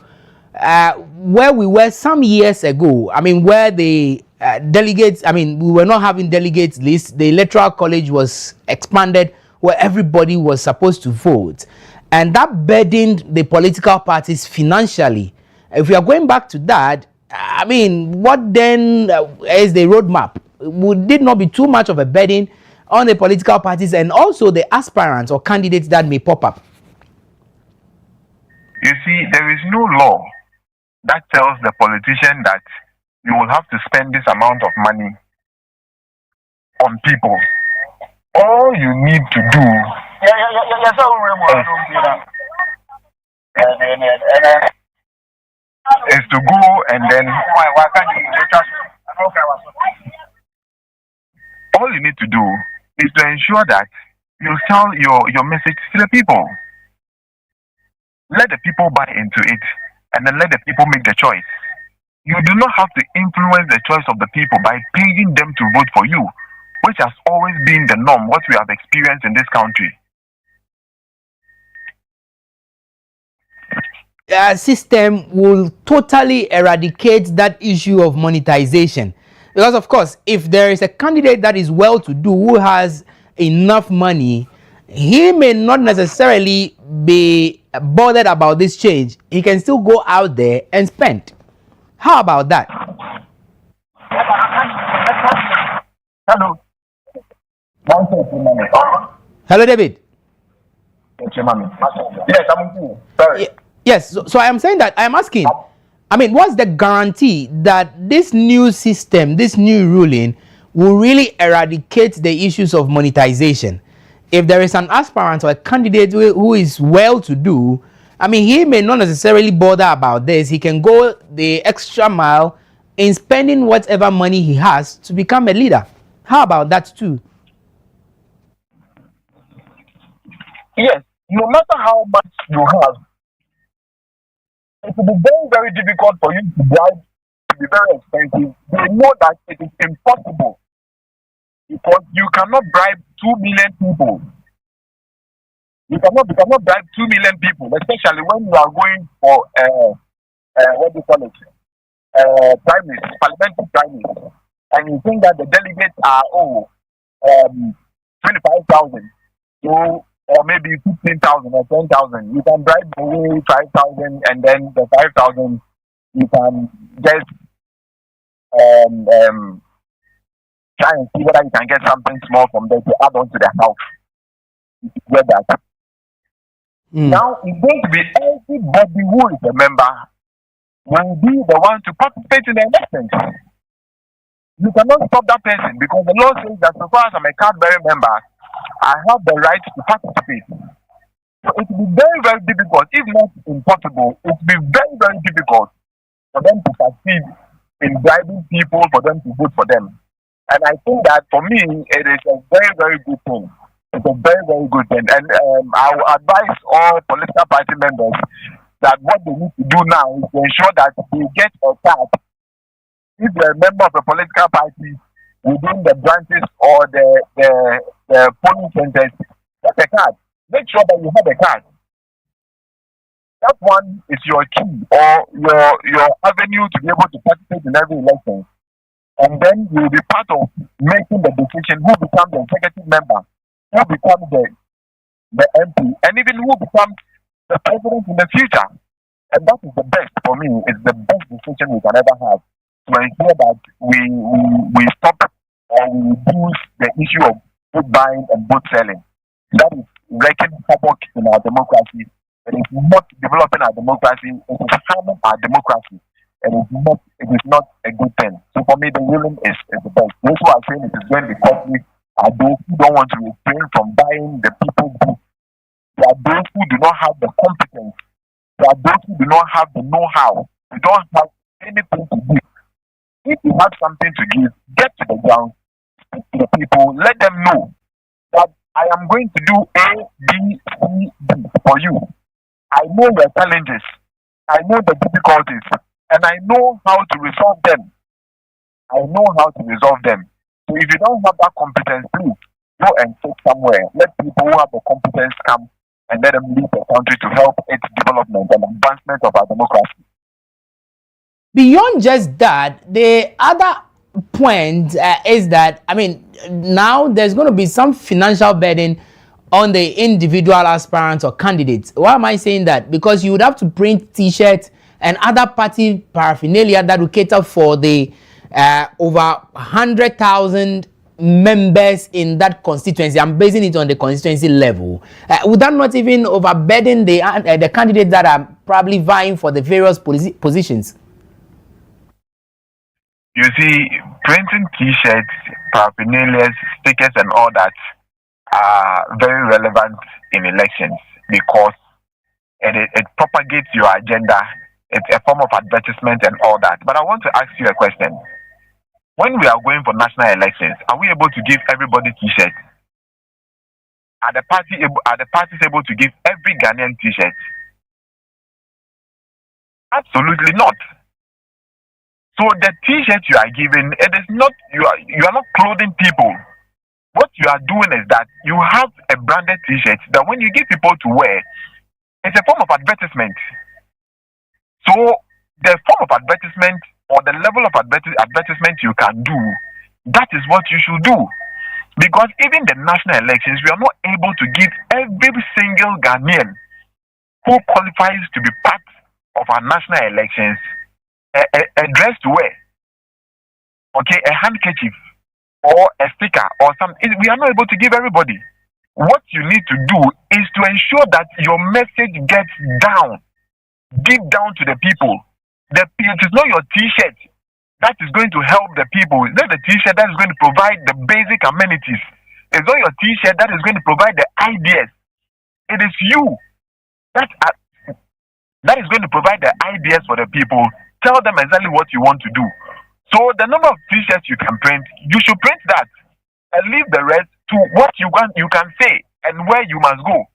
where we were some years ago. I mean, where the delegates, we were not having delegates lists. The electoral college was expanded where everybody was supposed to vote. And that burdened the political parties financially. If we are going back to that, what then is the roadmap? Would it not be too much of a burden on the political parties and also the aspirants or candidates that may pop up?
You see, there is no law that tells the politician that you will have to spend this amount of money on people. All you need to do is to go and then all you need to do is to ensure that you sell your message to the people. Let the people buy into it and then let the people make the choice. You do not have to influence the choice of the people by paying them to vote for you, which has always been the norm, what we have experienced in this country.
System will totally eradicate that issue of monetization. Because, of course, if there is a candidate that is well-to-do, who has enough money, he may not necessarily be bothered about this change. He can still go out there and spend. How about that?
Hello.
Hello, David.
Yes, I'm cool. Sorry.
Yes, so I am saying that I am asking, what's the guarantee that this new system, this new ruling, will really eradicate the issues of monetization? If there is an aspirant or a candidate who is well-to-do, he may not necessarily bother about this. He can go the extra mile in spending whatever money he has to become a leader. How about that too?
Yes, no matter how much you have, it will be very, very difficult for you to bribe to be very expensive. They know that it is impossible because you cannot bribe 2 million people. You cannot bribe 2 million people, especially when you are going for what do you call it? Primaries, parliamentary primaries, and you think that the delegates are 25,000, so or maybe 15,000 or 10,000. You can bribe away 5,000, and then the 5,000 you can just try and see whether you can get something small from there to add on to the house. You get that? Now it's going to be everybody who is a member will be the one to participate in the elections. You cannot stop that person because the law says that so far as I'm a card-bearing member, I have the right to participate. So it will be very, very difficult, if not impossible, it will be very, very difficult for them to succeed in bribing people for them to vote for them. And I think that for me, it is a very, very good thing. It's a very, very good thing. And I will advise all political party members that what they need to do now is to ensure that they get a card. If you're a member of a political party within the branches or the polling centers, get a card. Make sure that you have a card. That one is your key or your avenue to be able to participate in every election. And then you will be part of making the decision who becomes the executive member, who becomes the MP, and even who becomes the president in the future. And that is the best for me. It's the best decision we can ever have to ensure that we stop or we reduce the issue of vote buying and vote selling. That is wreaking havoc in our democracy. It is not developing our democracy. It is harming our democracy. It is not a good thing. So for me, the ruling is the best. Those who are saying it is going to be costly are those who don't want to refrain from buying the people's vote. There are those who do not have the competence. There are those who do not have the know-how. They don't have anything to give. If you have something to give, get to the ground, speak to the people, let them know that I am going to do A, B, C, D for you. I know your challenges. I know the difficulties. And I know how to resolve them. I know how to resolve them. So if you don't have that competence, please go and sit somewhere. Let people who have the competence come and let them lead the country to help its development and advancement of our democracy.
Beyond just that, the other point is that, I mean, now there's going to be some financial burden on the individual aspirants or candidates. Why am I saying that? Because you would have to print T-shirts and other party paraphernalia that will cater for the over 100,000 members in that constituency. I'm basing it on the constituency level. Would that not even overburden the candidates that are probably vying for the various positions?
You see, printing T-shirts, paraphernalia, stickers, and all that are very relevant in elections because it propagates your agenda. It's a form of advertisement and all that. But I want to ask you a question. When we are going for national elections, are we able to give everybody T-shirts? Are the parties able to give every Ghanaian T-shirt? Absolutely not. So the T-shirt you are giving, it is not you are not clothing people. What you are doing is that you have a branded T-shirt that when you give people to wear, it's a form of advertisement. So the form of advertisement or the level of advertisement you can do, that is what you should do. Because even the national elections, we are not able to give every single Ghanaian who qualifies to be part of our national elections a dress to wear. Okay, a handkerchief or a sticker or something. We are not able to give everybody. What you need to do is to ensure that your message gets down, deep down to the people. It is not your T-shirt that is going to help the people. It's not the T-shirt that is going to provide the basic amenities. It's not your T-shirt that is going to provide the ideas. It is you that is going to provide the ideas for the people. Tell them exactly what you want to do. So the number of T-shirts you can print, you should print that and leave the rest to what you can say and where you must go.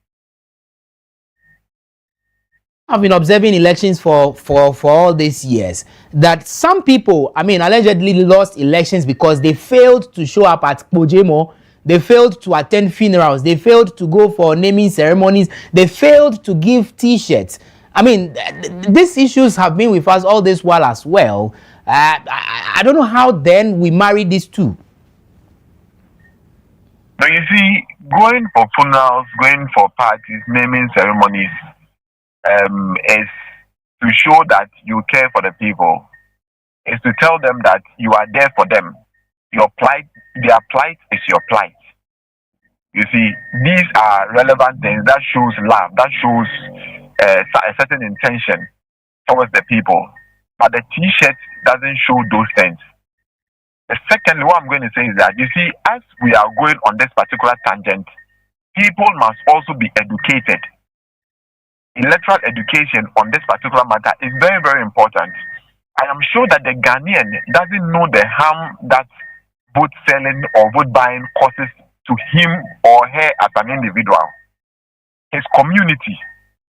I've been observing elections for all these years that some people, I mean, allegedly lost elections because they failed to show up at Pojemo, they failed to attend funerals, they failed to go for naming ceremonies, they failed to give T-shirts. I mean, these issues have been with us all this while as well. I don't know how then we marry these two.
Now you see, going for funerals, going for parties, naming ceremonies, is to show that you care for the people. Is to tell them that you are there for them. Your plight, their plight is your plight. You see, these are relevant things that shows love, that shows a certain intention towards the people. But the T-shirt doesn't show those things. The second, what I'm going to say is that, you see, as we are going on this particular tangent, people must also be educated. Electoral education on this particular matter is very, very important. I am sure that the Ghanaian doesn't know the harm that vote selling or vote buying causes to him or her as an individual, his community,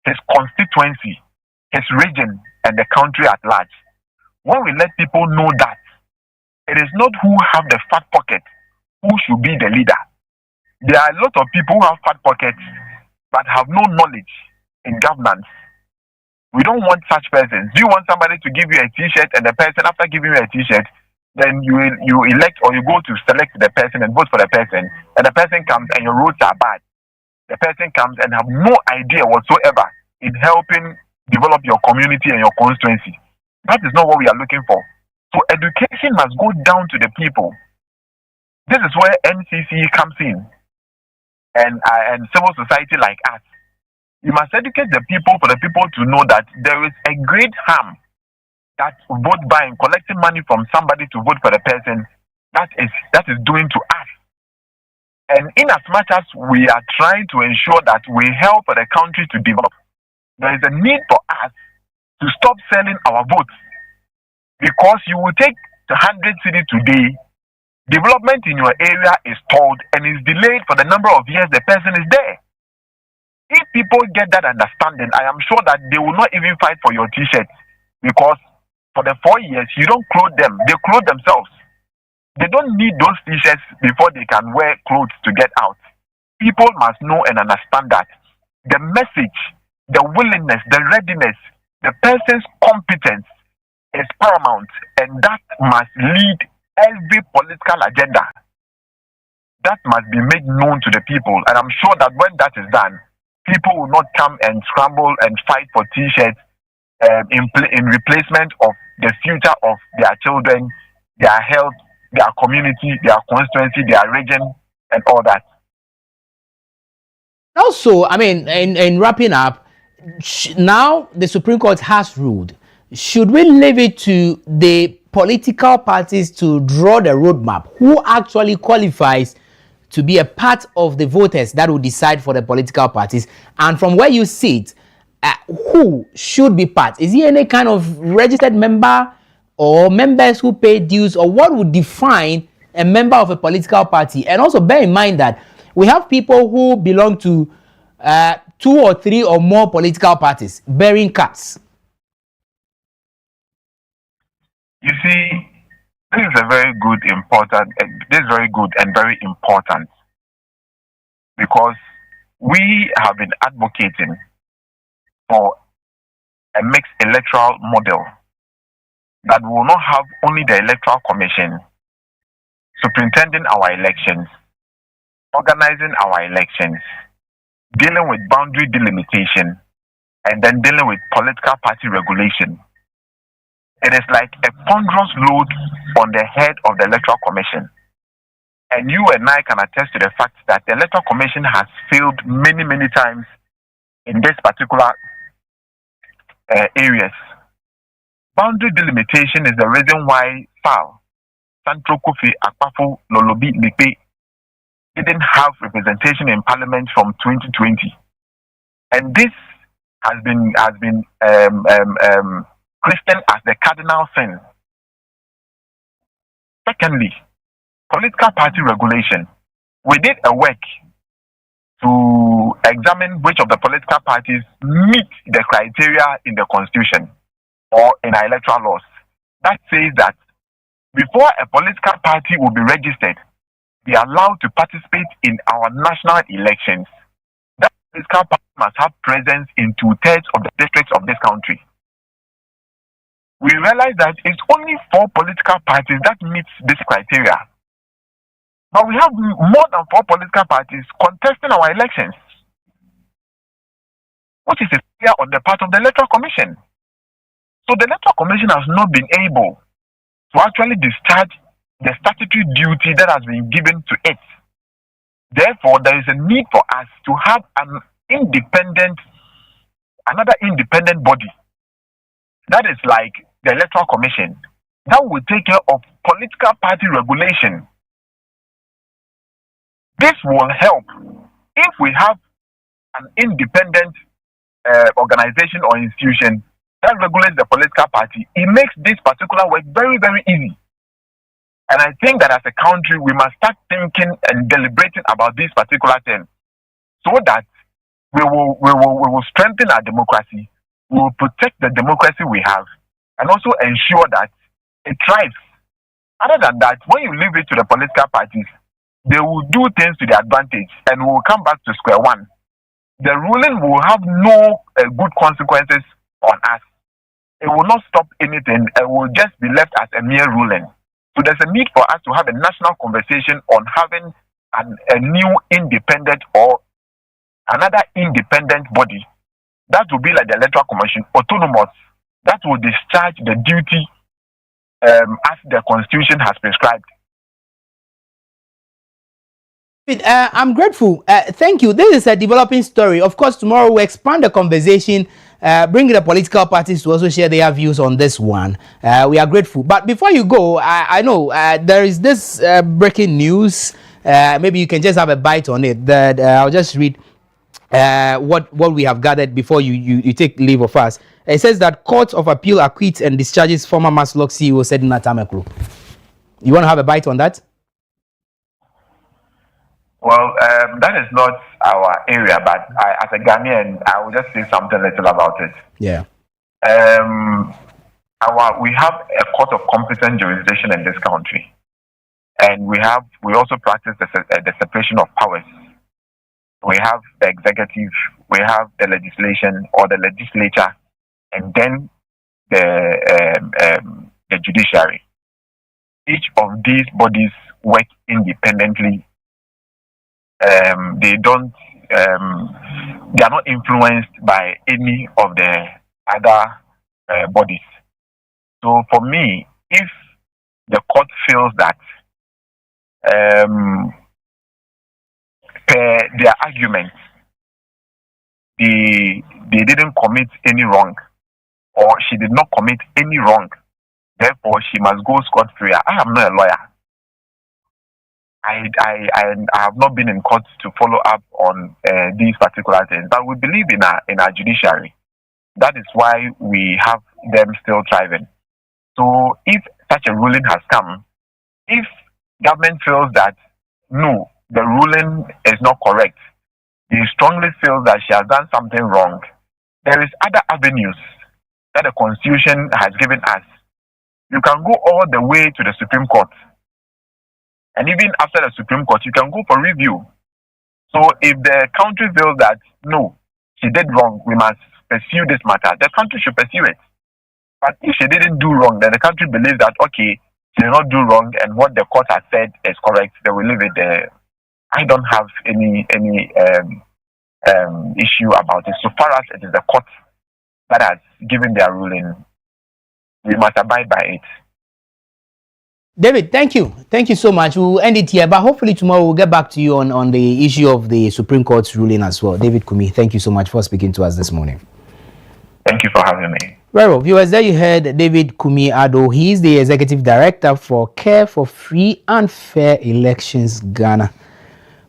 his constituency, his region, and the country at large. When we let people know that, it is not who have the fat pocket who should be the leader. There are a lot of people who have fat pockets but have no knowledge in governance. We don't want such persons. Do you want somebody to give you a T-shirt and the person, after giving you a T-shirt, then you elect or you go to select the person and vote for the person, and the person comes and your roads are bad. The person comes and have no idea whatsoever in helping develop your community and your constituency. That is not what we are looking for. So education must go down to the people. This is where NCC comes in, and civil society like us. You must educate the people for the people to know that there is a great harm that vote buying, collecting money from somebody to vote for the person, that is doing to us. And in as much as we are trying to ensure that we help the country to develop, there is a need for us to stop selling our votes. Because you will take 100 cities today, development in your area is stalled and is delayed for the number of years the person is there. If people get that understanding, I am sure that they will not even fight for your T-shirt, because for the 4 years, you don't clothe them. They clothe themselves. They don't need those T-shirts before they can wear clothes to get out. People must know and understand that the message, the willingness, the readiness, the person's competence is paramount, and that must lead every political agenda. That must be made known to the people, and I'm sure that when that is done, people will not come and scramble and fight for T-shirts in replacement of the future of their children, their health, their community, their constituency, their region, and all that.
Also, I mean, in wrapping up, now the Supreme Court has ruled. Should we leave it to the political parties to draw the roadmap? Who actually qualifies to be a part of the voters that will decide for the political parties? And from where you sit, who should be part? Is he any kind of registered member or members who pay dues, or what would define a member of a political party? And also bear in mind that we have people who belong to 2 or 3 or more political parties bearing cuts.
You see, this is very good and very important, because we have been advocating for a mixed electoral model that will not have only the Electoral Commission superintending our elections, organizing our elections, dealing with boundary delimitation, and then dealing with political party regulation. It is like a ponderous load on the head of the Electoral Commission. And you and I can attest to the fact that the Electoral Commission has failed many, many times in this particular areas. Boundary delimitation is the reason why FAL, Santro Kofi, Akpafo, Lolobi, Lipe didn't have representation in Parliament from 2020. And this has been Christian as the cardinal sin. Secondly, political party regulation. We did a work to examine which of the political parties meet the criteria in the constitution or in our electoral laws that says that before a political party will be registered, be allowed to participate in our national elections, that political party must have presence in 2/3 of the districts of this country. We realize that it's only 4 political parties that meets this criteria. But we have more than 4 political parties contesting our elections, which is a failure on the part of the Electoral Commission. So the Electoral Commission has not been able to actually discharge the statutory duty that has been given to it. Therefore, there is a need for us to have another independent body that is like the Electoral Commission that will take care of political party regulation. This will help if we have an independent organization or institution that regulates the political party. It makes this particular work very, very easy. And I think that as a country, we must start thinking and deliberating about this particular thing so that we will strengthen our democracy, we will protect the democracy we have, and also ensure that it thrives. Other than that, when you leave it to the political parties, they will do things to their advantage and we will come back to square one. The ruling will have no good consequences on us. It will not stop anything. It will just be left as a mere ruling. So there's a need for us to have a national conversation on having a new independent or another independent body that will be like the Electoral Commission, autonomous, that will discharge the duty as the Constitution has prescribed.
I'm grateful. Thank you. This is a developing story. Of course, tomorrow we'll expand the conversation, bring the political parties to also share their views on this one. We are grateful. But before you go, I know there is this breaking news. Maybe you can just have a bite on it. That I'll just read what we have gathered before you take leave of us. It says that Court of Appeal acquits and discharges former Maslok CEO Sedina Tameklo. You want to have a bite on that?
Well, that is not our area, but as a Ghanaian, I will just say something little about it.
Yeah.
We have a court of competent jurisdiction in this country, and we also practice the separation of powers. We have the executive, we have the legislation or the legislature, and then the judiciary. Each of these bodies work independently. They are not influenced by any of the other bodies. So for me, if the court feels that per their argument they didn't commit any wrong, or she did not commit any wrong, therefore she must go scot-free. I am not a lawyer. I have not been in court to follow up on these particular things, but we believe in our judiciary. That is why we have them still thriving. So if such a ruling has come, if government feels that no, the ruling is not correct, they strongly feel that she has done something wrong, there is other avenues that the Constitution has given us. You can go all the way to the Supreme Court. And even after the Supreme Court, you can go for review. So if the country feels that, no, she did wrong, we must pursue this matter, the country should pursue it. But if she didn't do wrong, then the country believes that, okay, she did not do wrong, and what the court has said is correct, they will leave it there. I don't have any issue about it. So far as it is the court that has given their ruling, we must abide by it.
David, thank you. Thank you so much. We'll end it here, but hopefully tomorrow we'll get back to you on the issue of the Supreme Court's ruling as well. David Kumi, thank you so much for speaking to us this morning.
Thank you for having me.
Very well, viewers, there you heard David Kumi Ado. He is the Executive Director for Care for Free and Fair Elections Ghana.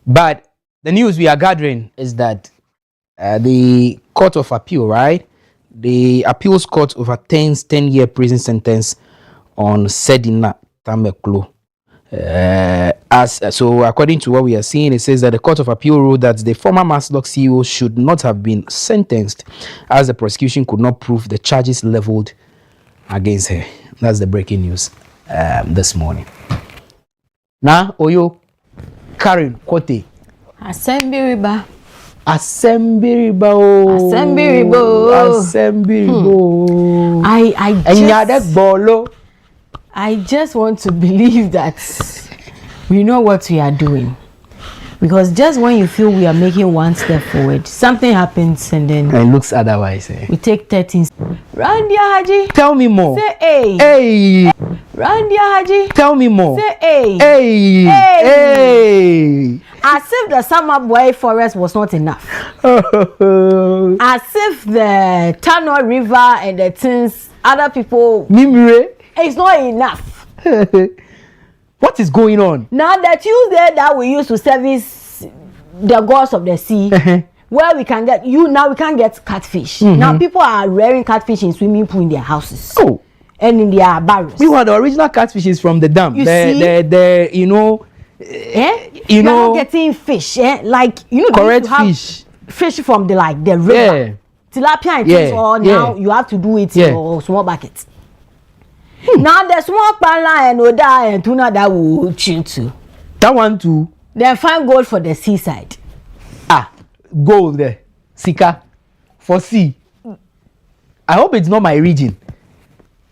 But the news we are gathering is that the Court of Appeal, right? The Appeals Court overturns 10-year prison sentence on Sedina Tameklo. So according to what we are seeing, it says that the Court of Appeal ruled that the former Maslock CEO should not have been sentenced, as the prosecution could not prove the charges leveled against her. That's the breaking news this morning. Now, Oyo Karen Kote.
Assembiriba.
Assembiriba.
I just want to believe that we know what we are doing. Because just when you feel we are making one step forward, something happens and then
it looks otherwise.
We take 13. Randia Haji.
Tell me more.
Say hey.
Hey.
Randia Haji.
Tell me more.
Say hey.
Hey.
Hey. As if the summer boy forest was not enough. As if the Tano River and the things other people.
Mimre.
It's not enough.
What is going on?
Now the Tuesday that we used to service the gods of the sea, where we can get now we can't get catfish. Now people are rearing catfish in swimming pool in their houses.
Oh,
and in their barrels.
We were the original catfish is from the dam.
You see?
You know,
you know, not getting fish. Like you know,
correct
fish from the river.
Yeah.
Tilapia and things. Or now you have to do it in a small bucket. Now the small pala and oda and tuna that will chill too.
That one too.
Then find gold for the seaside.
Gold there. Sika. For sea. I hope it's not my region.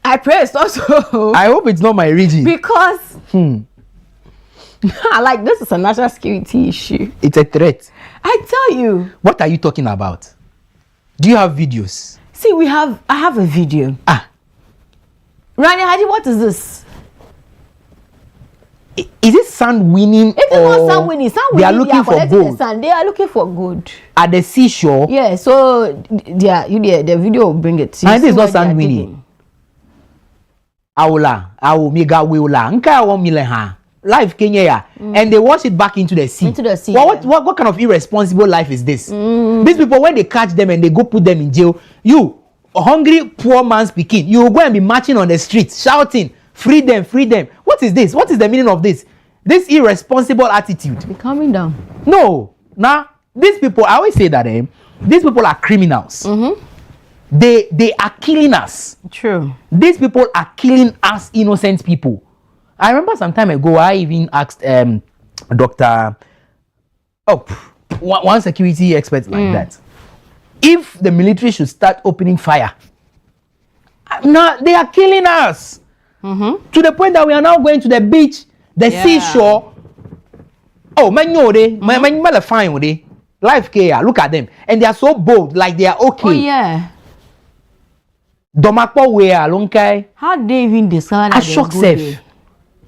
I pray it's also.
I hope it's not my region.
Because this is a national security issue.
It's a threat.
I tell you.
What are you talking about? Do you have videos?
See, I have a video. Rani Haji, what is this?
Is it sand winning?
It's not sand winning.
They are looking for gold.
They are looking for gold.
At the seashore?
Yeah, so the video will bring it.
And this is not sand winning. Life Kenya, and they wash it back into the sea. What kind of irresponsible life is this? These people, when they catch them and they go put them in jail, you hungry poor man's pikin, you will go and be marching on the streets shouting free them, free them. What is this? What is the meaning of this irresponsible attitude?
Be calming down.
No, now these people, I always say that these people are criminals. They are killing us.
True.
These people are killing us innocent people. I remember some time ago I even asked one security expert like that, if the military should start opening fire. Now they are killing us to the point that we are now going to the beach, the seashore. Oh, man, fine life care. Look at them, and they are so bold, like they are okay.
Oh yeah.
Domakpo where Lonkai?
How do they even discover that?
A shock safe.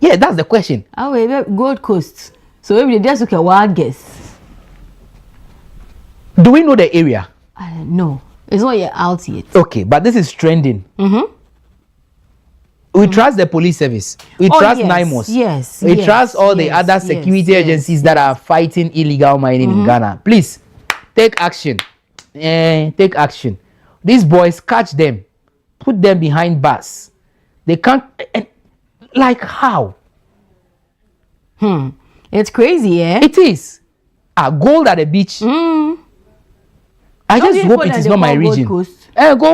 Yeah, that's the question.
Gold Coast. So maybe they just look at wild guess.
Do we know the area?
No, it's not yet out yet.
Okay, but this is trending. We trust the police service. We trust NIMOS.
Yes.
We trust all the other security agencies that are fighting illegal mining in Ghana. Please, take action. Take action. These boys, catch them. Put them behind bars. They can't... Like how?
It's crazy, eh?
It is. Gold at the beach. I just hope it is not my region. Gold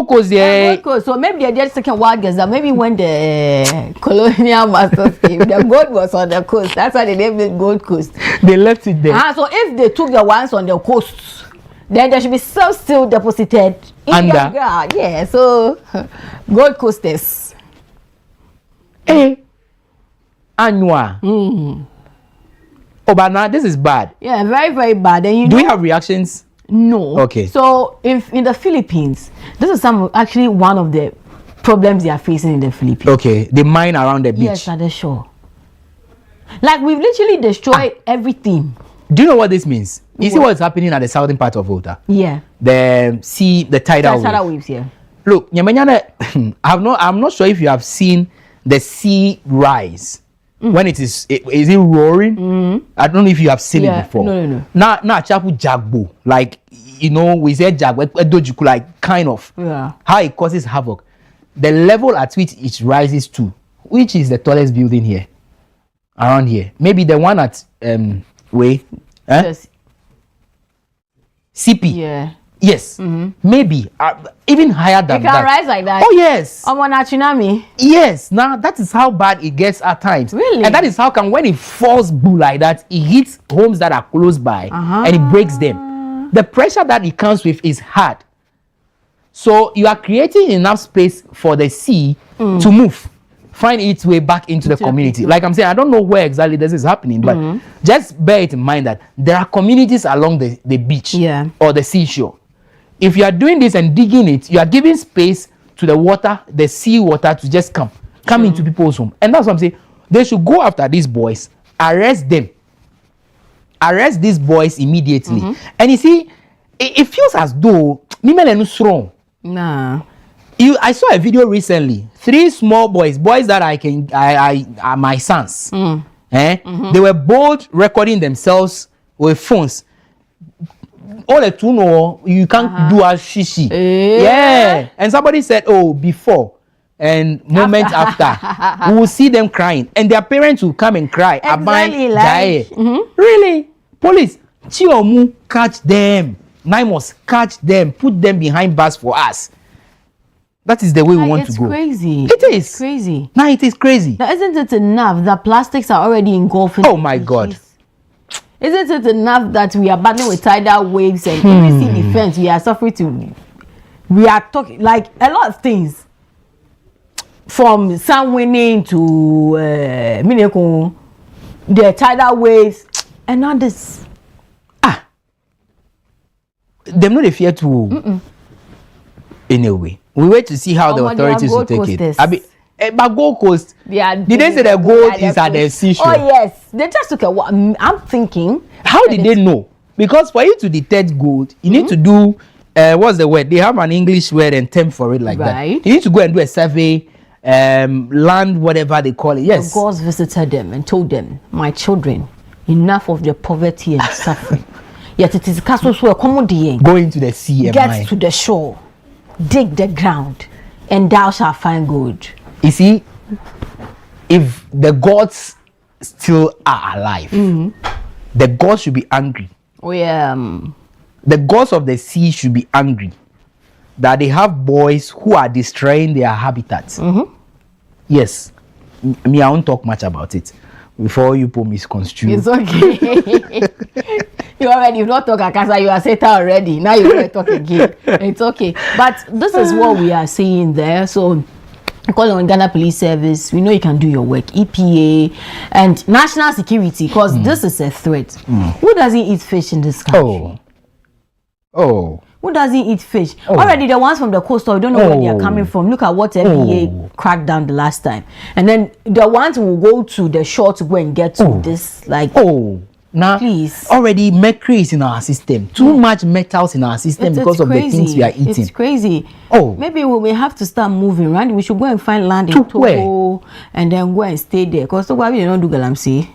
Coast, yeah.
Gold Coast. So maybe they're just taking wild guess that maybe when the colonial masters came, the gold was on the coast. That's why they named it Gold Coast.
They left it there.
So if they took the ones on the coast, then there should be some still deposited in the ground. Yeah, so Gold Coasters.
Annual. Oh, but now this is bad.
Yeah, very, very bad. And
do we have reactions?
No.
Okay.
So if in the Philippines, this is actually one of the problems they are facing in the Philippines.
Okay, they mine around the beach.
Yes, at the shore. Like we've literally destroyed everything.
Do you know what this means? You see what's happening at the southern part of Volta?
Yeah.
The tidal
waves, yeah.
Look, I'm not sure if you have seen the sea rise. When is it roaring? I don't know if you have seen it before.
No.
Now chapu jagbo, like we say jagbo, like kind of how it causes havoc. The level at which it rises to, which is the tallest building here, around here. Maybe the one at
Yes.
CP.
Yeah.
Yes. Maybe even higher than
It can
that.
rise like that.
Oh yes.
On a tsunami.
Yes. Now that is how bad it gets at times.
Really?
And that is how come when it falls blue like that, it hits homes that are close by and it breaks them. The pressure that it comes with is hard. So you are creating enough space for the sea to move, find its way back into the community. Like I'm saying, I don't know where exactly this is happening, but just bear it in mind that there are communities along the beach or the seashore. If you are doing this and digging it, you are giving space to the water, the sea water, to just come into people's home. And that's what I'm saying. They should go after these boys, arrest them, arrest these boys immediately. And you see, it feels as though Mimele is strong.
Nah.
I saw a video recently. 3 small boys that are my sons. They were both recording themselves with phones. All the two know you can't do as shishi. Yeah. And somebody said, oh, before and moment after, we will see them crying. And their parents will come and cry.
Exactly, like,
really? Police, Chiomu, catch them. Naimos, catch them. Put them behind bars for us. That is the way we want to go.
It's crazy.
It is.
It's crazy.
Now it is crazy.
Now, isn't it enough that plastics are already engulfing?
Oh my God.
Isn't it enough that we are battling with tidal waves and even sea defense? We are suffering to. We are talking like a lot of things. From sun winning to Mineko, the tidal waves, and now this.
Them not fear to. Anyway, we wait to see how the authorities will take it. But Gold Coast, did they say the gold is at the seashore?
Oh yes, they just took a walk. I'm thinking,
how did they know? Because for you to detect gold, you need to do what's the word? They have an English word and term for it like that. You need to go and do a survey, land, whatever they call it. Yes.
The gods visited them and told them, "My children, enough of the poverty and suffering. Yet it is castle so accommodating.
Go into the sea and
get to the shore, dig the ground, and thou shalt find gold."
You see, if the gods still are alive, the gods should be angry.
Oh yeah.
The gods of the sea should be angry that they have boys who are destroying their habitats. Yes. Me, I won't talk much about it before you put misconstrue.
It's okay. You already, you've not talked Akasa, you are Satan already. Now you want to talk again. It's okay. But this is what we are seeing there. So, call on Ghana Police Service. We know you can do your work. EPA and national security, because this is a threat. Who doesn't eat fish in this country?
Oh.
Who doesn't eat fish? Already the ones from the coastal, we don't know where they are coming from. Look at what FBA cracked down the last time. And then the ones who will go to the shore to go and get to this, like...
Now,
please.
Already mercury is in our system. Too much metals in our system because of the things we are eating.
It's crazy. Maybe we may have to start moving, right? We should go and find land in Togo and then go and stay there. Because Togo, they don't do galamsey.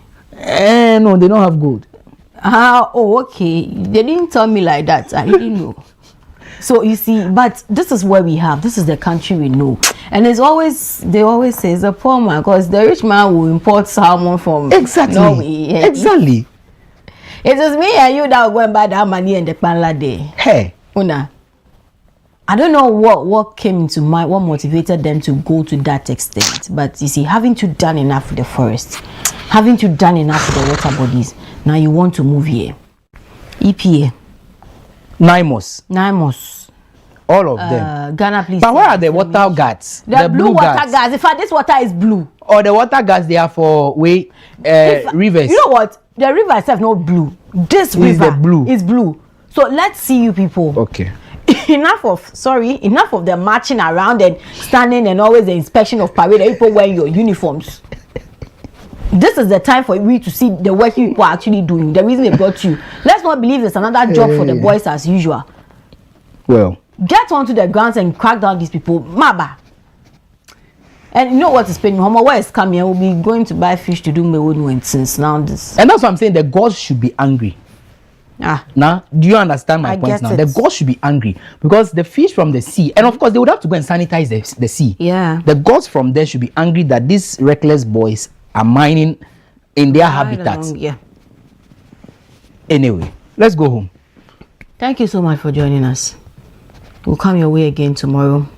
No, they don't have gold.
Okay. They didn't tell me like that. I didn't know. So you see, but this is where we have. This is the country we know. And it's always, they always say, it's a poor man, because the rich man will import salmon from Norway.
Exactly.
It is me and you that will go and buy that money in the Panla day.
Hey.
Una. I don't know what came into mind, what motivated them to go to that extent. But you see, having to done enough for the forest, having to done enough for the water bodies, now you want to move here. EPA. NIMOS.
All of them.
Ghana, please.
But where are the water guards?
The blue water guards. In fact, this water is blue.
Or the water guards, they are for rivers.
You know what? The river itself not blue. This river is blue. So let's see you people.
Okay.
Enough of the marching around and standing and always the inspection of parade. People wearing your uniforms. This is the time for we to see the work you people are actually doing. The reason they brought you. Let's not believe there's another job for the boys as usual.
Well,
get onto the grounds and crack down these people. Maba. And you know what is paying? Where is coming? We'll be going to buy fish to do my own since now this.
And that's what I'm saying. The gods should be angry. Now, do you understand my point now? The gods should be angry because the fish from the sea, and of course they would have to go and sanitize the sea.
Yeah.
The gods from there should be angry that these reckless boys are mining in their habitat.
Yeah.
Anyway, let's go home.
Thank you so much for joining us. We'll come your way again tomorrow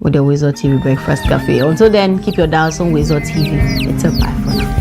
with the WoezorTV Breakfast Cafe. Until then, keep your dials on WoezorTV. It's a bye for now.